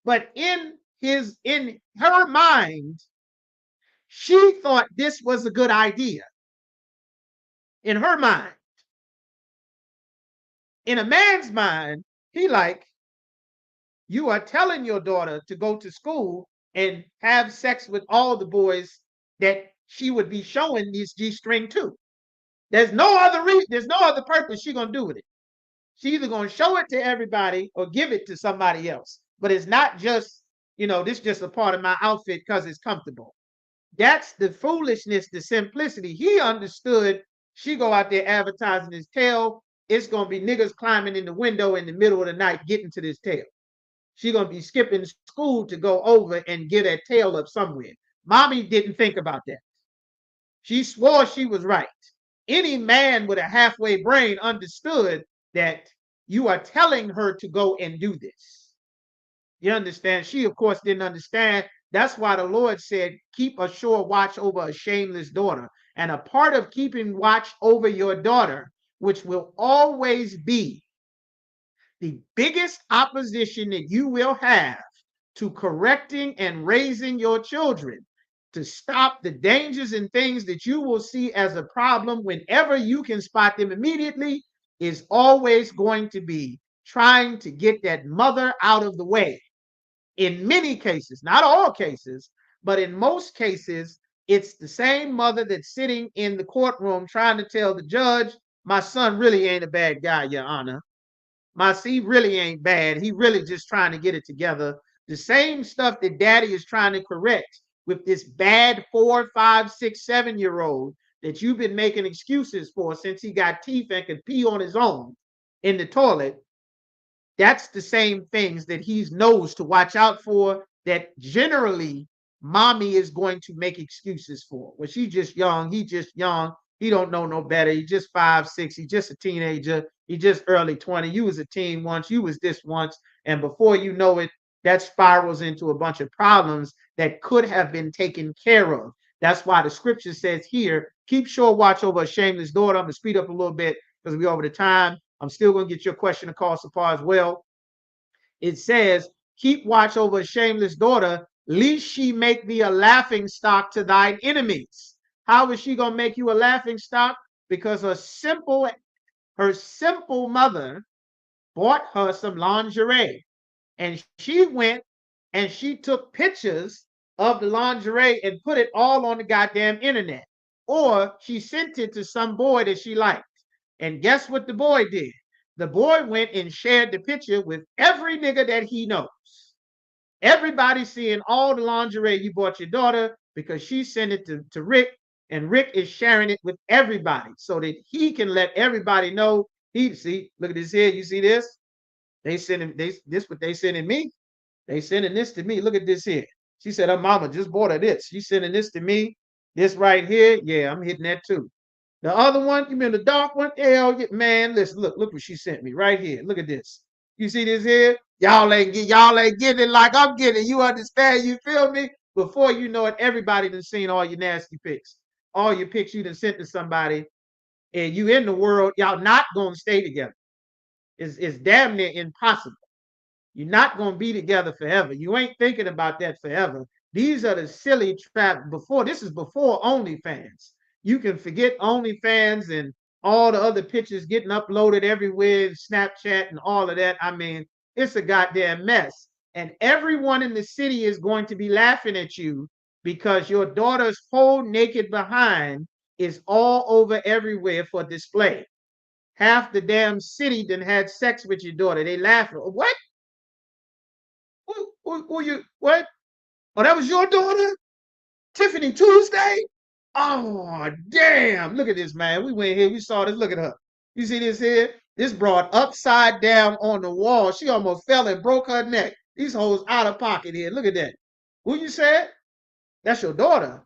But in her mind, she thought this was a good idea. In her mind. In a man's mind, he like, you are telling your daughter to go to school and have sex with all the boys that she would be showing this G-string to. There's no other reason, there's no other purpose she's gonna do with it. She's either gonna show it to everybody or give it to somebody else. But it's not just, this just a part of my outfit because it's comfortable. That's the foolishness, the simplicity. He understood she go out there advertising his tail. It's going to be niggas climbing in the window in the middle of the night getting to this tail. She going to be skipping school to go over and get that tail up somewhere. Mommy didn't think about that. She swore she was right. Any man with a halfway brain understood that you are telling her to go and do this. You understand? She, of course, didn't understand. That's why the Lord said, keep a sure watch over a shameless daughter. And a part of keeping watch over your daughter, which will always be the biggest opposition that you will have to correcting and raising your children, to stop the dangers and things that you will see as a problem whenever you can spot them immediately, is always going to be trying to get that mother out of the way. In many cases, not all cases, but in most cases, it's the same mother that's sitting in the courtroom trying to tell the judge, my son really ain't a bad guy, Your Honor. He really ain't bad. He really just trying to get it together. The same stuff that daddy is trying to correct with this bad 4, 5, 6, 7-year-old that you've been making excuses for since he got teeth and could pee on his own in the toilet. That's the same things that he knows to watch out for, that generally mommy is going to make excuses for. Well, she's just young. He just young. He don't know no better. He's just 5, 6. He's just a teenager. He just early 20. You was a teen once. You was this once. And before you know it, that spirals into a bunch of problems that could have been taken care of. That's why the scripture says here, keep sure watch over a shameless daughter. I'm going to speed up a little bit because we're over the time. I'm still going to get your question across the par as well. It says, keep watch over a shameless daughter, lest she make thee a laughing stock to thine enemies. How is she going to make you a laughing stock? Because her simple mother bought her some lingerie. And she went and she took pictures of the lingerie and put it all on the goddamn internet. Or she sent it to some boy that she liked. And guess what the boy did? The boy went and shared the picture with every nigga that he knows. Everybody seeing all the lingerie you bought your daughter because she sent it to Rick, and Rick is sharing it with everybody so that he can let everybody know. See, look at this here. You see this? They sending this what they sending me. They sending this to me. Look at this here. She said her mama just bought her this. She's sending this to me. This right here, yeah, I'm hitting that too. The other one, you mean the dark one? Hell, man, listen, look what she sent me right here. Look at this. You see this here? Y'all ain't getting it like I'm getting. You understand? You feel me? Before you know it, everybody done seen all your nasty pics. All your pics you done sent to somebody, and you in the world, y'all not gonna stay together. It's damn near impossible. You're not going to be together forever. You ain't thinking about that forever. These are the silly trap before. This is before OnlyFans. You can forget OnlyFans and all the other pictures getting uploaded everywhere, Snapchat and all of that. I mean, it's a goddamn mess. And everyone in the city is going to be laughing at you because your daughter's whole naked behind is all over everywhere for display. Half the damn city done had sex with your daughter. They laughing. What? Who you? What? Oh, that was your daughter? Tiffany Tuesday? Oh, damn. Look at this, man. We went here. We saw this. Look at her. You see this here? This brought upside down on the wall. She almost fell and broke her neck. These hoes out of pocket here. Look at that. Who you said? That's your daughter.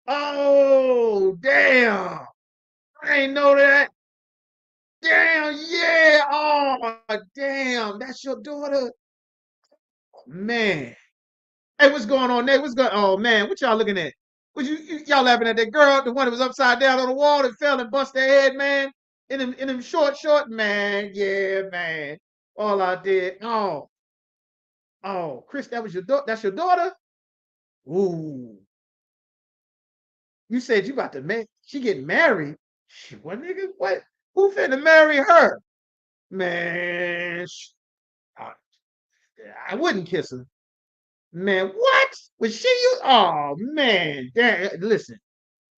Oh, damn. I ain't know that. Damn, yeah. Oh, damn. That's your daughter. Man. Hey, what's going on there? What's going? Oh man, what y'all looking at? What y'all laughing at that girl, the one that was upside down on the wall and fell and bust her head, man? In them short, man. Yeah, man. All I did. Oh, Chris, that was your daughter. That's your daughter. Ooh, you said you about to she getting married. What nigga? What? Who finna marry her? Man, I wouldn't kiss her. Man, what? Was she you? Oh man, listen,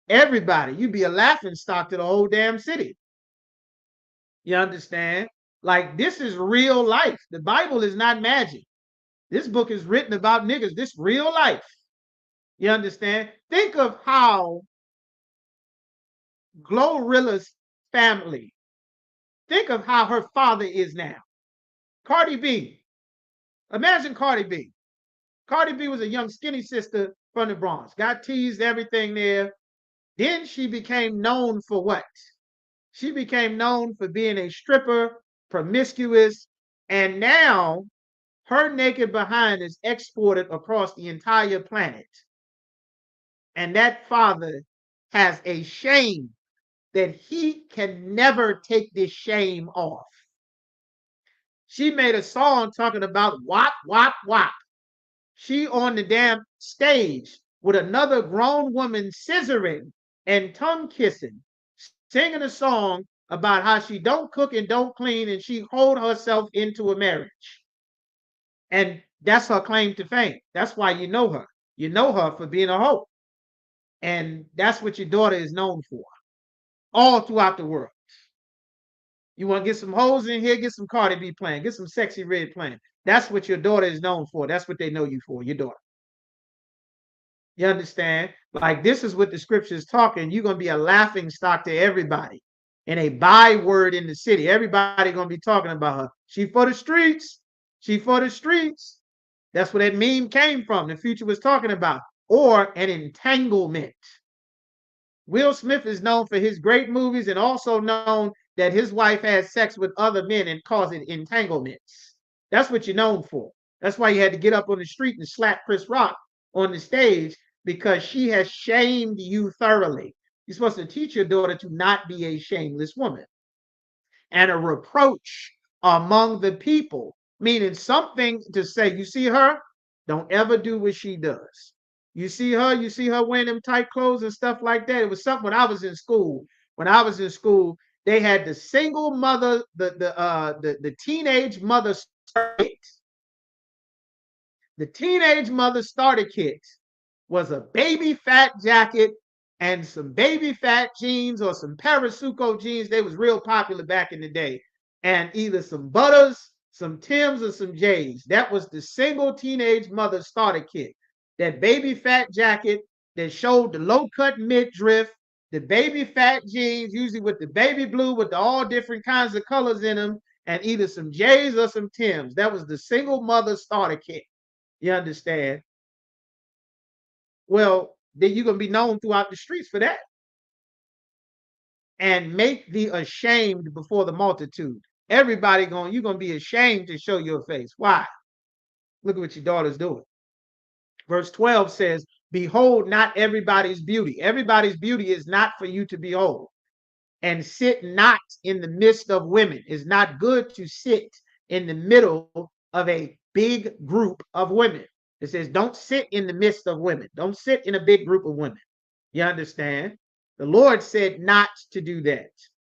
everybody, you be a laughing stock to the whole damn city. You understand? Like this is real life. The Bible is not magic. This book is written about niggas. This real life. You understand? Think of how Glorilla's family. Think of how her father is now. Cardi B. Imagine Cardi B. Cardi B was a young skinny sister from the Bronx. Got teased, everything there. Then she became known for what? She became known for being a stripper, promiscuous, and now her naked behind is exported across the entire planet. And that father has a shame that he can never take this shame off. She made a song talking about wop, wop, wop. She on the damn stage with another grown woman scissoring and tongue kissing, singing a song about how she don't cook and don't clean and she hold herself into a marriage. And that's her claim to fame. That's why you know her. You know her for being a hoe. And that's what your daughter is known for all throughout the world. You want to get some hoes in here, get some Cardi B playing, get some Sexy Red playing. That's what your daughter is known for. That's what they know you for, your daughter. You understand? Like this is what the scripture is talking. You're going to be a laughing stock to everybody and a byword in the city. Everybody going to be talking about her. She for the streets. She for the streets. That's where that meme came from. The Future was talking about. Or an entanglement. Will Smith is known for his great movies and also known that his wife has sex with other men and causing entanglements. That's what you're known for. That's why you had to get up on the street and slap Chris Rock on the stage because she has shamed you thoroughly. You're supposed to teach your daughter to not be a shameless woman. And a reproach among the people, meaning something to say, you see her? Don't ever do what she does. You see her wearing them tight clothes and stuff like that. It was something when I was in school. When I was in school, they had the single mother, the teenage mother starter kit. The teenage mother starter kit was a baby fat jacket and some baby fat jeans or some Parasuco jeans. They was real popular back in the day. And either some Butters, some Tims, or some J's. That was the single teenage mother starter kit. That baby fat jacket that showed the low cut midriff, the baby fat jeans, usually with the baby blue with the all different kinds of colors in them, and either some J's or some Tims. That was the single mother starter kit. You understand? Well, then you're going to be known throughout the streets for that. And make thee ashamed before the multitude. You're going to be ashamed to show your face. Why? Look at what your daughter's doing. Verse 12 says, behold not everybody's beauty. Everybody's beauty is not for you to behold. And sit not in the midst of women. It's not good to sit in the middle of a big group of women. It says, don't sit in the midst of women. Don't sit in a big group of women. You understand? The Lord said not to do that.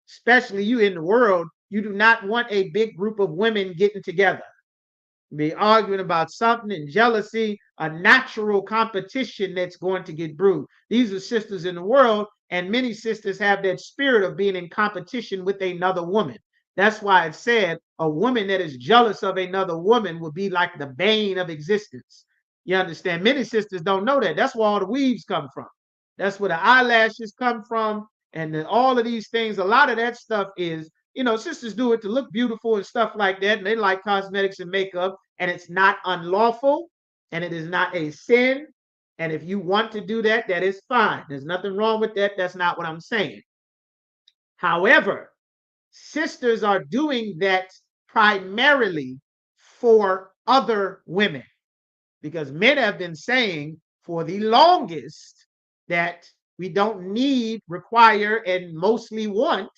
Especially you in the world, you do not want a big group of women getting together, be arguing about something, and jealousy, a natural competition that's going to get brewed. These are sisters in the world, and many sisters have that spirit of being in competition with another woman. That's why it said a woman that is jealous of another woman will be like the bane of existence. You understand? Many sisters don't know that. That's where all the weaves come from. That's where the eyelashes come from, and all of these things. A lot of that stuff is, sisters do it to look beautiful and stuff like that, and they like cosmetics and makeup, and it's not unlawful, and it is not a sin. And if you want to do that, that is fine. There's nothing wrong with that. That's not what I'm saying. However, sisters are doing that primarily for other women, because men have been saying for the longest that we don't need, require, and mostly want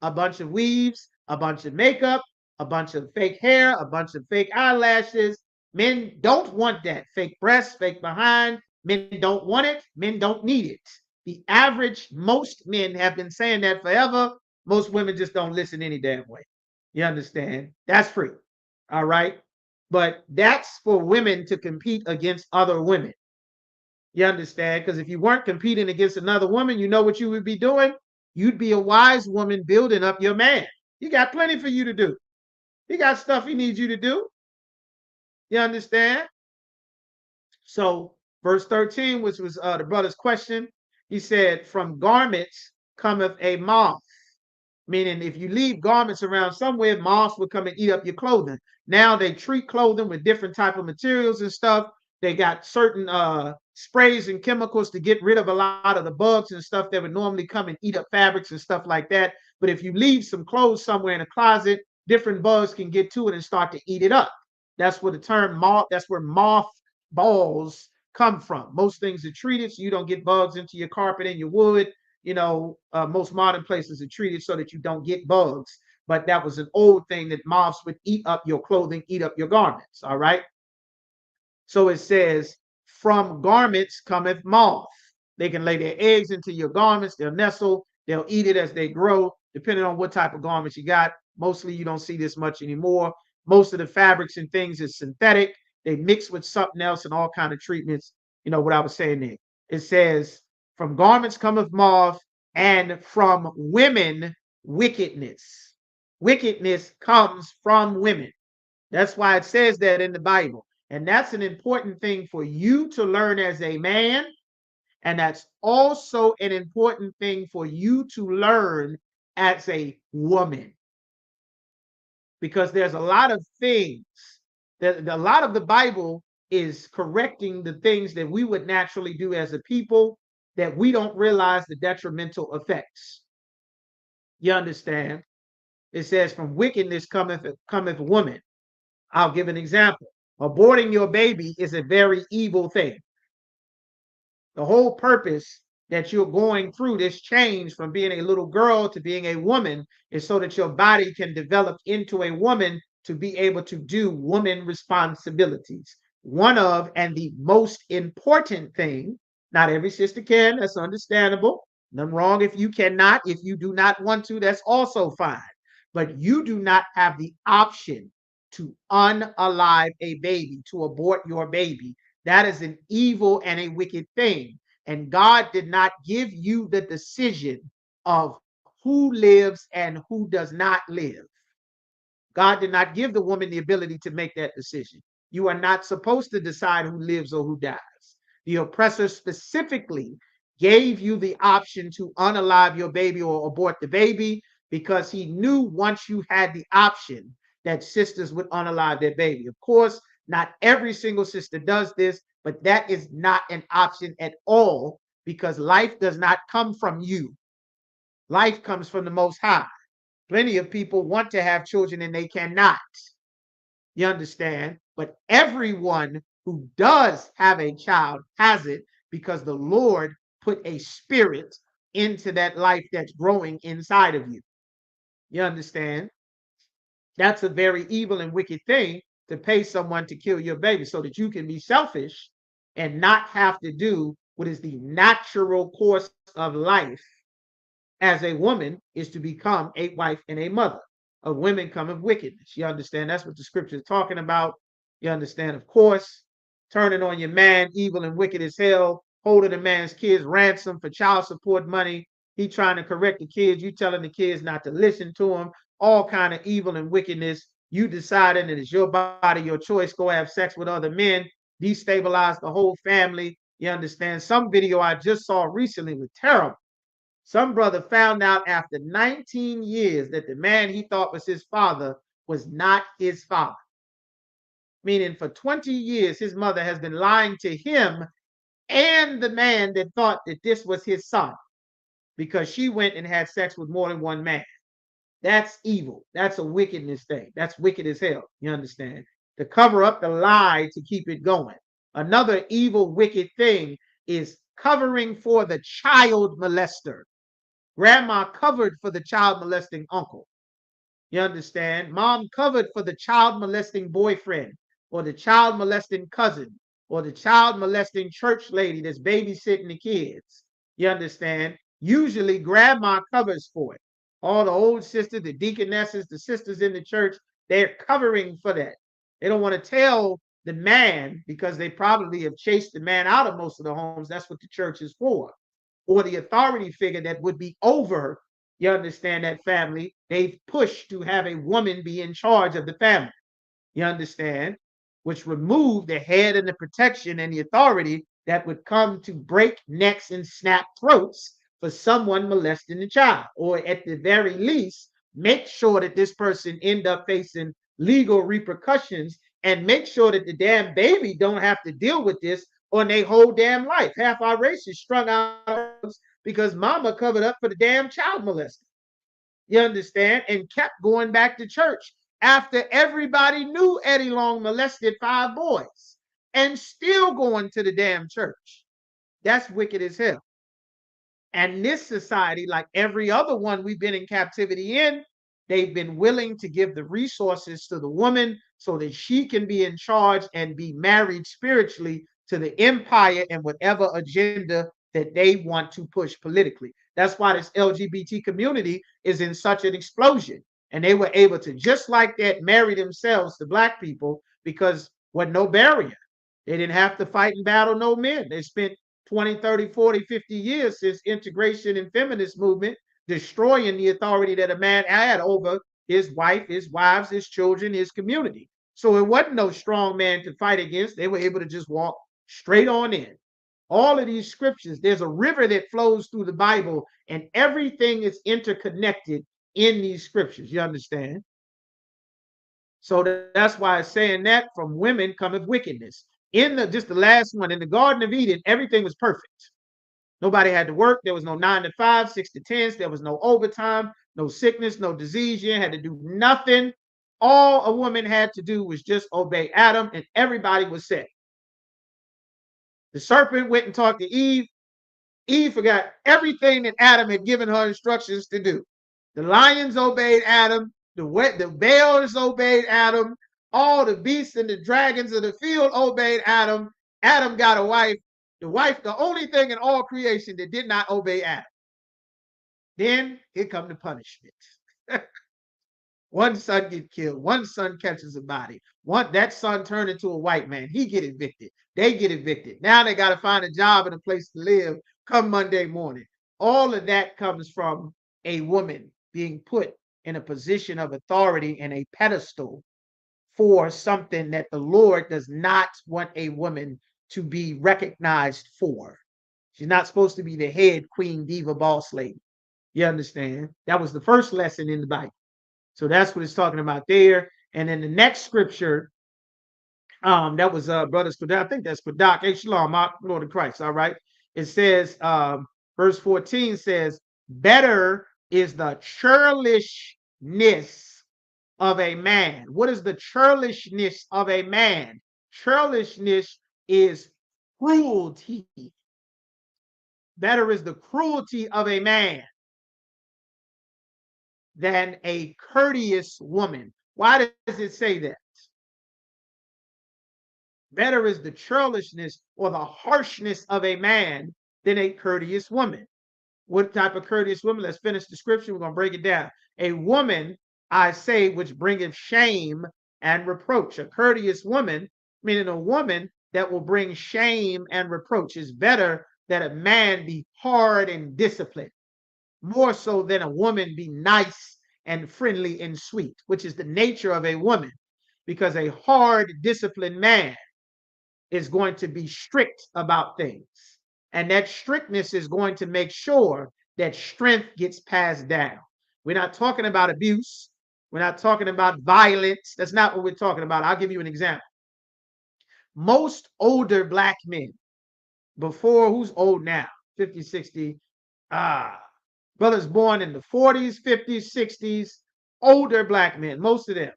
a bunch of weaves, a bunch of makeup, a bunch of fake hair, a bunch of fake eyelashes. Men don't want that. Fake breasts, fake behind. Men don't want it. Men don't need it. The average, most men have been saying that forever. Most women just don't listen any damn way. You understand? That's free. All right. But that's for women to compete against other women. You understand? Because if you weren't competing against another woman, you know what you would be doing? You'd be a wise woman building up your man. He got plenty for you to do. He got stuff he needs you to do. You understand? So verse 13, which was the brother's question, he said, from garments cometh a moth. Meaning if you leave garments around somewhere, moths will come and eat up your clothing. Now they treat clothing with different type of materials and stuff. They got certain sprays and chemicals to get rid of a lot of the bugs and stuff that would normally come and eat up fabrics and stuff like that. But if you leave some clothes somewhere in a closet, different bugs can get to it and start to eat it up. That's where the term moth, that's where moth balls come from. Most things are treated so you don't get bugs into your carpet and your wood. Most modern places are treated so that you don't get bugs. But that was an old thing, that moths would eat up your clothing, eat up your garments. All right. So it says, from garments cometh moth. They can lay their eggs into your garments. They'll nestle. They'll eat it as they grow, depending on what type of garments you got. Mostly you don't see this much anymore. Most of the fabrics and things is synthetic. They mix with something else and all kind of treatments. What I was saying there. It says, from garments cometh moth, and from women wickedness. Wickedness comes from women. That's why it says that in the Bible. And that's an important thing for you to learn as a man. And that's also an important thing for you to learn as a woman. Because there's a lot of things that a lot of the Bible is correcting the things that we would naturally do as a people, that we don't realize the detrimental effects. You understand? It says, from wickedness cometh woman. I'll give an example. Aborting your baby is a very evil thing. The whole purpose that you're going through this change from being a little girl to being a woman is so that your body can develop into a woman to be able to do woman responsibilities. One of, and the most important thing, not every sister can, that's understandable. Nothing wrong if you cannot. If you do not want to, that's also fine. But you do not have the option to unalive a baby, to abort your baby. That is an evil and a wicked thing. And God did not give you the decision of who lives and who does not live. God did not give the woman the ability to make that decision. You are not supposed to decide who lives or who dies. The oppressor specifically gave you the option to unalive your baby or abort the baby, because he knew once you had the option that sisters would unalive their baby. Of course, not every single sister does this, but that is not an option at all, because life does not come from you. Life comes from the Most High. Plenty of people want to have children and they cannot. You understand? But everyone who does have a child has it because the Lord put a spirit into that life that's growing inside of you. You understand? That's a very evil and wicked thing, to pay someone to kill your baby so that you can be selfish and not have to do what is the natural course of life as a woman is to become a wife and a mother. Of women cometh wickedness. You understand? That's what the scripture is talking about. You understand? Of course, turning on your man, evil and wicked as hell, holding a man's kids ransom for child support money. He trying to correct the kids. You telling the kids not to listen to him. All kind of evil and wickedness. You deciding that it's your body, your choice. Go have sex with other men. Destabilize the whole family. You understand? Some video I just saw recently was terrible. Some brother found out after 19 years that the man he thought was his father was not his father. Meaning for 20 years, his mother has been lying to him and the man that thought that this was his son because she went and had sex with more than one man. That's evil. That's a wickedness thing. That's wicked as hell. You understand? To cover up the lie to keep it going. Another evil, wicked thing is covering for the child molester. Grandma covered for the child molesting uncle. You understand? Mom covered for the child molesting boyfriend or the child molesting cousin or the child molesting church lady that's babysitting the kids. You understand? Usually grandma covers for it. All the old sisters, the deaconesses, the sisters in the church, they're covering for that. They don't want to tell the man because they probably have chased the man out of most of the homes. That's what the church is for. Or the authority figure that would be over, you understand, that family, they've pushed to have a woman be in charge of the family. You understand? Which remove the head and the protection and the authority that would come to break necks and snap throats for someone molesting the child, or at the very least, make sure that this person end up facing legal repercussions and make sure that the damn baby don't have to deal with this on their whole damn life. Half our race is strung out because mama covered up for the damn child molester. You understand? And kept going back to church after everybody knew Eddie Long molested 5 boys and still going to the damn church. That's wicked as hell. And this society, like every other one we've been in captivity in, they've been willing to give the resources to the woman so that she can be in charge and be married spiritually to the empire and whatever agenda that they want to push politically. That's why this LGBT community is in such an explosion. And they were able to, just like that, marry themselves to black people because what no barrier. They didn't have to fight and battle no men. They spent 20, 30, 40, 50 years since integration and feminist movement destroying the authority that a man had over his wife, his wives, his children, his community. So it wasn't no strong man to fight against. They were able to just walk straight on in. All of these scriptures, there's a river that flows through the Bible, and everything is interconnected in these scriptures. You understand? So that's why it's saying that from women cometh wickedness. In the last one, in the Garden of Eden, everything was perfect. Nobody had to work. There was no 9 to 5, 6 to 10s. There was no overtime, no sickness, no disease. You had to do nothing. All a woman had to do was just obey Adam, and everybody was set. The serpent went and talked to Eve. Eve forgot everything that Adam had given her instructions to do. The lions obeyed Adam. The bears obeyed Adam. All the beasts and the dragons of the field obeyed Adam. Adam got a wife. The wife, the only thing in all creation that did not obey Adam. Then here come the punishment. One son get killed. One son catches a body. That son turned into a white man. He get evicted. They get evicted. Now they got to find a job and a place to live come Monday morning. All of that comes from a woman being put in a position of authority and a pedestal for something that the Lord does not want a woman to be recognized for. She's not supposed to be the head queen, diva, boss lady. You understand? That was the first lesson in the Bible. So that's what it's talking about there. And then the next scripture, that was Brother Spadak. I think that's Spadak. Hey, Shalom, my Lord of Christ. All right. It says, verse 14 says, better is the churlishness of a man. What is the churlishness of a man? Churlishness is cruelty. Better is the cruelty of a man than a courteous woman. Why does it say that? Better is the churlishness or the harshness of a man than a courteous woman. What type of courteous woman? Let's finish the scripture. We're going to break it down. A woman, I say, which bringeth shame and reproach. A courteous woman, meaning a woman that will bring shame and reproach, is better that a man be hard and disciplined, more so than a woman be nice and friendly and sweet, which is the nature of a woman, because a hard, disciplined man is going to be strict about things. And that strictness is going to make sure that strength gets passed down. We're not talking about abuse. We're not talking about violence. That's not what we're talking about. I'll give you an example. Most older black men, before, who's old now? 50, 60, brothers born in the 40s, 50s, 60s, older black men, most of them,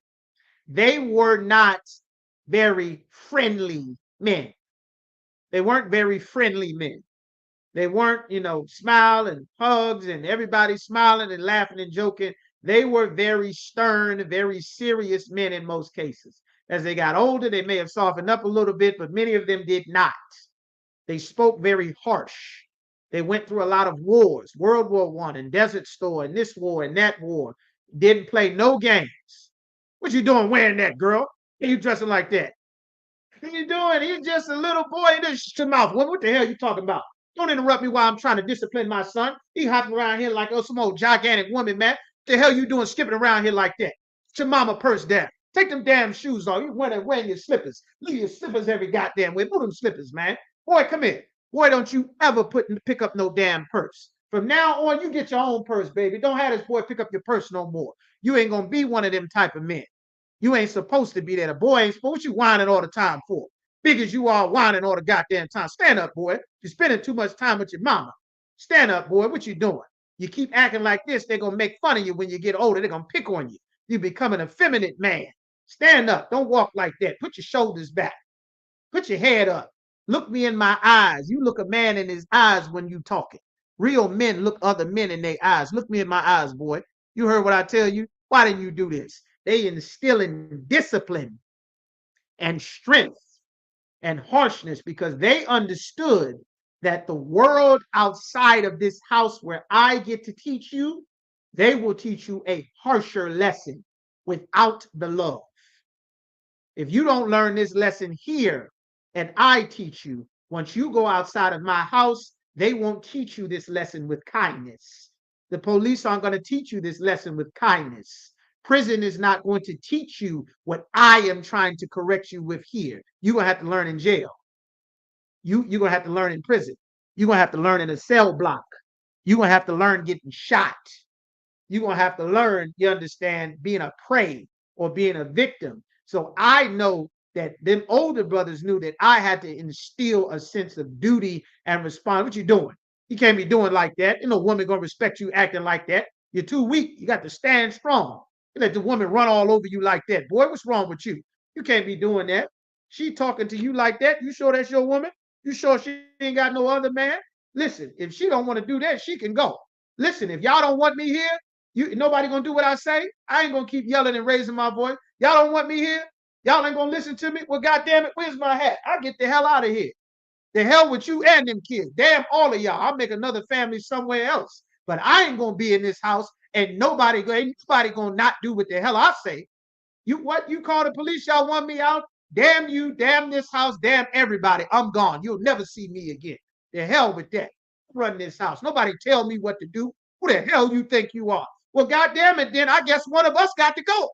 they were not very friendly men. They weren't very friendly men. They weren't, smile and hugs and everybody smiling and laughing and joking. They were very stern, very serious men in most cases. As they got older, they may have softened up a little bit, but many of them did not. They spoke very harsh. They went through a lot of wars, World War I and Desert Storm and this war and that war. Didn't play no games. What you doing wearing that, girl? Are you dressing like that? What you doing? He's just a little boy. Just shut your mouth. What the hell are you talking about? Don't interrupt me while I'm trying to discipline my son. He hopping around here like some old gigantic woman, man. What the hell you doing skipping around here like that? Put your mama purse down. Take them damn shoes off. You wearing your slippers. Leave your slippers every goddamn way. Move them slippers, man. Boy, come here. Boy, don't you ever pick up no damn purse. From now on, you get your own purse, baby. Don't have this boy pick up your purse no more. You ain't gonna be one of them type of men. You ain't supposed to be there. The boy ain't supposed. What you whining all the time for? Big as you are, whining all the goddamn time. Stand up, boy. You're spending too much time with your mama. Stand up, boy. What you doing? You keep acting like this, they're gonna make fun of you when you get older. They're gonna pick on you. You're becoming an effeminate man. Stand up. Don't walk like that. Put your shoulders back. Put your head up. Look me in my eyes. You look a man in his eyes when you talking. Real men look other men in their eyes. Look me in my eyes, boy. You heard what I tell you? Why didn't you do this? They instilling discipline and strength and harshness because they understood that the world outside of this house where I get to teach you, they will teach you a harsher lesson without the love. If you don't learn this lesson here and I teach you, once you go outside of my house, they won't teach you this lesson with kindness. The police aren't going to teach you this lesson with kindness. Prison is not going to teach you what I am trying to correct you with here. You're going to have to learn in jail. You're going to have to learn in prison. You're going to have to learn in a cell block. You're going to have to learn getting shot. You're going to have to learn, you understand, being a prey or being a victim. So I know that them older brothers knew that I had to instill a sense of duty and response. What you doing? You can't be doing like that. Ain't no woman going to respect you acting like that. You're too weak. You got to stand strong. You let the woman run all over you like that. Boy, what's wrong with you? You can't be doing that. She talking to you like that. You sure that's your woman? You sure she ain't got no other man? Listen, if she don't want to do that, she can go. Listen, if y'all don't want me here, nobody gonna do what I say. I ain't gonna keep yelling and raising my voice. Y'all don't want me here. Y'all ain't gonna listen to me. Well, goddamn it, where's my hat? I get the hell out of here. The hell with you and them kids. Damn all of y'all. I'll make another family somewhere else. But I ain't gonna be in this house and nobody gonna not do what the hell I say. You call the police? Y'all want me out? Damn you, damn this house, damn everybody. I'm gone. You'll never see me again. The hell with that. Run this house. Nobody tell me what to do. Who the hell you think you are? Well, goddamn it, then I guess one of us got to go.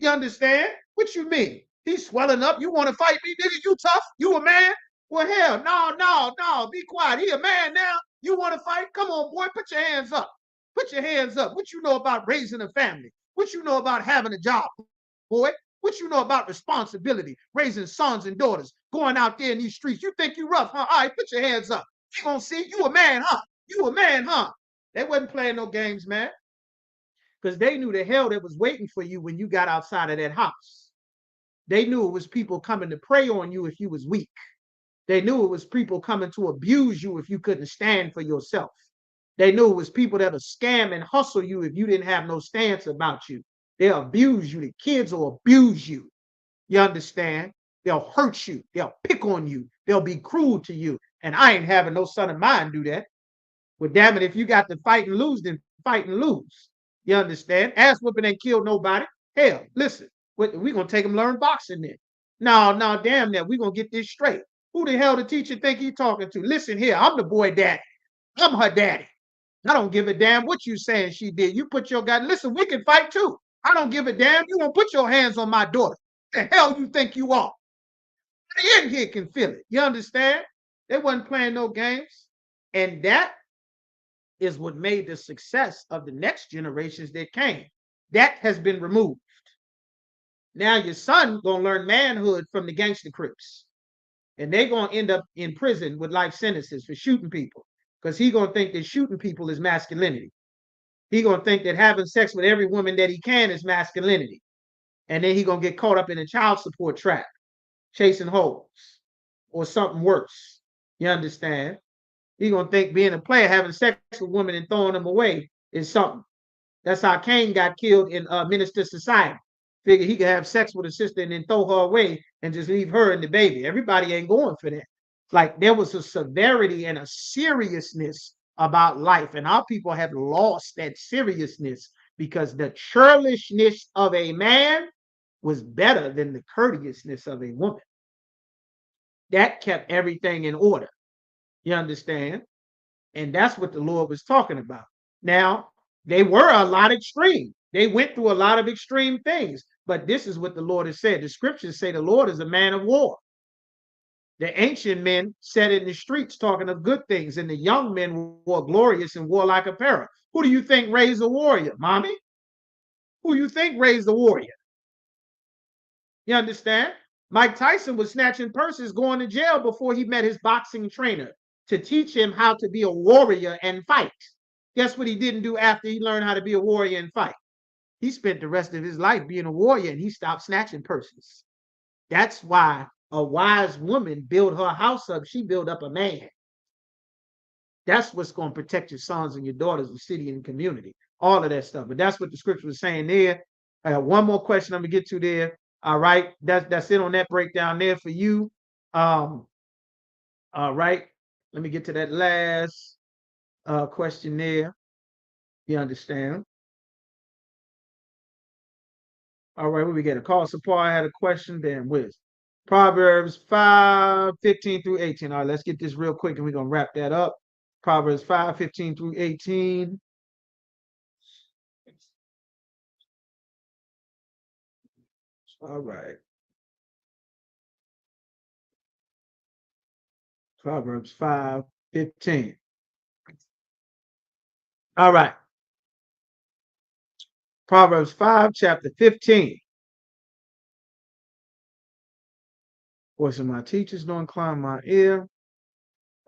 You understand? What you mean? He's swelling up. You want to fight me, nigga? You tough? You a man? Well, hell, no. Be quiet. He a man now. You want to fight? Come on, boy. Put your hands up. Put your hands up. What you know about raising a family? What you know about having a job, boy? What you know about responsibility, raising sons and daughters, going out there in these streets? You think you rough, huh? All right, put your hands up. You gonna see? You a man, huh? You a man, huh? They wasn't playing no games, man. Because they knew the hell that was waiting for you when you got outside of that house. They knew it was people coming to prey on you if you was weak. They knew it was people coming to abuse you if you couldn't stand for yourself. They knew it was people that'll scam and hustle you if you didn't have no stance about you. They'll abuse you. The kids will abuse you. You understand? They'll hurt you. They'll pick on you. They'll be cruel to you. And I ain't having no son of mine do that. Well, damn it, if you got to fight and lose, then fight and lose. You understand? Ass whooping ain't killed nobody. Hell, listen, we're going to take them learn boxing then. No, damn that. We're going to get this straight. Who the hell the teacher think he talking to? Listen here, I'm the boy daddy. I'm her daddy. I don't give a damn what you saying she did. You put your guy, listen, we can fight too. I don't give a damn. You don't put your hands on my daughter. The hell you think you are? In here can feel it. You understand? They wasn't playing no games. And that is what made the success of the next generations that came. That has been removed. Now your son gonna learn manhood from the gangster crips. And they're gonna end up in prison with life sentences for shooting people. Because he gonna think that shooting people is masculinity. He gonna think that having sex with every woman that he can is masculinity. And then he gonna get caught up in a child support trap, chasing hoes, or something worse. You understand? He gonna think being a player, having sex with women and throwing them away is something. That's how Cain got killed in Minister Society. Figure he could have sex with a sister and then throw her away and just leave her and the baby. Everybody ain't going for that. Like there was a severity and a seriousness about life, and our people have lost that seriousness because the churlishness of a man was better than the courteousness of a woman. That kept everything in order. You understand? And that's what the Lord was talking about. Now, they were a lot extreme. They went through a lot of extreme things. But this is what the Lord has said. The scriptures say the Lord is a man of war. The ancient men sat in the streets talking of good things, and the young men wore glorious and warlike apparel. Who do you think raised a warrior, mommy? Who do you think raised the warrior? You understand? Mike Tyson was snatching purses, going to jail before he met his boxing trainer to teach him how to be a warrior and fight. Guess what he didn't do after he learned how to be a warrior and fight? He spent the rest of his life being a warrior, and he stopped snatching purses. That's why a wise woman built her house up. She built up a man. That's what's going to protect your sons and your daughters, the city and community, all of that stuff. But that's what the scripture was saying there. I got one more question I'm going to get to there. All right. That's it on that breakdown there for you. All right. Let me get to that last question there. You understand? All right, what we get? A call support. I had a question. Damn, Wiz. Proverbs 5:15 through 18. All right, let's get this real quick and we're going to wrap that up. Proverbs 5:15 through 18. All right. Proverbs 5:15. All right. Proverbs 5, chapter 15. Voice of my teachers don't incline my ear.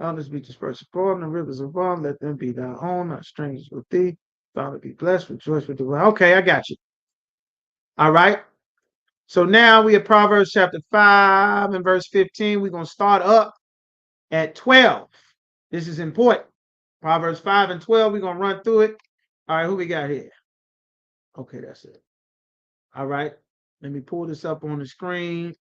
Others be dispersed abroad, the rivers of all, let them be thy own, not strangers with thee. Father be blessed, rejoice with the world. Okay, I got you. All right. So now we have Proverbs chapter 5 and verse 15. We're going to start up at 12. This is important. Proverbs 5 and 12. We're going to run through it. All right, who we got here? Okay, that's it. All right. Let me pull this up on the screen.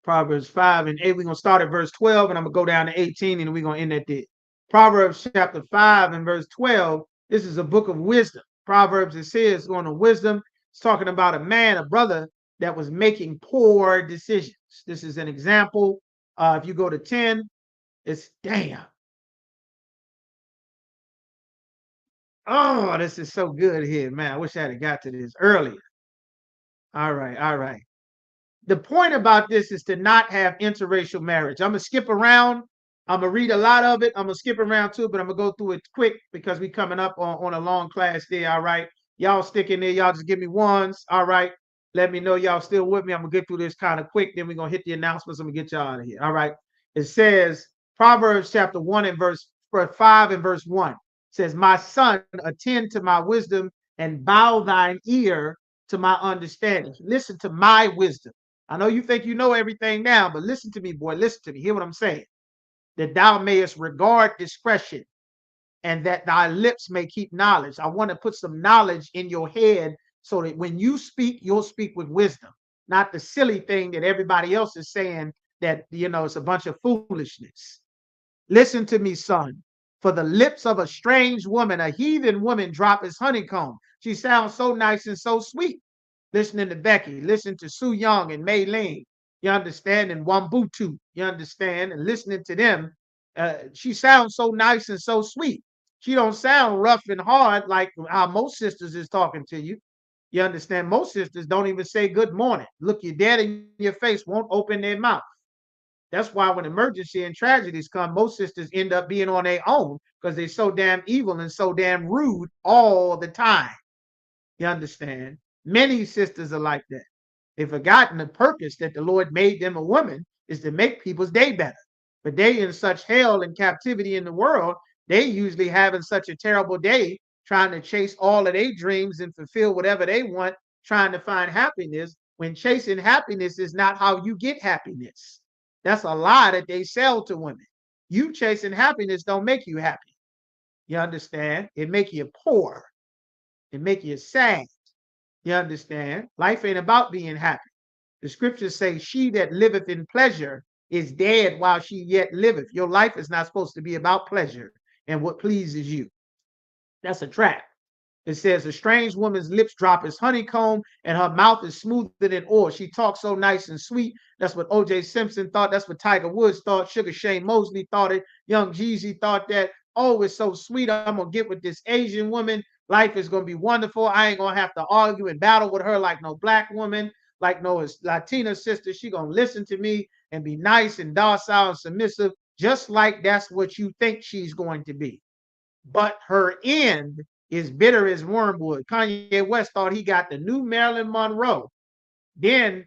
Proverbs 5 and 8. We're going to start at verse 12, and I'm going to go down to 18, and we're going to end at there. Proverbs chapter 5 and verse 12. This is a book of wisdom. Proverbs, it says, going to wisdom. It's talking about a man, a brother that was making poor decisions. This is an example. If you go to 10, it's damn. Oh, this is so good here, man. I wish I had got to this earlier. All right, all right. The point about this is to not have interracial marriage. I'm going to skip around. I'm going to read a lot of it. I'm going to skip around too, but I'm going to go through it quick because we're coming up on a long class there. All right. Y'all stick in there. Y'all just give me ones. All right. Let me know y'all still with me. I'm going to get through this kind of quick. Then we're going to hit the announcements. I'm going to get y'all out of here. All right. It says, Proverbs chapter 1 and verse 5 and verse 1 says, my son, attend to my wisdom and bow thine ear to my understanding. Listen to my wisdom. I know you think you know everything now, but listen to me, boy. Listen to me. Hear what I'm saying. That thou mayest regard discretion and that thy lips may keep knowledge. I want to put some knowledge in your head so that when you speak, you'll speak with wisdom, not the silly thing that everybody else is saying that, it's a bunch of foolishness. Listen to me, son. For the lips of a strange woman, a heathen woman, drop as honeycomb. She sounds so nice and so sweet. Listening to Becky, listen to Sue Young and Mei Ling, you understand, and Wambutu, you understand, and listening to them, she sounds so nice and so sweet. She don't sound rough and hard like how most sisters is talking to you. You understand? Most sisters don't even say good morning. Look you dead in your face, won't open their mouth. That's why when emergency and tragedies come, most sisters end up being on their own because they're so damn evil and so damn rude all the time. You understand? Many sisters are like that. They've forgotten the purpose that the Lord made them a woman is to make people's day better. But they in such hell and captivity in the world, they usually having such a terrible day trying to chase all of their dreams and fulfill whatever they want, trying to find happiness, when chasing happiness is not how you get happiness. That's a lie that they sell to women. You chasing happiness don't make you happy. You understand? It make you poor. It make you sad. You understand? Life ain't about being happy. The scriptures say, she that liveth in pleasure is dead while she yet liveth. Your life is not supposed to be about pleasure and what pleases you. That's a trap. It says, a strange woman's lips drop as honeycomb, and her mouth is smoother than oil. She talks so nice and sweet. That's what O.J. Simpson thought. That's what Tiger Woods thought. Sugar Shane Mosley thought it. Young Jeezy thought that. Oh, it's so sweet. I'm going to get with this Asian woman. Life is going to be wonderful. I ain't going to have to argue and battle with her like no black woman, like no Latina sister. She going to listen to me and be nice and docile and submissive, just like that's what you think she's going to be. But her end is bitter as wormwood. Kanye West thought he got the new Marilyn Monroe. Then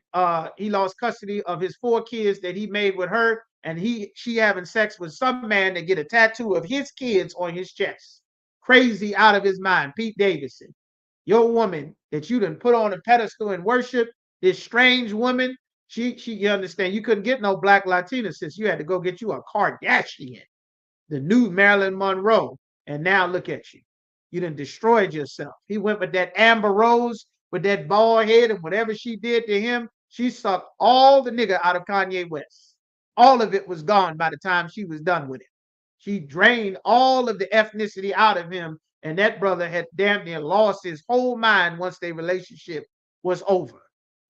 he lost custody of his 4 kids that he made with her, and she having sex with some man that get a tattoo of his kids on his chest. Crazy out of his mind. Pete Davidson, your woman that you done put on a pedestal and worship, this strange woman, she you understand, you couldn't get no black Latina sis. You had to go get you a Kardashian, the new Marilyn Monroe. And now look at you. You done destroyed yourself. He went with that Amber Rose with that bald head, and whatever she did to him, she sucked all the nigga out of Kanye West. All of it was gone by the time she was done with it. She drained all of the ethnicity out of him, and that brother had damn near lost his whole mind once their relationship was over.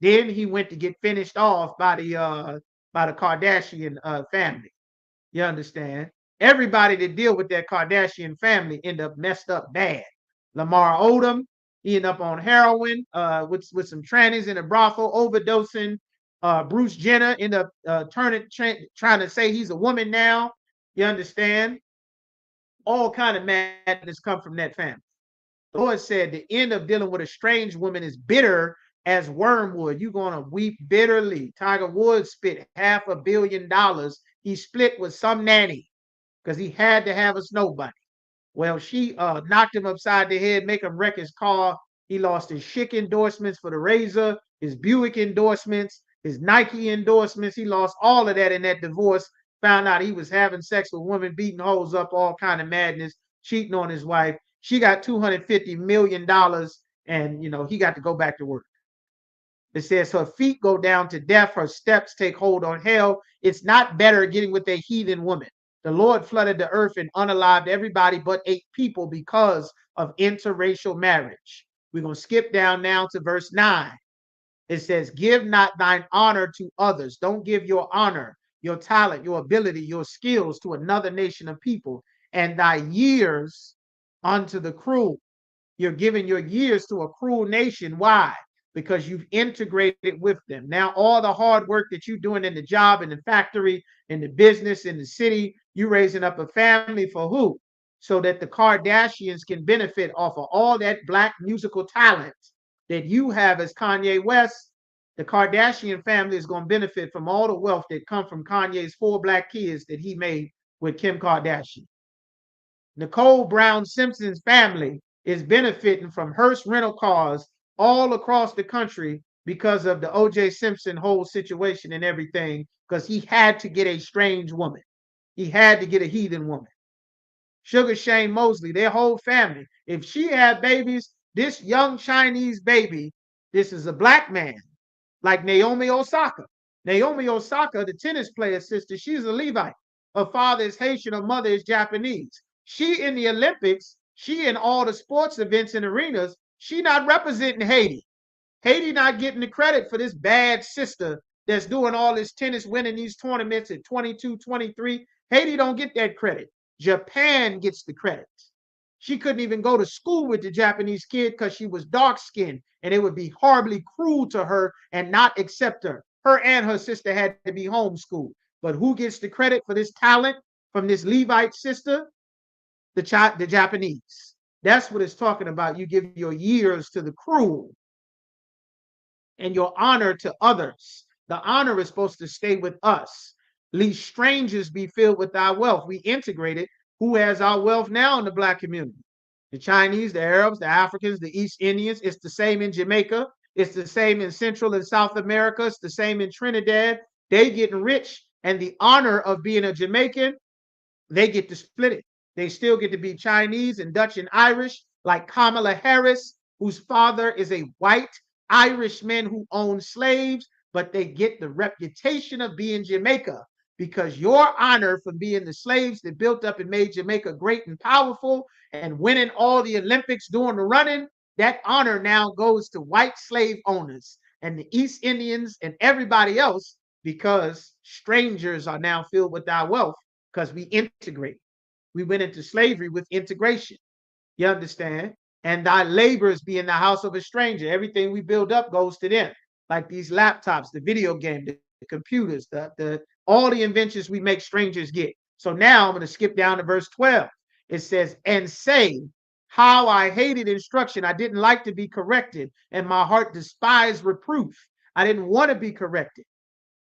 Then he went to get finished off by the Kardashian family. You understand? Everybody that deal with that Kardashian family end up messed up bad. Lamar Odom, he ended up on heroin with some trannies in a brothel, overdosing. Bruce Jenner ended up trying to say he's a woman now. You understand? All kind of madness come from that family. The Lord said the end of dealing with a strange woman is bitter as wormwood. You're going to weep bitterly. Tiger Woods spent $500 million. He split with some nanny because he had to have a snow bunny. Well, she knocked him upside the head, make him wreck his car. He lost his Schick endorsements for the Razor, his Buick endorsements, his Nike endorsements. He lost all of that in that divorce. Found out he was having sex with women, beating hoes up, all kind of madness, cheating on his wife. She got $250 million, and he got to go back to work. It says her feet go down to death, her steps take hold on hell. It's not better getting with a heathen woman. The Lord flooded the earth and unalived everybody but 8 people because of interracial marriage. We're going to skip down now to verse 9. It says, give not thine honor to others. Don't give your honor, your talent, your ability, your skills to another nation of people, and thy years unto the cruel. You're giving your years to a cruel nation. Why? Because you've integrated with them. Now, all the hard work that you're doing in the job, in the factory, in the business, in the city, you're raising up a family for who? So that the Kardashians can benefit off of all that black musical talent that you have as Kanye West. The Kardashian family is going to benefit from all the wealth that come from Kanye's 4 black kids that he made with Kim Kardashian. Nicole Brown Simpson's family is benefiting from Hearst rental cars all across the country because of the O.J. Simpson whole situation and everything, because he had to get a strange woman. He had to get a heathen woman. Sugar Shane Mosley, their whole family. If she had babies, this young Chinese baby, this is a black man, like Naomi Osaka. Naomi Osaka, the tennis player sister, she's a Levite. Her father is Haitian, her mother is Japanese. She in the Olympics, she in all the sports events and arenas, she not representing Haiti. Haiti not getting the credit for this bad sister that's doing all this tennis, winning these tournaments at 22, 23. Haiti don't get that credit. Japan gets the credit. She couldn't even go to school with the Japanese kid because she was dark skinned, and it would be horribly cruel to her and not accept her. Her and her sister had to be homeschooled. But who gets the credit for this talent from this Levite sister? The Japanese. That's what it's talking about. You give your years to the cruel and your honor to others. The honor is supposed to stay with us. Lest strangers be filled with our wealth. We integrated. Who has our wealth now in the black community? The Chinese, the Arabs, the Africans, the East Indians. It's the same in Jamaica. It's the same in Central and South America. It's the same in Trinidad. They getting rich, and the honor of being a Jamaican, they get to split it. They still get to be Chinese and Dutch and Irish, like Kamala Harris, whose father is a white Irishman who owned slaves, but they get the reputation of being Jamaica because your honor for being the slaves that built up and made Jamaica great and powerful and winning all the Olympics during the running, that honor now goes to white slave owners and the East Indians and everybody else because strangers are now filled with our wealth because we integrate. We went into slavery with integration. You understand? And thy labors be in the house of a stranger. Everything we build up goes to them. Like these laptops, the video game, the computers, the all the inventions we make strangers get. So now I'm going to skip down to verse 12. It says, and say, how I hated instruction. I didn't like to be corrected, and my heart despised reproof. I didn't want to be corrected.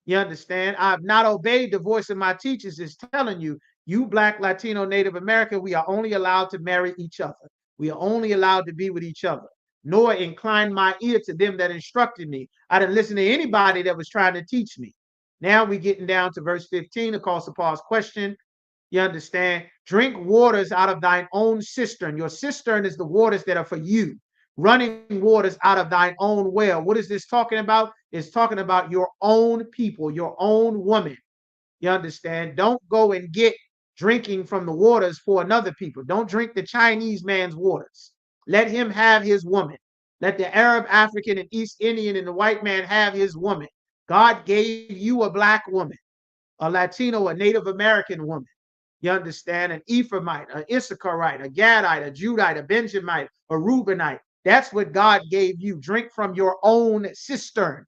You understand? I've not obeyed the voice of my teachers. Is telling you, you Black, Latino, Native American, we are only allowed to marry each other. We are only allowed to be with each other, nor incline my ear to them that instructed me. I didn't listen to anybody that was trying to teach me. Now we're getting down to verse 15, Apostle Paul's question. You understand? Drink waters out of thine own cistern. Your cistern is the waters that are for you. Running waters out of thine own well. What is this talking about? It's talking about your own people, your own woman. You understand? Don't go and get drinking from the waters for another people. Don't drink the Chinese man's waters. Let him have his woman. Let the Arab, African, and East Indian and the white man have his woman. God gave you a black woman, a Latino, a Native American woman. You understand? An Ephraimite, an Issacharite, a Gadite, a Judite, a Benjamite, a Reubenite. That's what God gave you. Drink from your own cistern.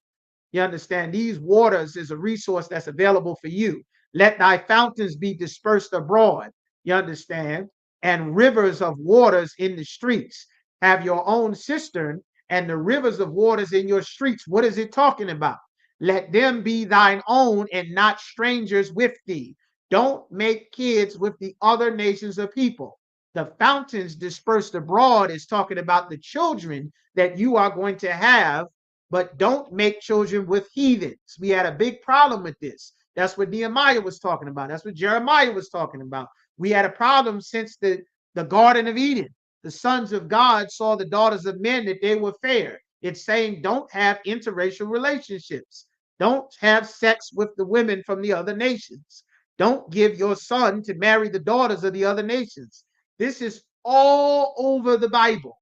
You understand? These waters is a resource that's available for you. Let thy fountains be dispersed abroad. You understand? And rivers of waters in the streets. Have your own cistern and the rivers of waters in your streets. What is it talking about? Let them be thine own and not strangers with thee. Don't make kids with the other nations of people. The fountains dispersed abroad is talking about the children that you are going to have, but don't make children with heathens. We had a big problem with this. That's what Nehemiah was talking about. That's what Jeremiah was talking about. We had a problem since the Garden of Eden. The sons of God saw the daughters of men that they were fair. It's saying don't have interracial relationships. Don't have sex with the women from the other nations. Don't give your son to marry the daughters of the other nations. This is all over the Bible.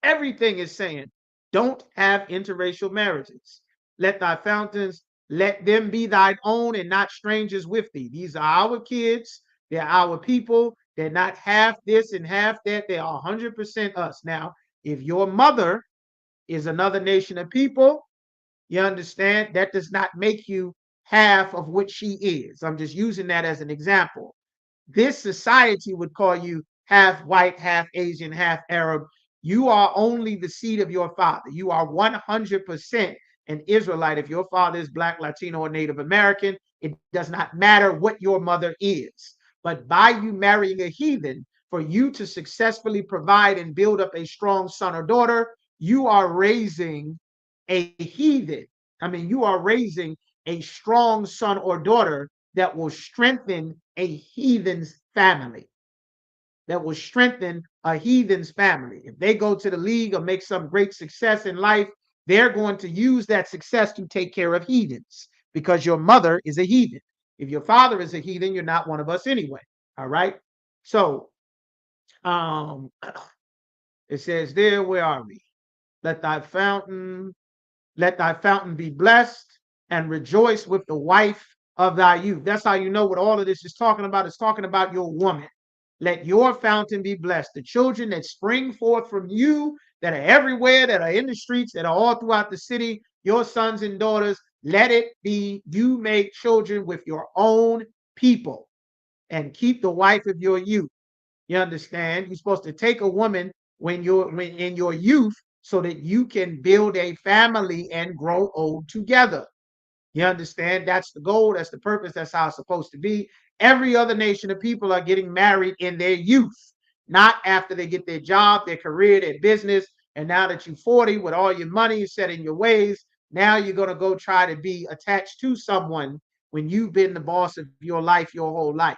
Everything is saying don't have interracial marriages. Let thy fountains, let them be thine own and not strangers with thee. These are our kids. They're our people. They're not half this and half that. They are 100% us. Now, if your mother is another nation of people, you understand, that does not make you half of what she is. I'm just using that as an example. This society would call you half white, half Asian, half Arab. You are only the seed of your father. You are 100% an Israelite. If your father is Black, Latino, or Native American, it does not matter what your mother is. But by you marrying a heathen, for you to successfully provide and build up a strong son or daughter, you are raising a heathen. I mean, you are raising a strong son or daughter that will strengthen a heathen's family. that will strengthen a heathen's family. If they go to the league or make some great success in life, they're going to use that success to take care of heathens because your mother is a heathen. If your father is a heathen, you're not one of us anyway. All right. So um it says there, where are we? Let thy fountain let thy fountain be blessed and rejoice with the wife of thy youth. That's how you know what all of this is talking about. It's talking about your woman. Let your fountain be blessed. The children that spring forth from you, that are everywhere, that are in the streets, that are all throughout the city, your sons and daughters, let it be you make children with your own people and keep the wife of your youth. You understand? You're supposed to take a woman when in your youth so that you can build a family and grow old together. You understand? That's the goal. That's the purpose. That's how it's supposed to be. Every other nation of people are getting married in their youth, not after they get their job, their career, their business. And now that you're 40 with all your money set in your ways, now you're going to go try to be attached to someone when you've been the boss of your life your whole life.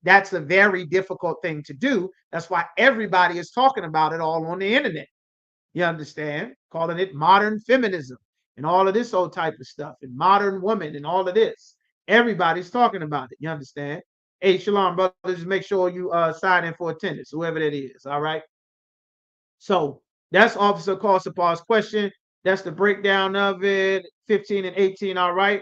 That's a very difficult thing to do. That's why everybody is talking about it all on the internet. You understand? Calling it modern feminism and all of this old type of stuff and modern woman and all of this. Everybody's talking about it. You understand? Hey, shalom, brothers. Just make sure you sign in for attendance, whoever that is. All right. So that's Officer Kosapar's question. That's the breakdown of it. 15 and 18. All right.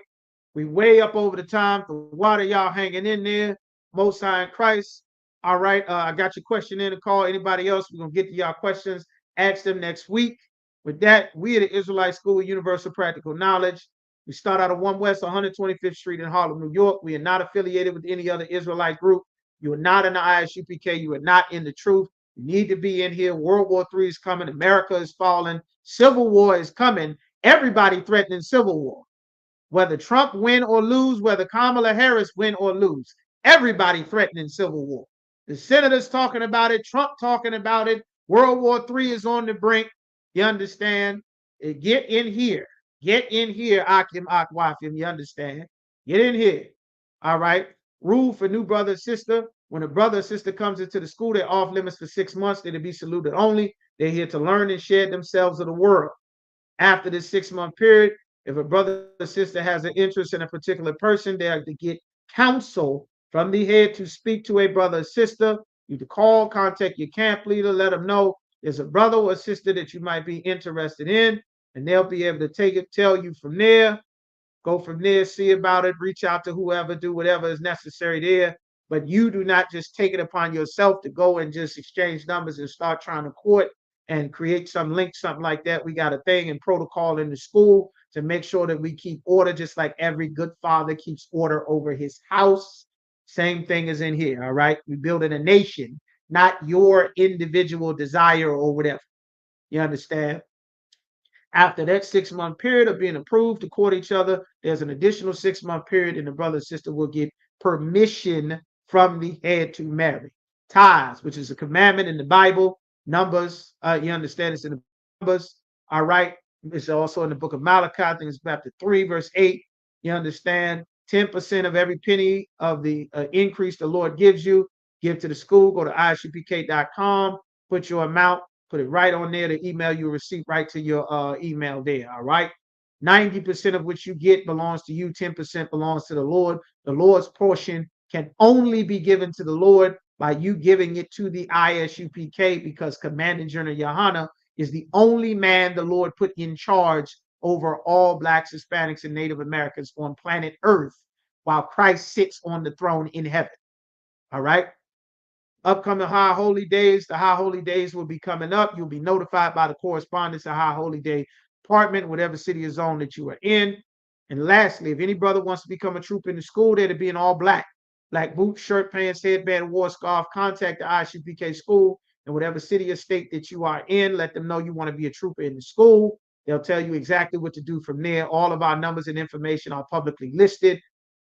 We way up over the time. The water, y'all hanging in there. Most High in Christ. All right. I got your question in the call. Anybody else? We're going to get to y'all questions. Ask them next week. With that, we at the Israelite School of Universal Practical Knowledge. We start out of 1 West 125th Street in Harlem, New York. We are not affiliated with any other Israelite group. You are not in the Isupk. You are not in the truth. You need to be in here. World War III is coming. America is falling. Civil war is coming. Everybody threatening civil war. Whether Trump win or lose, whether Kamala Harris win or lose, everybody threatening civil war. The senators talking about it, Trump talking about it. World War III is on the brink. You understand? Get in here. Get in here, Akim Akwafim. You understand? Get in here. All right. Rule for new brother and sister. When a brother or sister comes into the school, they're off limits for 6 months. They're to be saluted only. They're here to learn and share themselves of the world. After this 6-month period, if a brother or sister has an interest in a particular person, they have to get counsel from the head to speak to a brother or sister. You to call, contact your camp leader, let them know there's a brother or sister that you might be interested in, and they'll be able to take it, tell you from there, go from there, see about it, reach out to whoever, do whatever is necessary there. But you do not just take it upon yourself to go and just exchange numbers and start trying to court and create some link, something like that. We got a thing and protocol in the school to make sure that we keep order, just like every good father keeps order over his house. Same thing is in here, all right? We building a nation, not your individual desire or whatever. You understand? After that 6-month period of being approved to court each other, there's an additional 6-month period, and the brother and sister will get permission from the head to marry. Tithes, which is a commandment in the Bible. Numbers, you understand, it's in the Numbers. All right. It's also in the book of Malachi. I think it's chapter 3, verse 8. You understand? 10% of every penny of the increase the Lord gives you, give to the school. Go to isupk.com, put your amount, put it right on there to email you a receipt right to your email there. All right. 90% of what you get belongs to you, 10% belongs to the Lord. The Lord's portion can only be given to the Lord by you giving it to the ISUPK, because Commander General Yohana is the only man the Lord put in charge over all Blacks, Hispanics, and Native Americans on planet Earth, while Christ sits on the throne in heaven. All right. Upcoming high holy days. The high holy days will be coming up. You'll be notified by the correspondence of high holy day department, whatever city or zone that you are in. And lastly, if any brother wants to become a troop in the school, they're to be in all black boots, shirt, pants, headband, war scarf. Contact the ISUPK school in whatever city or state that you are in. Let them know you want to be a trooper in the school. They'll tell you exactly what to do from there. All of our numbers and information are publicly listed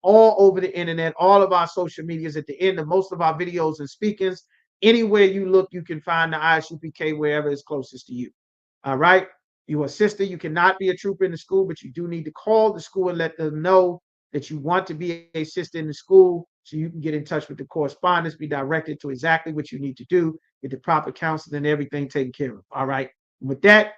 all over the internet. All of our social medias at the end of most of our videos and speakings. Anywhere you look, you can find the ISUPK wherever is closest to you. All right. You a sister, you cannot be a trooper in the school, but you do need to call the school and let them know that you want to be a sister in the school. so you can get in touch with the correspondence, be directed to exactly what you need to do, get the proper counseling and everything taken care of. All right. With that,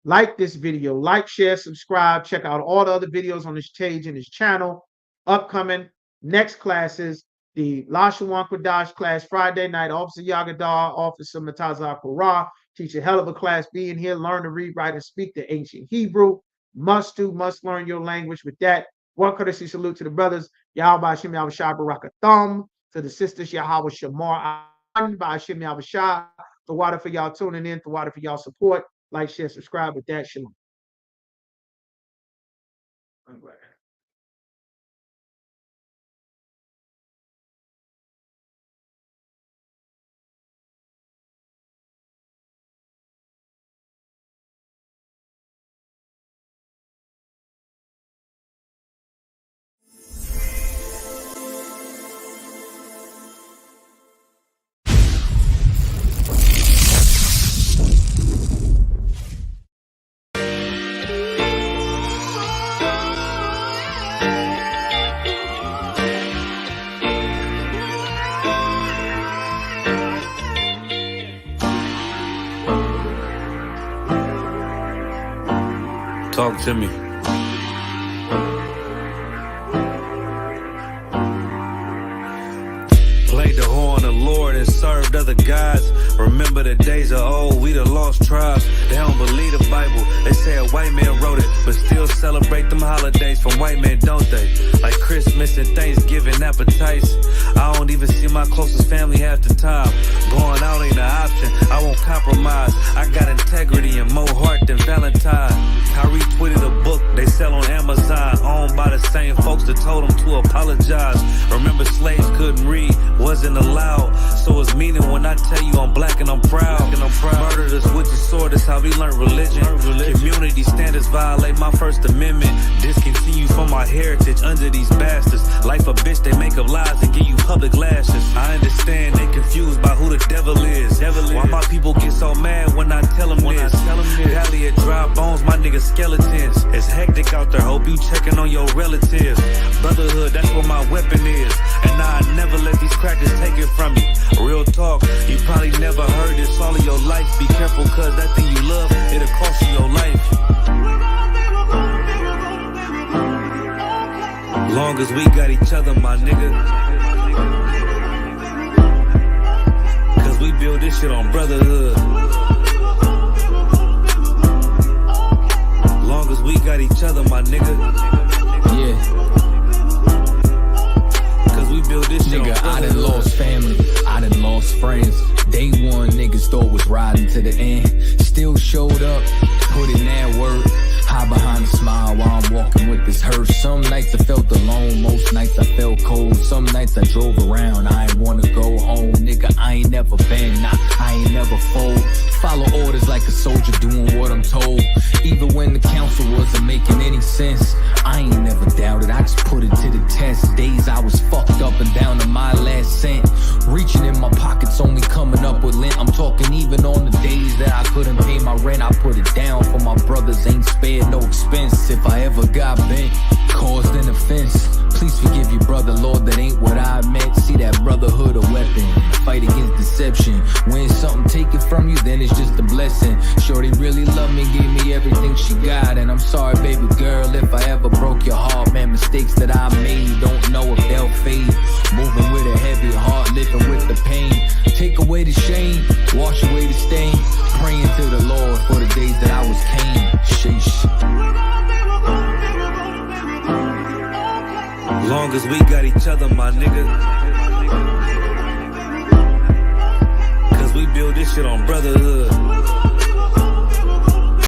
like this video, like, share, subscribe, check out all the other videos on this page and this channel. Upcoming next classes, the Lashawan Kodash class Friday night, Officer Yagadar, Officer Matazar Korah, teach a hell of a class. Be in here, learn to read, write, and speak the ancient Hebrew. Must learn your language. With that, one courtesy salute to the brothers, Yahweh Hashem Yahweh Shah Barakatham, to the sisters, Yahweh Shamar by Hashem Yahweh Shah. The water for y'all tuning in, the water for y'all support. Like, share, subscribe. With that, shalom. All right. Talk to me. Played the horn of Lord and served other gods. Remember the days of old, we the lost tribes. They don't believe the Bible. They say a white man wrote it, but still celebrate them holidays from white men, don't they? Like Christmas and Thanksgiving appetites. I don't even see my closest family half the time. Going out ain't an option, I won't compromise. I got integrity and more heart than Valentine. Kyrie tweeted a book they sell on Amazon, owned by the same folks that told them to apologize. Remember slaves couldn't read, wasn't allowed. So it's meaning when I tell you I'm black and I'm proud. Murdered us with the sword, that's how we learned religion. Community standards violate my First Amendment. Discontinue from my heritage under these bastards. Life a bitch, they make up lies and give you public lashes. I understand they confused by who the devil is. Why my people get so mad when I tell them this? Valley of dry bones, my niggas skeletons. It's hectic out there, hope you checking on your relatives. Brotherhood, that's what my weapon is. And now I never let these crackers take it from you. Real talk, you probably never heard this all of your life. Be careful, cause that thing you love, it'll cost you your life. Long as we got each other, my nigga. Cause we build this shit on brotherhood. Long as we got each other, my nigga. Yeah. We build this shit. Nigga, I done lost family, I done lost friends. Day one, niggas thought was riding to the end. Still showed up, put in that work. Hide behind a smile while I'm walking with this hearse. Some nights I felt alone, most nights I felt cold. Some nights I drove around, I ain't wanna go home. Nigga, I ain't never been, nah, I ain't never fold. Follow orders like a soldier doing what I'm told. Even when the council wasn't making any sense, I ain't never doubted, I just put it to the test. Days I was fucked up and down to my last cent. Reaching in my pockets, only coming up with lint. I'm talking even on the days that I couldn't pay my rent. I put it down for my brothers, ain't spared no expense. If I ever got bent, caused an offense, please forgive your brother, Lord, that ain't what I meant. See that brotherhood a weapon, fight against deception. When something taken from you, then it's just a blessing. Shorty really loved me, gave me everything she got. And I'm sorry, baby girl, if I ever broke your heart. Man, mistakes that I made, don't know if they'll fade. Moving with a heavy heart, living with the pain. Take away the shame, wash away the stain. Praying to the Lord for the days that I was Cain. Sheesh. Long as we got each other, my nigga. Cause we build this shit on brotherhood.